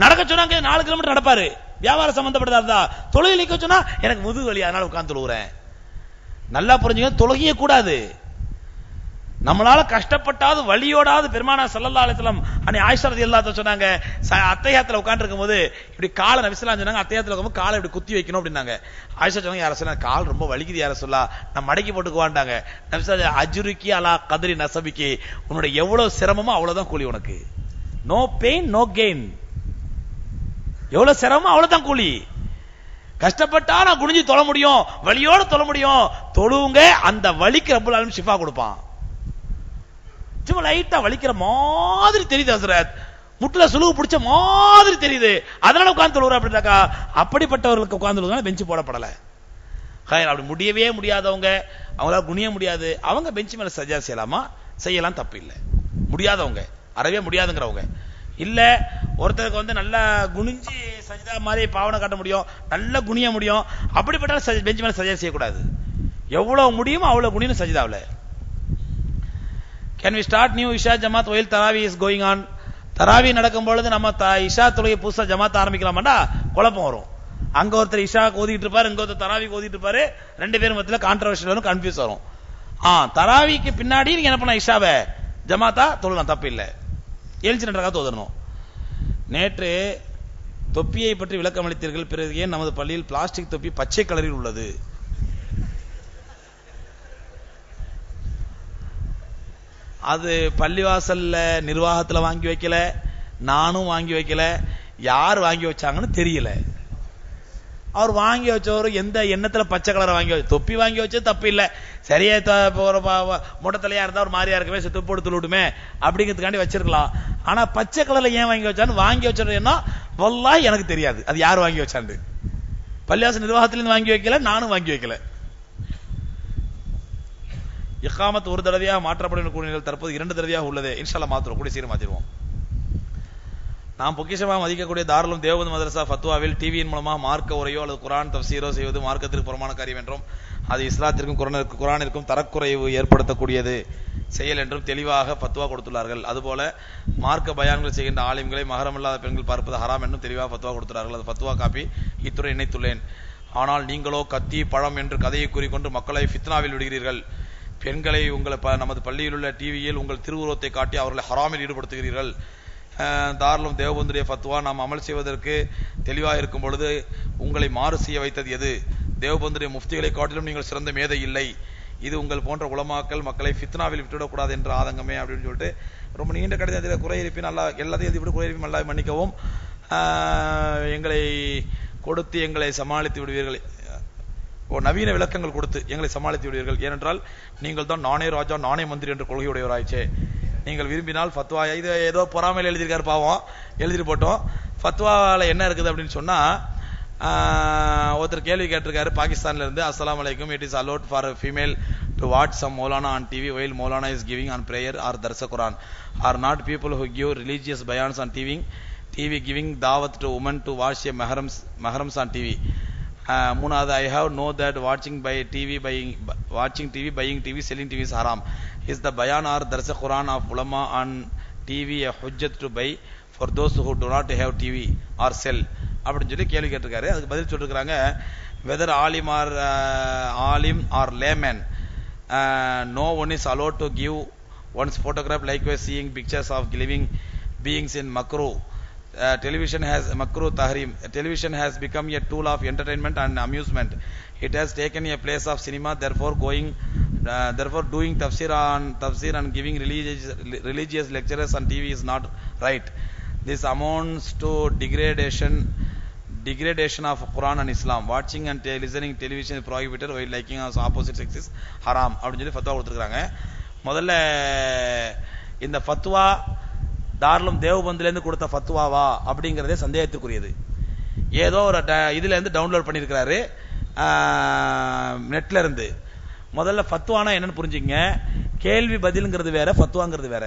நடக்க சொன்னாங்க 4 கிலோமீட்டர் நடப்பாரு, வியாபார சம்பந்தப்பட்டதா இருந்தா. தொழுகை நிக்க சொன்னா எனக்கு முதுகு வலி, அதனால உட்கார்ந்து தொழுகிறேன். நல்லா புரிஞ்சுங்க, தொழுகையே கூடாது. நம்மளால கஷ்டப்பட்டாவது வலியோடாவது பெருமானா ஸல்லல்லாஹு அலைஹி வஸல்லம் அன்னை ஆயிஷா ரலியல்லாஹு அன்ஹா சொன்னாங்க, அத்தையாத்துல உட்கார்ந்து இருக்கும்போது இப்படி காலை நபி ஸல்லல்லாஹு சொன்னாங்க, அத்தையாத்துல உட்கார்ந்து காலை இப்படி குத்தி வைக்கணும் அப்படின்னாங்க. ஆயிஷா சொன்னாங்க, யார சொன்னா கால் ரொம்ப வலிக்குது யார சொல்லா, நான் மடக்கி போட்டுக்குவான்டாங்க. நபி ஸல்லல்லாஹு அஜ்ருக்கி அலா கத்ரி நஸபிக்கி, உன்னுடைய எவ்வளவு சிரமமோ அவ்வளவுதான் கூலி உனக்கு. No pain no gain. எவ்வளவு சிரமம் அவ்வளவுதான் கூலி. கஷ்டப்பட்டா நான் குனிஞ்சு தொழ முடியும், வலியோட தொழ முடியும். தொழுவுங்க, அந்த வலிக்கு ரப்பல் ஆலமீன் ஷிஃபா கொடுப்பான். சும்மா லைட்டா வலிக்கிற மாதிரி தெரியுது ஹஸ்ரத், முட்டுல சுழுவு பிடிச்ச மாதிரி தெரியுது, அதனால உட்கார்ந்து தொழுற அப்படின்னாக்கா, அப்படிப்பட்டவர்களுக்கு உட்கார்ந்து பெஞ்சு போடப்படல. அப்படி முடியவே முடியாதவங்க, அவங்களால குனிய முடியாது, அவங்க பெஞ்சு மேல சஜா செய்யலாமா? செய்யலாம், தப்பு இல்லை. முடியாதவங்க, அறவே முடியாதுங்கிறவங்க இல்ல, ஒருத்தருக்கு நல்லா குனிஞ்சு சஜிதா மாதிரி பாவனை காட்ட முடியும், நல்லா குனிய முடியும், அப்படிப்பட்ட பெஞ்சு மேல சஜா செய்யக்கூடாது. எவ்வளவு முடியுமோ அவ்வளவு குனியணும் சஜிதாவுல. Can we start new Isha Jamaat while Tarawih is going on? தராவி நடக்கும் பொழுது நம்ம இஷா தொழுகை புதுசா ஜமாத் ஆரம்பிக்கலாமாண்டா குழப்பம் வரும். அங்க ஒருத்தர் இஷா ஓதிட்டு இருப்பாரு, இங்க ஒருத்தர் தராவி ஓதிட்டு இருப்பாரு, ரெண்டு பேரும் மத்தியில கான்ட்ரவர்ஷியல் வரும், கன்ஃபியூஸ் வரும். தராவிக்கு பின்னாடி நீங்க என்ன பண்ண, இஷாவை ஜமாத்தா தொழலாம், தப்பு இல்லை. 7 ரக்காத் ஓதணும். நேற்று தொப்பியை பற்றி விளக்கம் அளித்தீர்கள், பிறகு ஏன் நமது பள்ளியில் பிளாஸ்டிக் தொப்பி பச்சை கலரில் உள்ளது? அது பள்ளிவாசல்ல நிர்வாகத்துல வாங்கி வைக்கல, நானும் வாங்கி வைக்கல, யார் வாங்கி வச்சாங்கன்னு தெரியல. அவர் வாங்கி வச்சவர் எந்த எண்ணத்துல பச்சை கலரை வாங்கி வச்சு, தொப்பி வாங்கி வச்சு தப்பு இல்ல, சரியா முட்டத்தலையா இருந்தா ஒரு மாதிரியா இருக்கவே தொப்பி எடுத்து விடுமே அப்படிங்கிறதுக்காண்டி வச்சிருக்கலாம். ஆனா பச்சை கலர்ல ஏன் வாங்கி வச்சான்னு வாங்கி வச்சா வல்லாஹ் எனக்கு தெரியாது அது யார் வாங்கி வச்சாண்டு. பள்ளிவாசல் நிர்வாகத்திலிருந்து வாங்கி வைக்கல, நானும் வாங்கி வைக்கல. இகாமத் ஒரு தடவையாக மாற்றப்படும் கூறினால் தற்போது 2 தடவையாக உள்ளது. இன்ஷா அல்லாஹ் மாத்துறோம், கூடிய சீக்கிரம் மாத்திடுவோம். நாம் பொக்கிஷமாக மதிக்கக்கூடிய தாராளம் தேவபந்து மதரசா ஃபத்வாவில் டிவியின் மூலமாக மார்க்க உரையோ அல்லது குரான் தஃசீரோ செய்வது மார்க்கத்திற்கு புறமான காரியம் என்றும் அது இஸ்லாத்திற்கும் குரானிற்கும் தரக்குறைவு ஏற்படுத்தக்கூடியது செயல் என்றும் தெளிவாக ஃபத்வா கொடுத்துள்ளார்கள். அதுபோல மார்க்க பயான்கள் செய்கின்ற ஆலிம்களை மகரமில்லாத பெண்கள் பார்ப்பது ஹராம் என்றும் தெளிவாக ஃபத்வா கொடுத்துள்ளார்கள். அது ஃபத்வா காப்பி இத்துறை இணைத்துள்ளேன். ஆனால் நீங்களோ கத்தி பழம் என்று கதையை கூறிக்கொண்டு மக்களை ஃபித்னாவில் விடுகிறீர்கள். பெண்களை நமது பள்ளியில் உள்ள டிவியில் உங்கள் திருவுருவத்தை காட்டி அவர்களை ஹராமில் ஈடுபடுத்துகிறீர்கள். தாராளம் தேவபந்துடைய ஃபத்வா நாம் அமல் செய்வதற்கு தெளிவாக இருக்கும் பொழுது உங்களை மாறு செய்ய வைத்தது எது? தேவபந்துடைய முஃப்திகளை காட்டிலும் நீங்கள் சிறந்த மேதை இல்லை. இது உங்கள் போன்ற உலமாக்கள் மக்களை ஃபித்னாவில் விட்டுவிடக்கூடாது என்ற ஆதங்கமே அப்படின்னு சொல்லிட்டு ரொம்ப நீண்ட கடிதத்தில் குறை இருப்பின் நல்லா எல்லாத்தையும் விட்டு குறை இருப்பின் நல்லா மன்னிக்கவும், எங்களை கொடுத்து எங்களை சமாளித்து விடுவீர்கள், நவீன விளக்கங்கள் கொடுத்து எங்களை சமாளித்து விடுவீர்கள். ஏனென்றால் நீங்கள் தான் நானே ராஜா நானே மந்திரி என்ற கொள்கையுடையவராயிச்சே. நீங்கள் விரும்பினால் ஃபத்வா இது ஏதோ பொறாமையில் எழுதியிருக்காரு, பாவம் எழுதிட்டு போட்டோம். ஃபத்வால என்ன இருக்குது அப்படின்னு சொன்னா, ஒருத்தர் கேள்வி கேட்டிருக்காரு பாகிஸ்தான்ல இருந்து, அஸ்ஸலாமு அலைக்கும், it is allotted for a female to watch some Maulana on TV while Maulana is giving on prayer or Darsa Quran. Are not people who give religious bayans on TV giving dawat to women to watch a mahrams on TV? Munada, I have know that watching TV, buying TV, selling TV is haram. Is the bayan or Darsa Quran of ulama on TV a hujjat to buy for those who do not have TV or sell? அப்படின்னு சொல்லி கேள்வி கேட்டிருக்காரு. அதுக்கு பதில் சொல்லிருக்காங்க, whether alim or layman, no one is allowed to give one's photograph, likewise seeing pictures of living beings in makruh. Television has makruh tahrim. Television has become a tool of entertainment and amusement. It has taken a place of cinema. Therefore doing tafsir and giving religious lectures on TV is not right. This amounts to degradation of Quran and Islam. Watching and listening television is prohibited while liking of opposite sex is haram. அப்படின்னு சொல்லி ஃபத்வா கொடுத்துருக்காங்க. முதல்ல இந்த ஃபத்வா தாராளம் தேவபந்துல இருந்து கொடுத்த ஃபத்வாவா அப்படிங்கறதே சந்தேகத்துக்குரியது. ஏதோ ஒரு இதுல இருந்து டவுன்லோட் பண்ணிருக்காரு நெட்ல இருந்து. முதல்ல ஃபத்வானா என்னன்னு புரிஞ்சுங்க. கேள்வி பதில்ங்கிறது வேற, ஃபத்வாங்கிறது வேற.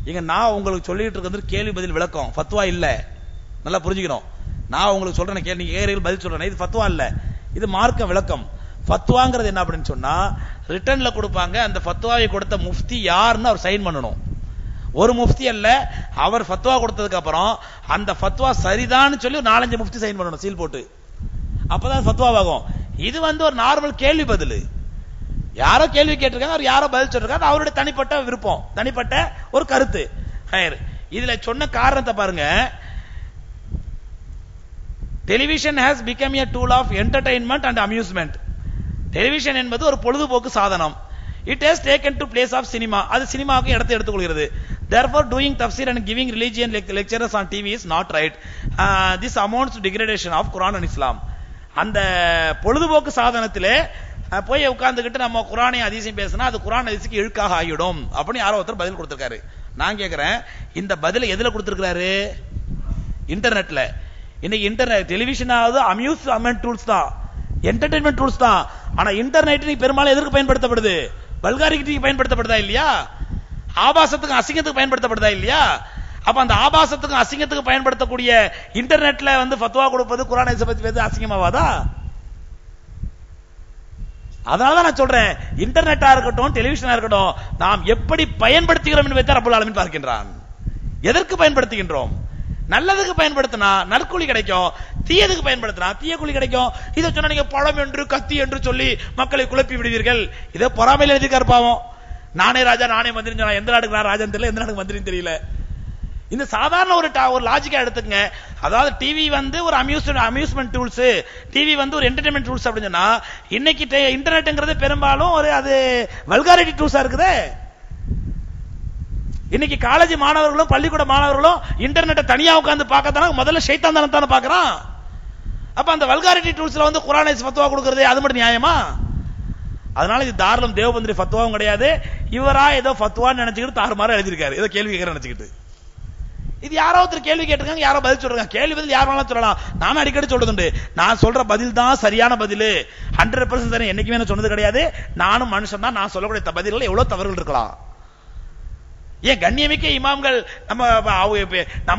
இங்க நான் உங்களுக்கு சொல்லிட்டு இருக்கிறது கேள்வி பதில் விளக்கம், ஃபத்வா இல்ல. நல்லா புரிஞ்சுக்கணும். நான் உங்களுக்கு சொல்றேன், நீங்க கேள்விகள் பதில் சொல்றேன், இது ஃபத்வா இல்ல, இது மார்க்க விளக்கம். ஃபத்வாங்கிறது என்ன அப்படின்னு சொன்னா, ரிட்டன்ல கொடுப்பாங்க. அந்த ஃபத்வாவை கொடுத்த முஃப்தி யாருன்னு அவர் சைன் பண்ணணும். ஒரு முஃப்தி அல்ல, அவர் ஃபத்வா கொடுத்ததுக்கு அப்புறம் அந்த ஃபத்வா சரிதான்னு சொல்லி 4-5 முஃப்தி சைன் பண்ணணும், சீல் போட்டு. அப்பதான் ஃபத்வா ஆகும். இது ஒரு நார்மல் கேள்வி பதில். யாரோ கேள்வி கேட்டிருக்காங்க, அவர் யாரோ பதில் சொல்லிருக்காங்க, அவருடைய தனிப்பட்ட விருப்பம், தனிப்பட்ட ஒரு கருத்து. இதுல சொன்ன காரணத்தை பாருங்க. Television has become a tool of entertainment and amusement. Television என்பது ஒரு பொழுதுபோக்கு சாதனம். It has taken to place of cinema. அது சினிமாவுக்கு இடத்தை எடுத்துக்கொள்கிறது. Therefore, doing tafsir and giving religion lectures on TV is not right. This amounts to degradation of Quran and Islam. அந்த பொழுதுபோக்கு சாதனத்திலே போய் உட்கார்ந்துகிட்டு நம்ம குரானை ஹதீஸையும் பேசினா அது குரான் ஹதீஸுக்கு இழுக்காக ஆகிடும் அப்படின்னு யாரோ ஒருத்தர் பதில் கொடுத்திருக்காரு. நான் கேட்கிறேன், இந்த பதில் எதுல கொடுத்திருக்காரு? இன்டர்நெட்ல. இன்னைக்கு இன்டர்நெட் டெலிவிஷன் ஆகுது அம்யூஸ்மென்ட் டூல்ஸ் தான், என்டர்டைன்மெண்ட் டூல்ஸ் தான். ஆனா இன்டர்நெட் பெரும்பாலும் எதற்கு பயன்படுத்தப்படுது? வல்காரிட்டிக்கு பயன்படுத்தப்படுதா இல்லையா? ஆபாசத்துக்கு அசிங்கத்துக்கு பயன்படுத்தப்படுதா இல்லையா? அப்ப அந்த ஆபாசத்துக்கு அசிங்கத்துக்கு பயன்படுத்தக்கூடிய இன்டர்நெட்ல ஃபத்வா கொடுப்பது குர்ஆன் ஹதீஸ் பத்தி பேசுறது அசிங்கமாவாதா? அதனாலதான் நான் சொல்றேன், இன்டர்நெட்டா இருக்கட்டும் டெலிவிஷனா இருக்கட்டும், நாம் எப்படி பயன்படுத்துகிறோம் என்பதை ரப்பல் ஆலமீன் பார்க்கின்றான். எதற்கு பயன்படுத்துகின்றோம்? நல்லதுக்கு பயன்படுத்தினா நற்கூலி கிடைக்கும், தீயதுக்கு பயன்படுத்தினா தீய கூலி கிடைக்கும். இதை சொன்னா நீங்க பழம் என்று கத்தி என்று சொல்லி மக்களை குழப்பி விடுவீர்கள். இதை பொறாமையில எழுதிக்கார் பாவம். நானே ராஜா நானே மந்திரி சொன்னா எந்த நாட்டுக்கு நான் ராஜான்னு தெரியல, எந்த நாட்டுக்கு மந்திரின்னு தெரியல. இந்த சாதாரண ஒரு லாஜிக்கா எடுத்துக்கங்க. அதாவது டிவி ஒரு அம்யூஸ்மெண்ட் டூல்ஸ், டிவி ஒரு என்டர்டைன்மெண்ட் டூல்ஸ் அப்படின்னு சொன்னா, இன்னைக்கு இன்டர்நெட்ங்கிறது பெரும்பாலும் அது வல்காரிட்டி டூல்ஸா இருக்குது. இன்னைக்கு காலேஜ் மாணவர்களும் பள்ளிக்கூட மாணவர்களும் இன்டர்நெட்டை தனியா உட்கார்ந்து பார்க்கத்தான முதல்ல ஷைத்தான் தானே பார்க்கறான். அப்ப அந்த வல்காரிட்டி டூல்ஸ்ல குர்ஆன் ஹதீஸ் ஃபத்வா கொடுக்கிறது அது மட்டும் நியாயமா? அதனால இது தாராளம் தேவபந்திரி ஃபத்வாவும் கிடையாது. இவரா ஏதோ ஃபத்வான்னு நினைச்சுக்கிட்டு தாறுமாறா எழுதியிருக்காரு, ஏதோ கேள்வி கேட்கற நினைச்சுக்கிட்டு. இது யாரோ ஒருத்தர் கேள்வி கேட்டிருக்காங்க, யாரோ பதில் சொல்றாங்க. கேள்வி பதில் யார் வேணாலும் சொல்லலாம். நானும் அடிக்கடி சொல்றதுண்டு, நான் சொல்ற பதில் தான் சரியான பதில், 100% சரி என்னைக்குமே நான் சொன்னது கிடையாது. நானும் மனுஷன் தான், நான் சொல்லக்கூடிய பதில்கள் எவ்வளவு தவறுகள் இருக்கலாம். ஏன் கண்ணியமிக்க இமாம்கள் நம்ம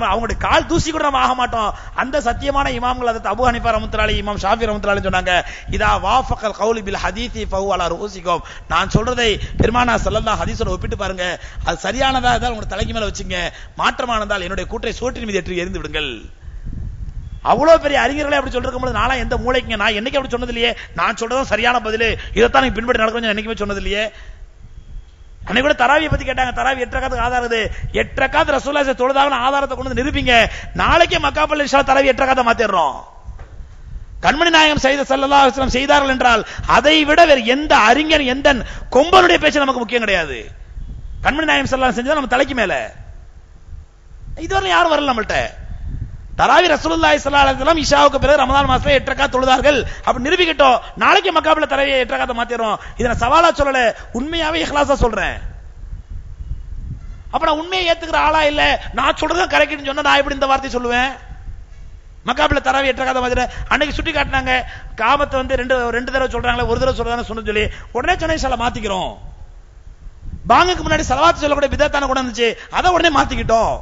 அவங்களுடைய கால் தூசி கூட நம்ம ஆக மாட்டோம். அந்த சத்தியமான இமாம்கள் அதாவது அபூ ஹனீஃபா ரஹ்மத்துல்லாஹி அலைஹி, இமாம் ஷாஃபி ரஹ்மத்துல்லாஹி அலைஹி சொன்னாங்க, இதா வாஃபகல் கௌலி பில் ஹதீஸி ஃபஹு அலா ரூஸிகும். நான் சொல்றதை பெருமானா ஸல்லல்லாஹு ஹதீஸோட ஒப்பிட்டு பாருங்க, அது சரியானதா இருந்தால் உங்க தலைக்கு மேல வச்சுங்க, மாற்றமானதால் என்னுடைய கூற்றை சோற்றின் மீது ஏற்றி எறிந்து விடுங்கள். அவ்வளவு பெரிய அறிஞர்களே அப்படி சொல்லிருக்கும் போது நாளா எந்த மூளைக்குங்க? நான் என்னைக்கு அப்படி சொன்னது இல்லையே. நான் சொல்றதும் சரியான பதில், இதைத்தான் நீங்க பின்பற்றி நடக்கணும் என்னைக்குமே சொன்னது இல்லையே. அன்னைக்கு கூட தராவியை பத்தி கேட்டாங்க, தராவி 8 ரக்காத்துக்கு ஆதாரம் இது, 8 ரக்காத் ரசூலுல்லாஹி தொழுதாங்கன்னு ஆதாரத்தை கொண்டு வந்து நிரூபிங்க. நாளைக்கே மக்காபல் இன்ஷா தராவி 8 ரக்காத்தை மாத்திடுறோம். கண்மணி நாயகம் ஸல்லல்லாஹு அலைஹி வஸல்லம் செய்தார்கள் என்றால் அதை விட வேறு எந்த அறிஞர் எந்த கொம்பனுடைய பேச்சு நமக்கு முக்கியம் கிடையாது. கண்மணி நாயகம் ஸல்லல்லாஹு அலைஹி செஞ்சா நம்ம தலைக்கு மேல. இதுவரை யாரும் வரல நம்மள்ட்ட. தராவி ரசூலுல்லாஹி ஸல்லல்லாஹு அலைஹி வஸல்லம் இஷாவுக்கு பிறகு ரமதான் மாசத்துல 8 ரக்காத் தொழுதார்கள் அப்படி நிரூபிக்கட்டும். நாளைக்கு மக்காபல தராவி 8 ரக்காத்தை மாத்திரோம். இத நான் சவாலா சொல்லல, உண்மையாவே இஹ்லாஸா சொல்றேன். அப்ப நான் உண்மையை ஏத்துக்கிற ஆளா இல்ல, நான் சொல்றத கரெக்ட்னு சொன்னா நான் எப்படி இந்த வார்த்தை சொல்லுவேன்? மக்காபல தராவி 8 ரக்காத்தை மாத்திர அன்னைக்கு சுட்டி காட்டினாங்க, காமத்தை ரெண்டு தடவை சொல்றாங்களே, ஒரு தடவை சொல்றாங்கன்னு சொன்னு சொல்லி உடனே சொன்ன இன்ஷா அல்லாஹ் மாத்திக்கிறோம். பாங்குக்கு முன்னாடி ஸலவாத் சொல்லக்கூடிய பிதத்தான கூட இருந்துச்சு, அதை உடனே மாத்திக்கிட்டோம்.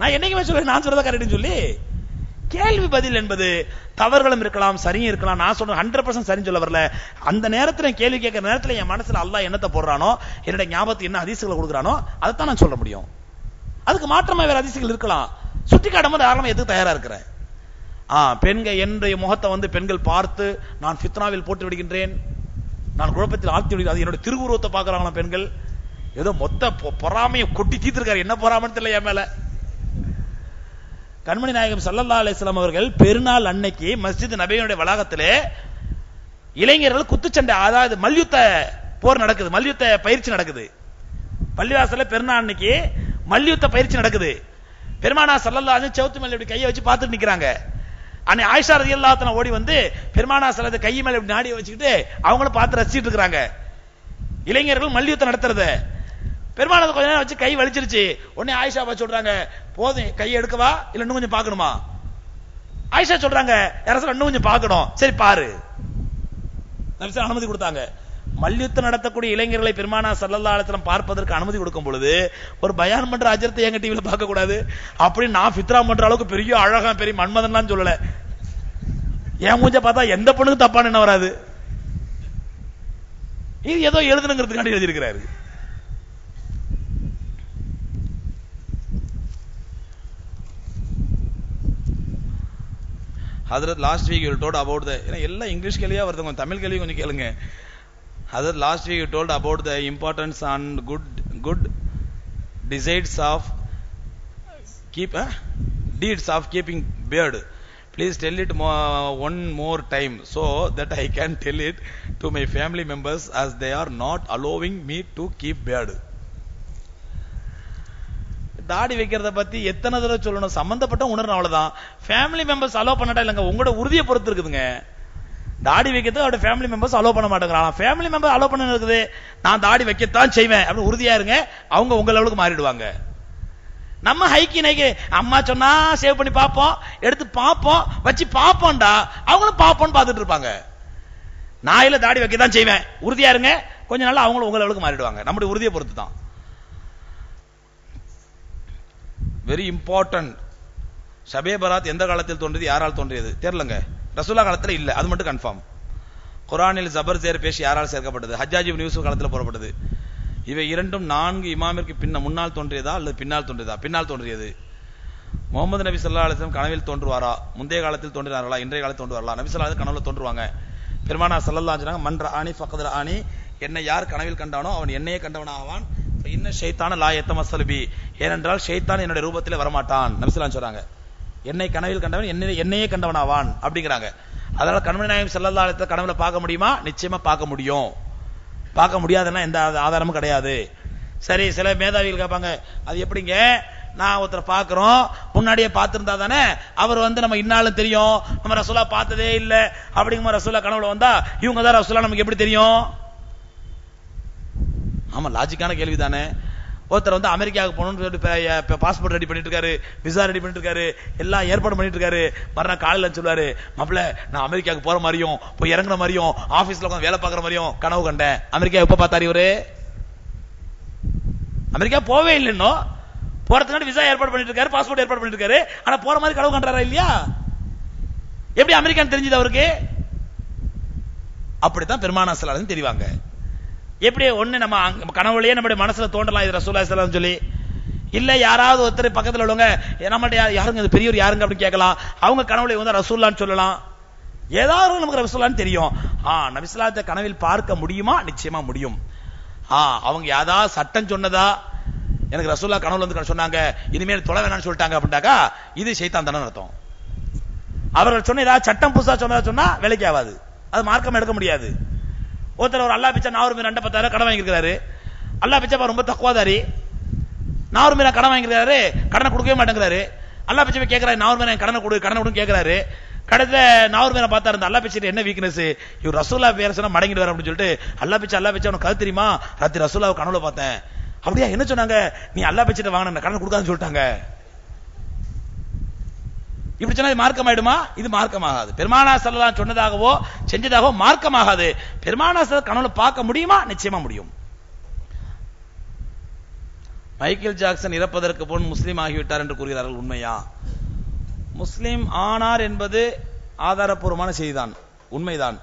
நான் என்னைக்குமே சொல்றேன் நான் சொல்றதா கரெக்ட்னு சொல்லி. கேள்வி பதில் என்பது தவறுகளும் இருக்கலாம் சரியும் இருக்கலாம். நான் சொல்றேன் 100% சரின்னு சொல்ல வரல. அந்த நேரத்தில் கேள்வி கேட்கிற நேரத்தில் என் மனசுல அல்லாஹ் என்னத்தை போடுறானோ, என்னுடைய ஞாபகத்துக்கு என்ன ஹதீஸ்களை கொடுக்குறானோ அதைத்தான் நான் சொல்ல முடியும். அதுக்கு மாற்றமா வேற ஹதீஸ்கள் இருக்கலாம். சுட்டி காட்டும்போது தாராளமா எதுக்கு தயாரா இருக்கிறேன். பெண்கள் என்னுடைய முகத்தை பெண்கள் பார்த்து நான் ஃபித்னாவில் போட்டு விடுகின்றேன், நான் குழப்பத்தில் ஆழ்த்தி விடுகிறேன். அது என்னுடைய திருவுருவத்தை பார்க்கறாங்களா பெண்கள், ஏதோ மொத்த பொறாமையை கொட்டி தீர்த்திருக்காரு. என்ன பொறாமன்னு தெரியல என் மேல. கண்மணி நாயகம் ஸல்லல்லாஹு அலைஹி வஸல்லம் அவர்கள் பெருநாள் அன்னைக்கு மஸ்ஜித் நபவியுடைய வளாகத்திலே இளைஞர்கள் குத்துச்சண்டை, அதாவது மல்யுத்த போர் நடக்குது, மல்யுத்த பயிற்சி நடக்குது. பள்ளிவாசல்ல பெருநாள் அன்னைக்கு மல்யுத்த பயிற்சி நடக்குது. பெருமானா ஸல்லல்லாஹு அலைஹி வஸல்லம் செவுத்து மேல இப்படி கையை வச்சு பார்த்துட்டு நிக்கிறாங்க. அன்னை ஆயிஷா ரலியல்லாஹு அன்ஹா ஓடி வந்து பெருமானா ஸல்லல்லாஹு கை மேல இப்படி நாடி வச்சுக்கிட்டு அவங்களும் பார்த்து ரசிச்சிட்டு இருக்காங்க. இளைஞர்கள் மல்யுத்தம் நடத்துறது. பெருமானது கொஞ்ச நேரம் வச்சு கை வலிச்சிருச்சு. உடனே ஆயிஷா சொல்றாங்க, போதும் கை எடுக்கவா இல்ல இன்னும் கொஞ்சம் பார்க்கணுமா? ஆயிஷா சொல்றாங்க, யாராவது இன்னும் கொஞ்சம் பார்க்கணும். சரி பாரு, நபி அனுமதி கொடுத்தாங்க. மல்யுத்தம் நடத்தக்கூடிய இளைஞர்களை பெருமானா ஸல்லல்லாஹு அலைஹி வஸல்லம் பார்ப்பதற்கு அனுமதி கொடுக்கும் பொழுது ஒரு பயான் பண்ற அஜரத்தை எங்க டிவில பார்க்க கூடாது அப்படின்னு நான் ஃபித்ரா பண்ற அளவுக்கு பெரிய அழகா பெரிய மன்மதன்லாம் சொல்லல. என் மூஞ்ச பார்த்தா எந்த பொண்ணுக்கு தப்பான என்ன வராது. இது ஏதோ எழுதுனுங்கிறதுக்காண்டி எழுதி இருக்கிறாரு. Hazrat, last week you told about the எல்லாம் இங்கிலீஷ் கேள்வியா வருது, கொஞ்சம் தமிழ் கேள்வி கொஞ்சம் கேளுங்க. Other last week you told about the importance on good deeds of keeping beard. Please tell it one more time so that I can tell it to my family members as they are not allowing me to keep beard. தாடி வைக்கிறத பத்தி எத்தனை தடவை சொல்லணும்? சம்பந்தப்பட்ட உணர்வு அவ்வளவுதான். Family members allow பண்ணட்டா இல்லங்க, உங்களோட உறுதியை பொறுத்து இருக்குதுங்க. தாடி வைக்கிறது அவரோட ஃபேமிலி மெம்பர்ஸ் அலோ பண்ண மாட்டேங்கிறான். ஃபேமிலி மெம்பர் அலோ பண்ண இருக்குது, நான் தாடி வைக்கத்தான் செய்வேன் அப்படின்னு உறுதியா இருங்க. அவங்க உங்க லெவலுக்கு மாறிடுவாங்க. நம்ம ஹைக்கி நைக்கி அம்மா சொன்னா சேவ் பண்ணி பார்ப்போம், எடுத்து பார்ப்போம், வச்சு பார்ப்போம்டா, அவங்களும் பார்ப்போம்னு பார்த்துட்டு இருப்பாங்க. நான் இல்ல தாடி வைக்கத்தான் செய்வேன், உறுதியா இருங்க. கொஞ்ச நாள் அவங்களும் உங்க லெவலுக்கு மாறிடுவாங்க. நம்முடைய உறுதியை பொறுத்து தான். Very important. ஷபே பராத் எந்த காலத்தில் தோன்றியது, யாரால் தோன்றியது தெரியலங்க. ரசூலா காலத்துல இல்ல, அது மட்டும் கன்ஃபார்ம். குர்ஆனில் ஜபர் சேர் பேசி யாரால் சேர்க்கப்பட்டது? ஹஜ்ஜாஜ் இப்னு யூசுப் காலத்தில் போடப்பட்டது. இவை இரண்டும் 4 இமாமிற்கு முன்னால் தோன்றியதா அல்லது பின்னால் தோன்றியதா? பின்னால் தோன்றியது. முகமது நபி ஸல்லல்லாஹு அலைஹி வஸல்லம் கனவில் தோன்றுவாரா? முந்தைய காலத்தில் தோன்றினார்களா? இன்றைய காலத்தில் தோன்றுவார்களா? நபி ஸல்லல்லாஹு அலைஹி கனவுல தோன்றுவாங்க. பெருமானார் ஸல்லல்லாஹு அலைஹி வஸல்லம் மன் ரஆனி ஃபக்த் ரஆனி, என்னை யார் கனவில் கண்டானோ அவன் என்னையே கண்டவனாவான். இன்ன ஷைத்தான லா யத்தமஸ்ஸல் பி, ஏனென்றால் ஷைத்தான் என்னுடைய ரூபத்திலே வரமாட்டான். நபி ஸல்லல்லாஹு அலைஹி சொல்றாங்க, என்னை கனவில் கண்டவன் என்னையே கண்டவனாவான் அப்படிங்கிறாங்க. அதனால கண்மணி நாயகம் ஸல்லல்லாஹு அலைஹி வஸல்லம் கனவுல பார்க்க முடியுமா? நிச்சயமா பார்க்க முடியும். பார்க்க முடியாதுன்னா எந்த ஆதாரமும் கிடையாது. சரி, சில மேதாவிகள் கேட்பாங்க, அது எப்படிங்க, நான் ஒருத்தரை பார்க்கிறோம், முன்னாடியே பார்த்திருந்தா தானே அவர் நம்ம இன்னாலும் தெரியும், நம்ம ரசூலா பார்த்ததே இல்ல அப்படிங்கிற ரசூலா கனவுல வந்தா இவங்க தான் ரசூலா நமக்கு எப்படி தெரியும்? ஆமா, லாஜிக்கான கேள்வி தானே. ஒருத்தர் அமெரிக்காவுக்கு போகணும்னு சொல்லிட்டு பாஸ்போர்ட் ரெடி பண்ணிட்டு இருக்காரு, விசா ரெடி பண்ணிட்டு இருக்காரு, எல்லாம் ஏற்பாடு பண்ணிட்டு இருக்காரு. மறுநாள் காலையில சொல்லுவாரு, மாப்பிள்ள நான் அமெரிக்காவுக்கு போற மாதிரியும் போய் இறங்குற மாதிரியும் ஆபீஸ்ல உட்காந்து வேலை பார்க்குற மாதிரியும் கனவு கண்டேன். அமெரிக்கா எப்ப பார்த்தாரு இவரு? அமெரிக்கா போவே இல்லைன்னோ, போறதுக்கு விசா ஏற்பாடு பண்ணிட்டு இருக்காரு, பாஸ்போர்ட் ஏற்பாடு பண்ணிட்டு இருக்காரு. ஆனா போற மாதிரி கனவு கண்டாரா இல்லையா? எப்படி அமெரிக்கான்னு தெரிஞ்சது அவருக்கு? அப்படித்தான் பெருமானார் ஸல்லல்லாஹு அலைஹி தெரிவாங்க. எப்படி ஒண்ணு நம்ம கனவுலயே நம்முடைய மனசுல தோன்றலாம் இது ரசூலுல்லாஹி ஸல்லல்லாஹு அலைஹி சொல்லி, இல்ல யாராவது ஒருத்தர் பக்கத்துல உள்ளவங்க நம்மள்ட்ட யாருங்க பெரியவர் யாருங்க அப்படின்னு கேட்கலாம். அவங்க கனவுல ரசூலுல்லாஹ்னு சொல்லலாம். ஏதாவது நமக்கு ரசூலுல்லாஹ்னு தெரியும். நபி ஸல்லல்லாஹு அலைஹி வஸல்லம் கனவில் பார்க்க முடியுமா? நிச்சயமா முடியும். அவங்க ஏதாவது சட்டம் சொன்னதா, எனக்கு ரசூலுல்லாஹ் கனவுல சொன்னாங்க இனிமேல் தொலை வேணாம்னு சொல்லிட்டாங்க அப்படின்ட்டாக்கா இது ஷைத்தான் தானே அர்த்தம். அவர்கள் சொன்ன ஏதாவது சட்டம் புதுசா சொன்னா வேலைக்கு ஆகாது, அது மார்க்கம் எடுக்க முடியாது. ஒருத்தர் ஒரு அல்லா பிச்சை 4 மீன் 210,000 கடன் வாங்கியிருக்காரு. அல்லா பிச்சை ரொம்ப தக்குவாதாரி, 4 மீன் கடன் வாங்கியிருக்காரு, கடனை கொடுக்கவே மாட்டேங்கிறாரு. அல்லா பிச்சை கேட்கிறாரு, 4 மீன் கடனை கொடு கேட்கிறாரு. கடைசியில 4 மீனை பார்த்தா இருந்த அல்லா பிச்சை என்ன வீக்னஸ், இவர் ரசூலா பேர சொன்னா மடங்கிடுவார் அப்படின்னு சொல்லிட்டு அல்லா பிச்சை உனக்கு கது தெரியுமா, ராத்திரி ரசூலாவை கனவுல பார்த்தேன். அப்படியா, என்ன சொன்னாங்க? நீ அல்லா பிச்சை வாங்கின கடன் கொடுக்காதுன்னு சொல்லிட்டாங்க. இப்படி சொன்னா மார்க்கம் ஆயிடுமா? இது மார்க்கமாகாது. பெருமானார் ஸல்லல்லாஹு அலைஹி சொன்னதாகவோ செஞ்சதாகவோ மார்க்கமாகாது. பெருமானார் ஸல்லல்லாஹு கனவுல பார்க்க முடியுமா? நிச்சயமா முடியும். மைக்கேல் ஜாக்சன் இறப்பதற்கு முன் முஸ்லீம் ஆகிவிட்டார் என்று கூறுகிறார்கள், உண்மையா? முஸ்லீம் ஆனார் என்பது ஆதாரப்பூர்வமான செய்திதான், உண்மைதான்.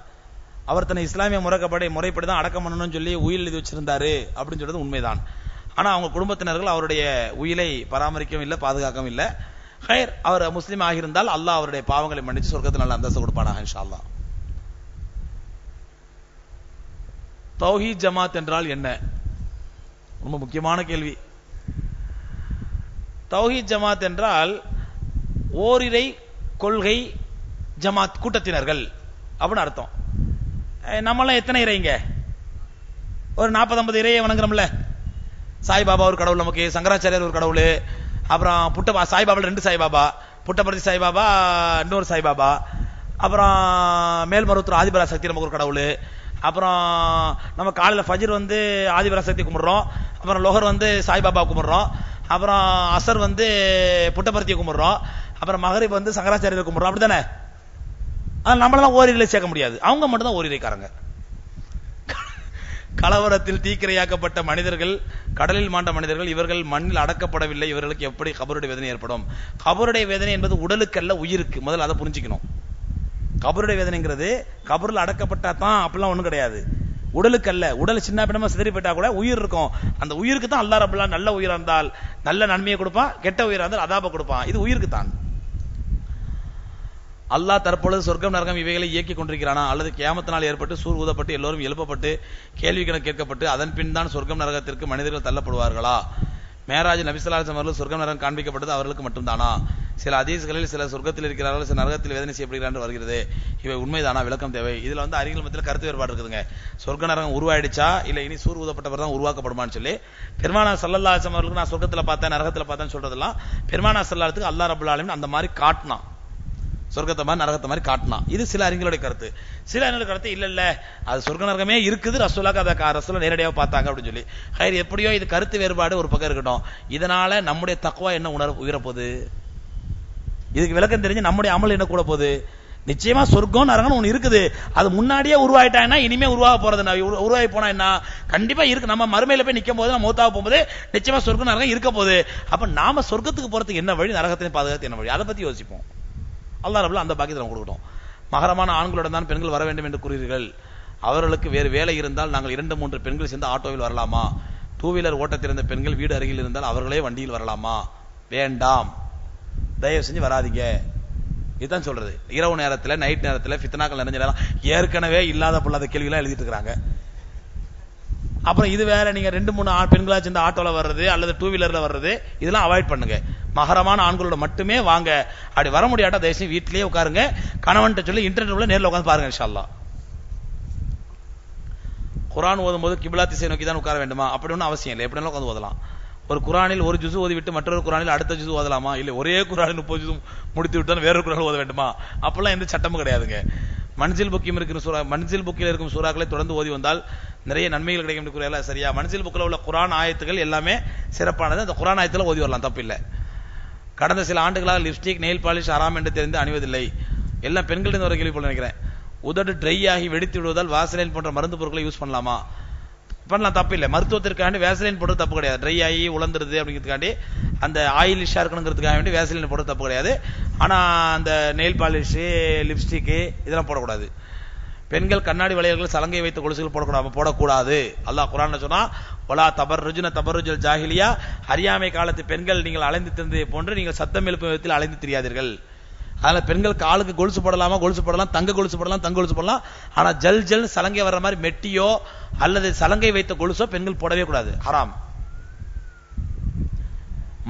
அவர் தன்னை இஸ்லாமிய முறைப்படி தான் அடக்கம் பண்ணணும்னு சொல்லி உயில் எழுதி வச்சிருந்தாரு அப்படின்னு சொல்றது உண்மைதான். ஆனா அவங்க குடும்பத்தினர்கள் அவருடைய உயிலை பராமரிக்கவும் இல்லை, பாதுகாக்கவும் இல்லை. ஹைர், அவர் முஸ்லீம் ஆகியிருந்தால் அல்லாஹ் அவருடைய பாவங்களை மன்னிச்சு சொர்க்கத்தில் நல்ல அந்தஸ்து கொடுப்பானாக இன்ஷா அல்லாஹ். தௌஹீத் ஜமாத் என்றால் என்ன? ரொம்ப முக்கியமான கேள்வி. தௌஹீத் ஜமாத் என்றால் ஓரிரை கொள்கை ஜமாத், கூட்டத்தினர்கள் அப்படின்னு அர்த்தம். நம்மளாம் எத்தனை இறைங்க? ஒரு 40-50 இறையை வணங்குறோம்ல. சாய்பாபா ஒரு கடவுள், நமக்கு சங்கராச்சாரியார் ஒரு கடவுள், அப்புறம் சாய்பாபா 2 சாய்பாபா, புட்டபர்த்தி சாய்பாபா இன்னொரு சாய்பாபா, அப்புறம் மேல்மருவத்தூர் ஆதிபராசக்தி நமக்கு ஒரு கடவுள். அப்புறம் நம்ம காலையில் ஃபஜ்ர் ஆதிபராசக்தி கும்பிடுறோம், அப்புறம் லோஹர் சாய்பாபா கும்பிடுறோம், அப்புறம் அசர் புட்டபர்த்தியை கும்பிடுறோம், அப்புறம் மகரிப் சங்கராச்சாரியர் கும்பிடுறோம். அப்படித்தானே? நம்மளாம் ஓரிரையில சேர்க்க முடியாது, அவங்க மட்டும் தான் ஓரிரைக்காரங்க. கலவரத்தில் தீக்கிரையாக்கப்பட்ட மனிதர்கள், கடலில் மாண்ட மனிதர்கள், இவர்கள் மண்ணில் அடக்கப்படவில்லை, இவர்களுக்கு எப்படி கபருடைய வேதனை ஏற்படும்? கபருடைய வேதனை என்பது உடலுக்கு அல்ல, உயிருக்கு. முதல்ல அதை புரிஞ்சுக்கணும். கபருடைய வேதனைங்கிறது கபருல அடக்கப்பட்டா தான் அப்படிலாம் ஒண்ணும் கிடையாது. உடலுக்கு அல்ல. உடல் சின்ன பின்னமா சிதறி போயிட்டா கூட உயிர் இருக்கும். அந்த உயிருக்கு தான் அல்லாஹ் ரப்பல் ஆலமீன் நல்ல உயிரா இருந்தால் நல்ல நன்மையை கொடுப்பான், கெட்ட உயிரா இருந்தால் அதாப கொடுப்பான். இது உயிருக்கு தான். அல்லாஹ் தற்பொழுது சொர்க்கம் நரகம் இவைகளை இயக்கி கொண்டிருக்கிறானா, அல்லது கியாமத்தினால் ஏற்பட்டு சூர் ஊதப்பட்டு எல்லோரும் எழுப்பப்பட்டு கேள்வி கணக்கு கேட்கப்பட்டு அதன் பின் தான் சொர்க்கம் நரகத்திற்கு மனிதர்கள் தள்ளப்படுவார்களா? மேராஜ் நபி ஸல்லல்லாஹு அலைஹி வஸல்லம் அவர்கள் சொர்க்கம் நரகம் காண்பிக்கப்பட்டது அவர்களுக்கு மட்டும்தானா? சில ஹதீஸ்களில் சில சொர்க்கத்தில் இருக்கிறார்கள், சில நரகத்தில் வேதனை செய்யப்படுகிறார்கள் வருகிறது. இவை உண்மைதானா? விளக்கம் தேவை. இதுல அறிஞர்கள் மத்தியில் கருத்து வேறுபாடு இருக்குதுங்க. சொர்க்க நரகம் உருவாயிடுச்சா இல்ல இனி சூர் ஊதப்பட்டவர் தான் உருவாக்கப்படுமான்னு சொல்லி பெருமானார் ஸல்லல்லாஹு அலைஹி வஸல்லம் அவர்களுக்கு நான் சொர்க்கத்துல பார்த்தேன் நரகத்துல பார்த்தேன்னு சொல்றதெல்லாம் பெருமானார் ஸல்லல்லாஹு அலைஹி வஸல்லம் அல்லாஹ் ரப்பல் ஆலமீன் அந்த மாதிரி காட்டினான், சொர்க்கத்தை மாதிரி நரகத்தை மாதிரி காட்டினான். இது சில அறிஞர்களுடைய கருத்து. சில அறிஞர்களுடைய கருத்து இல்ல அது சொர்க்க நரகமே இருக்குது, ரசூலுல்லாஹ் அதை ரசூலுல்லாஹ் நேரடியாக பார்த்தாங்க அப்படின்னு சொல்லி. ஹைர், எப்படியோ இது கருத்து வேறுபாடு ஒரு பக்கம் இருக்கட்டும். இதனால நம்முடைய தக்வா என்ன உயரப்போகுது? இதுக்கு விளக்கம் தெரிஞ்சு நம்முடைய அமல் என்ன கூட போகுது? நிச்சயமா சொர்க்கம் நரகம் ஒண்ணு இருக்குது. அது முன்னாடியே உருவாயிட்டாங்கன்னா இனிமே உருவாக போறது உருவாகி போனா என்ன கண்டிப்பா இருக்கு. நம்ம மறுமையில போய் நிக்கும் போது நம்ம மௌத்தாக போகும்போது நிச்சயமா சொர்க்கம் நரகம் இருக்க போகுது. அப்ப நாம சொர்க்கத்துக்கு போறதுக்கு என்ன வழி, நரகத்தின் பாதுகாத்து என்ன வழி, அதை பத்தி யோசிப்போம். அல்லாஹ் ரப்பல் அந்த பாக்கியத்தை நம்ம கொடுக்கட்டும். மகரமான ஆண்களுடன் தான் பெண்கள் வர வேண்டும் என்று கூறுகிறீர்கள். அவர்களுக்கு வேறு வேலை இருந்தால் நாங்கள் 2-3 பெண்கள் சேர்ந்து ஆட்டோவில் வரலாமா? 2 வீலர் ஓட்ட தெரிந்த பெண்கள் வீடு அருகில் இருந்தால் அவர்களே வண்டியில் வரலாமா? வேண்டாம், தயவு செஞ்சு வராதீங்க. இதுதான் சொல்றது. இரவு நேரத்தில் நைட் நேரத்தில் ஃபித்னாக்கள் நிறைஞ்ச நேரம் ஏற்கனவே இல்லாத பொல்லாத கேள்விலாம் எழுதிட்டு இருக்காங்க. அப்புறம் இது வேற, நீங்க 2-3 பெண்களா சேர்ந்து ஆட்டோல வர்றது அல்லது 2 வீலர்ல வர்றது இதெல்லாம் அவாய்ட் பண்ணுங்க. மகரமான ஆண்களோட மட்டுமே வாங்க. அப்படி வர முடியாட்டா தயவுசெய்து வீட்டிலேயே உட்காருங்க. கணவன்கிட்ட சொல்லி இன்டர்நெட்ல நேரில் உட்காந்து பாருங்க இன்ஷா அல்லாஹ். குர்ஆன் ஓதும் போது கிப்லா திசை நோக்கி தான் உட்கார வேண்டுமா? அப்படி ஒன்றும் அவசியம் இல்லை, எப்படி உட்காந்து ஓதலாம். ஒரு குர்ஆனில் ஒரு ஜுஸ் ஓதிவிட்டு மற்றொரு குர்ஆனில் அடுத்த ஜுஸ் ஓதலாமா? இல்ல ஒரே குர்ஆனில் 30 ஜுஸ் முடித்து விட்டு வேறொரு குர்ஆன் ஓத வேண்டுமா? அப்பெல்லாம் எந்த சட்டமும் கிடையாதுங்க. மன்சில் புக்கில் இருக்கும் சூறாக்களை தொடர்ந்து ஓதி வந்தால் நிறைய நன்மைகள் கிடைக்கும் என்று கூறல. சரியா? மன்சில் புக்கில் உள்ள குர்ஆன் ஆயத்துகள் எல்லாமே சிறப்பானது. அந்த குர்ஆன் ஆயத்துல ஓதி வரலாம், தப்பு இல்லை. கடந்த சில ஆண்டுகளாக லிப்ஸ்டிக் நெயில் பாலிஷ் ஹராம் என்று தெரிந்து அணிவதில்லை. எல்லாம் பெண்களிடம் ஒரு கேள்வி போல நினைக்கிறேன். உதடு ட்ரை ஆகி வெடித்து விடுவதால் வாசலின் போன்ற மருந்து பொருட்களை யூஸ் பண்ணலாமா? பண்ணலாம், தப்பு இல்லை. மருத்துவத்திற்காண்டி வேசலின் போடுறது தப்பு கிடையாது. ட்ரை ஆகி உலர்ந்துருது அப்படிங்கிறதுக்காண்டி அந்த ஆயிலிஷா இருக்கணுங்கிறதுக்காக வேண்டி வேசலின் போடுறது தப்பு கிடையாது. ஆனா அந்த நெயில் பாலிஷு லிப்ஸ்டிக்கு இதெல்லாம் போடக்கூடாது. பெண்கள் கண்ணாடி வளையல்கள் சலங்கை வைத்த கொலுசுகள் போடக்கூடாது. அல்லாஹ் குர்ஆன்ல சொன்னா வலா தபர்ருஜுன தபர்ருஜுல் ஜாஹிலியா, அறியாமை காலத்து பெண்கள் நீங்கள் அலைந்து திரிந்ததை போன்று நீங்கள் சத்தம் எழுப்பும் விதத்தில் அலைந்து திரியாதீர்கள். அதனால பெண்கள் காலுக்கு கொலுசு போடலாமா? கொலுசு போடலாம், தங்க கொலுசு போடலாம், தங்க கொலுசு போடலாம். ஆனா ஜல் ஜல் சலங்கை வர்ற மாதிரி மெட்டியோ அல்லது சலங்கை வைத்த கொலுசோ பெண்கள் போடவே கூடாது, ஹராம்.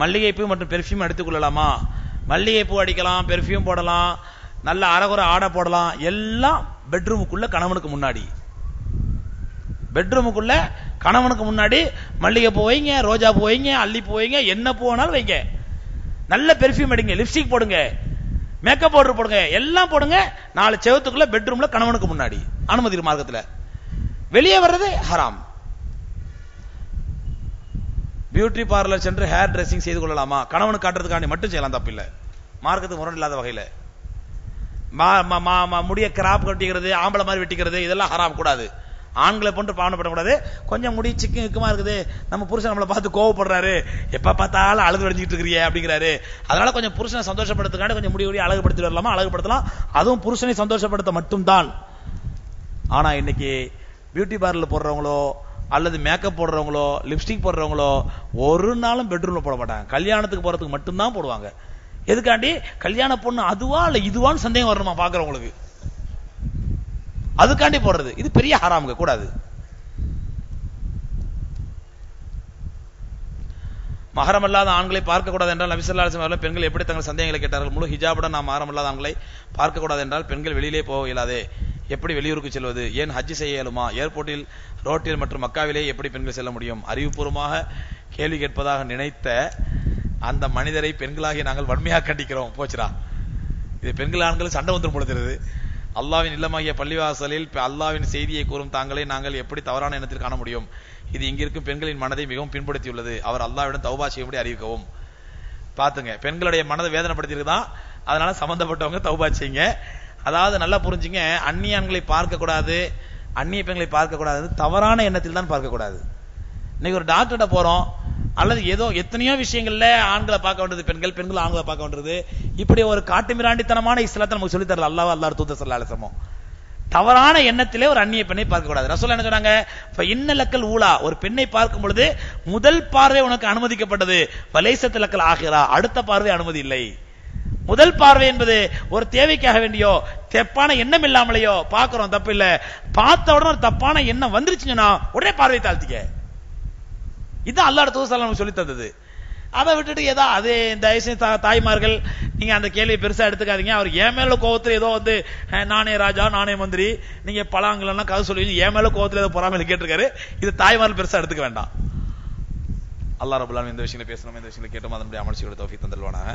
மல்லிகைப்பூ மற்றும் பெர்ஃபியூம் எடுத்துக் கொள்ளலாமா? மல்லிகைப்பூ அடிக்கலாம், பெர்ஃபியூம் போடலாம், நல்ல அரைகுறை ஆடை போடலாம். எல்லாம் பெட்ரூமுக்குள்ள கணவனுக்கு முன்னாடி. பெட்ரூமுக்குள்ள கணவனுக்கு முன்னாடி மல்லிகைப்பூ வைங்க, ரோஜா பூ வைங்க, அல்லி பூ வைங்க, என்ன பூ வேணாலும் வைங்க. நல்ல பெர்ஃபியூம் அடிங்க, லிப்ஸ்டிக் போடுங்க, மேக்கப் பவுடர் போடுங்க, எல்லாம் போடுங்க. 4 செவத்துக்குள்ள பெட்ரூம்ல கணவனுக்கு முன்னாடி அனுமதி மார்க்கத்துல. வெளியே வர்றது ஹராம். பியூட்டி பார்லர் சென்று ஹேர் டிரெஸ்ஸிங் செய்து கொள்ளலாமா? கணவனுக்கு காட்டுறதுக்காண்டி மட்டும் செய்யலாம், தப்பு இல்லை. மார்க்கத்துக்கு முரண் இல்லாத வகையில முடிய கிராப் கட்டிக்கிறது, ஆம்பளை மாதிரி வெட்டிக்கிறது இதெல்லாம் ஹராம், கூடாது. ஆண்களை போன்று பாவனைப்படக்கூடாது. கொஞ்சம் முடி சிக்குமா இருக்குது, நம்ம புருஷன் நம்மளை பார்த்து கோவப்படுறாரு, எப்ப பார்த்தாலும் அழகு அடைஞ்சிட்டு இருக்கிறியே அப்படிங்கிறாரு, அதனால கொஞ்சம் புருஷனை சந்தோஷப்படுத்துக்காண்டி கொஞ்சம் முடி அழகுபடுத்தி வரலாமா? அழகுபடுத்தலாம், அதுவும் புருஷனை சந்தோஷப்படுத்த மட்டும்தான். ஆனா இன்னைக்கு பியூட்டி பார்லர் போடுறவங்களோ அல்லது மேக்கப் போடுறவங்களோ லிப்ஸ்டிக் போடுறவங்களோ ஒரு நாளும் பெட்ரூம்ல போட மாட்டாங்க. கல்யாணத்துக்கு போறதுக்கு மட்டும்தான் போடுவாங்க. எதுக்காண்டி? கல்யாண பொண்ணு அதுவா இல்ல இதுவான்னு சந்தேகம் வரணுமா பாக்குறவங்களுக்கு, அதுக்காண்டி போடுறது. இது பெரிய ஹராமுங்க, கூடாது. மஹரம் அல்லாத ஆண்களை பார்க்க கூடாது என்றால் நபி ஸல்லல்லாஹு அலைஹி வஸல்லம் பெண்கள் எப்படி தங்கள் சந்தேகங்களை கேட்டார்கள்? முழு ஹிஜாபுடன் நாம் மஹரம் அல்லாத ஆண்களை பார்க்க கூடாது என்றால் பெண்கள் வெளியிலே போக இயலாதே, எப்படி வெளியூருக்கு செல்வது? ஏன் ஹஜ் செய்ய இயலுமா? ஏர்போர்ட்டில், ரோட்டில் மற்றும் மக்காவிலே எப்படி பெண்கள் செல்ல முடியும்? அறிவுபூர்வமாக கேள்வி கேட்பதாக நினைத்த அந்த மனிதரை பெண்களாகி நாங்கள் வன்மையாக கண்டிக்கிறோம். போச்சுரா, இது பெண்கள் ஆண்கள் சண்டை வந்துடும் பொழுது. அல்லாவின் இல்லமாகிய பள்ளிவாசலில் அல்லாவின் செய்தியை கூறும் தாங்களை நாங்கள் எப்படி தவறான எண்ணத்தில் காண முடியும்? இது இங்கிருக்கும் பெண்களின் மனதை மிகவும் பின்படுத்தியுள்ளது. அவர் அல்லாவிடம் தௌபா செய்யும்படி அறிவிக்கவும். பாத்துங்க, பெண்களுடைய மனதை வேதனைப்படுத்திருக்குதான், அதனால சம்பந்தப்பட்டவங்க தௌபா செய்யுங்க. அதாவது நல்லா புரிஞ்சுங்க, அந்நிய ஆண்களை பார்க்க கூடாது, அந்நிய பெண்களை பார்க்க கூடாது, தவறான எண்ணத்தில் தான் பார்க்க கூடாது. இன்னைக்கு ஒரு டாக்டர்கிட்ட போறோம் அல்லது ஏதோ எத்தனையோ விஷயங்கள்ல ஆண்களை பார்க்க வேண்டியது பெண்கள், பெண்கள் ஆண்களை பார்க்க வேண்டியது, இப்படி ஒரு காட்டுமிராண்டித்தனமான இஸ்லாத்தை நமக்கு சொல்லி தரல அல்லாஹ் அல்லாஹ் தூதர் ஸல்லல்லாஹு அலைஹி வஸல்லம். தவறான எண்ணத்திலே ஒரு அந்நிய பெண்ணை பார்க்க கூடாது. ரசூல் என்ன சொன்னாங்க? இன்னலக்கல் ஊலா, ஒரு பெண்ணை பார்க்கும் பொழுது முதல் பார்வை உனக்கு அனுமதிக்கப்பட்டது, வலைசத்துலக்கல் ஆகிரா, அடுத்த பார்வை அனுமதி இல்லை. முதல் பார்வை என்பது ஒரு தேவைக்காக வேண்டியோ தப்பான எண்ணம் இல்லாமலையோ பார்க்கிறோம், தப்பு இல்ல. பார்த்த உடனே ஒரு தப்பான எண்ணம் வந்துருச்சுன்னா உடனே பார்வை தாழ்த்திக்க. இதுதான் அல்லாஹ் தூதர் நமக்கு சொல்லி தந்தது. அதை விட்டுட்டு ஏதோ அது இந்த தாய்மார்கள் நீங்க அந்த கேள்வி பெருசா எடுத்துக்காதீங்க. அவர் என் மேல கோவத்துல ஏதோ வந்து நானே ராஜா நானே மந்திரி நீங்க பலாங்கலாம் கதை சொல்லுவீங்க, என் மேல கோவத்துல ஏதோ பொறாமையில கேட்டிருக்காரு. இது தாய்மார்கள் பெருசா எடுத்துக்க வேண்டாம். அல்லாஹ் ரப்பல் ஆலமீன் இந்த விஷயங்களை பேசணும், இந்த விஷயங்களை கேட்டோம், அதனுடைய அமல் செய்ய தௌஃபீக் தந்தல்வானாக.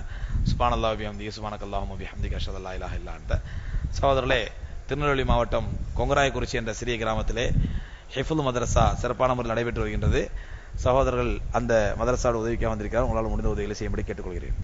சுப்ஹானல்லாஹி வ பிஹம்திஹி சுப்ஹானக்கல்லாஹும்ம வ பிஹம்திக அஷ்ஹது அல்லா இலாஹா இல்லா அன்த. சகோதரர்களே, திருநெல்வேலி மாவட்டம் கொங்கராயக்குறிச்சி என்ற சிறிய கிராமத்திலே ஹிஃபுல் மதரசா சிறப்பான முறையில் நடைபெற்று வருகின்றது. சகோதரர்கள் அந்த மதரசாவோட உதவிக்காக வந்திருக்கிறார். உங்களால் முடிந்த உதவிகளை செய்யும்படி கேட்டுக்கொள்கிறேன்.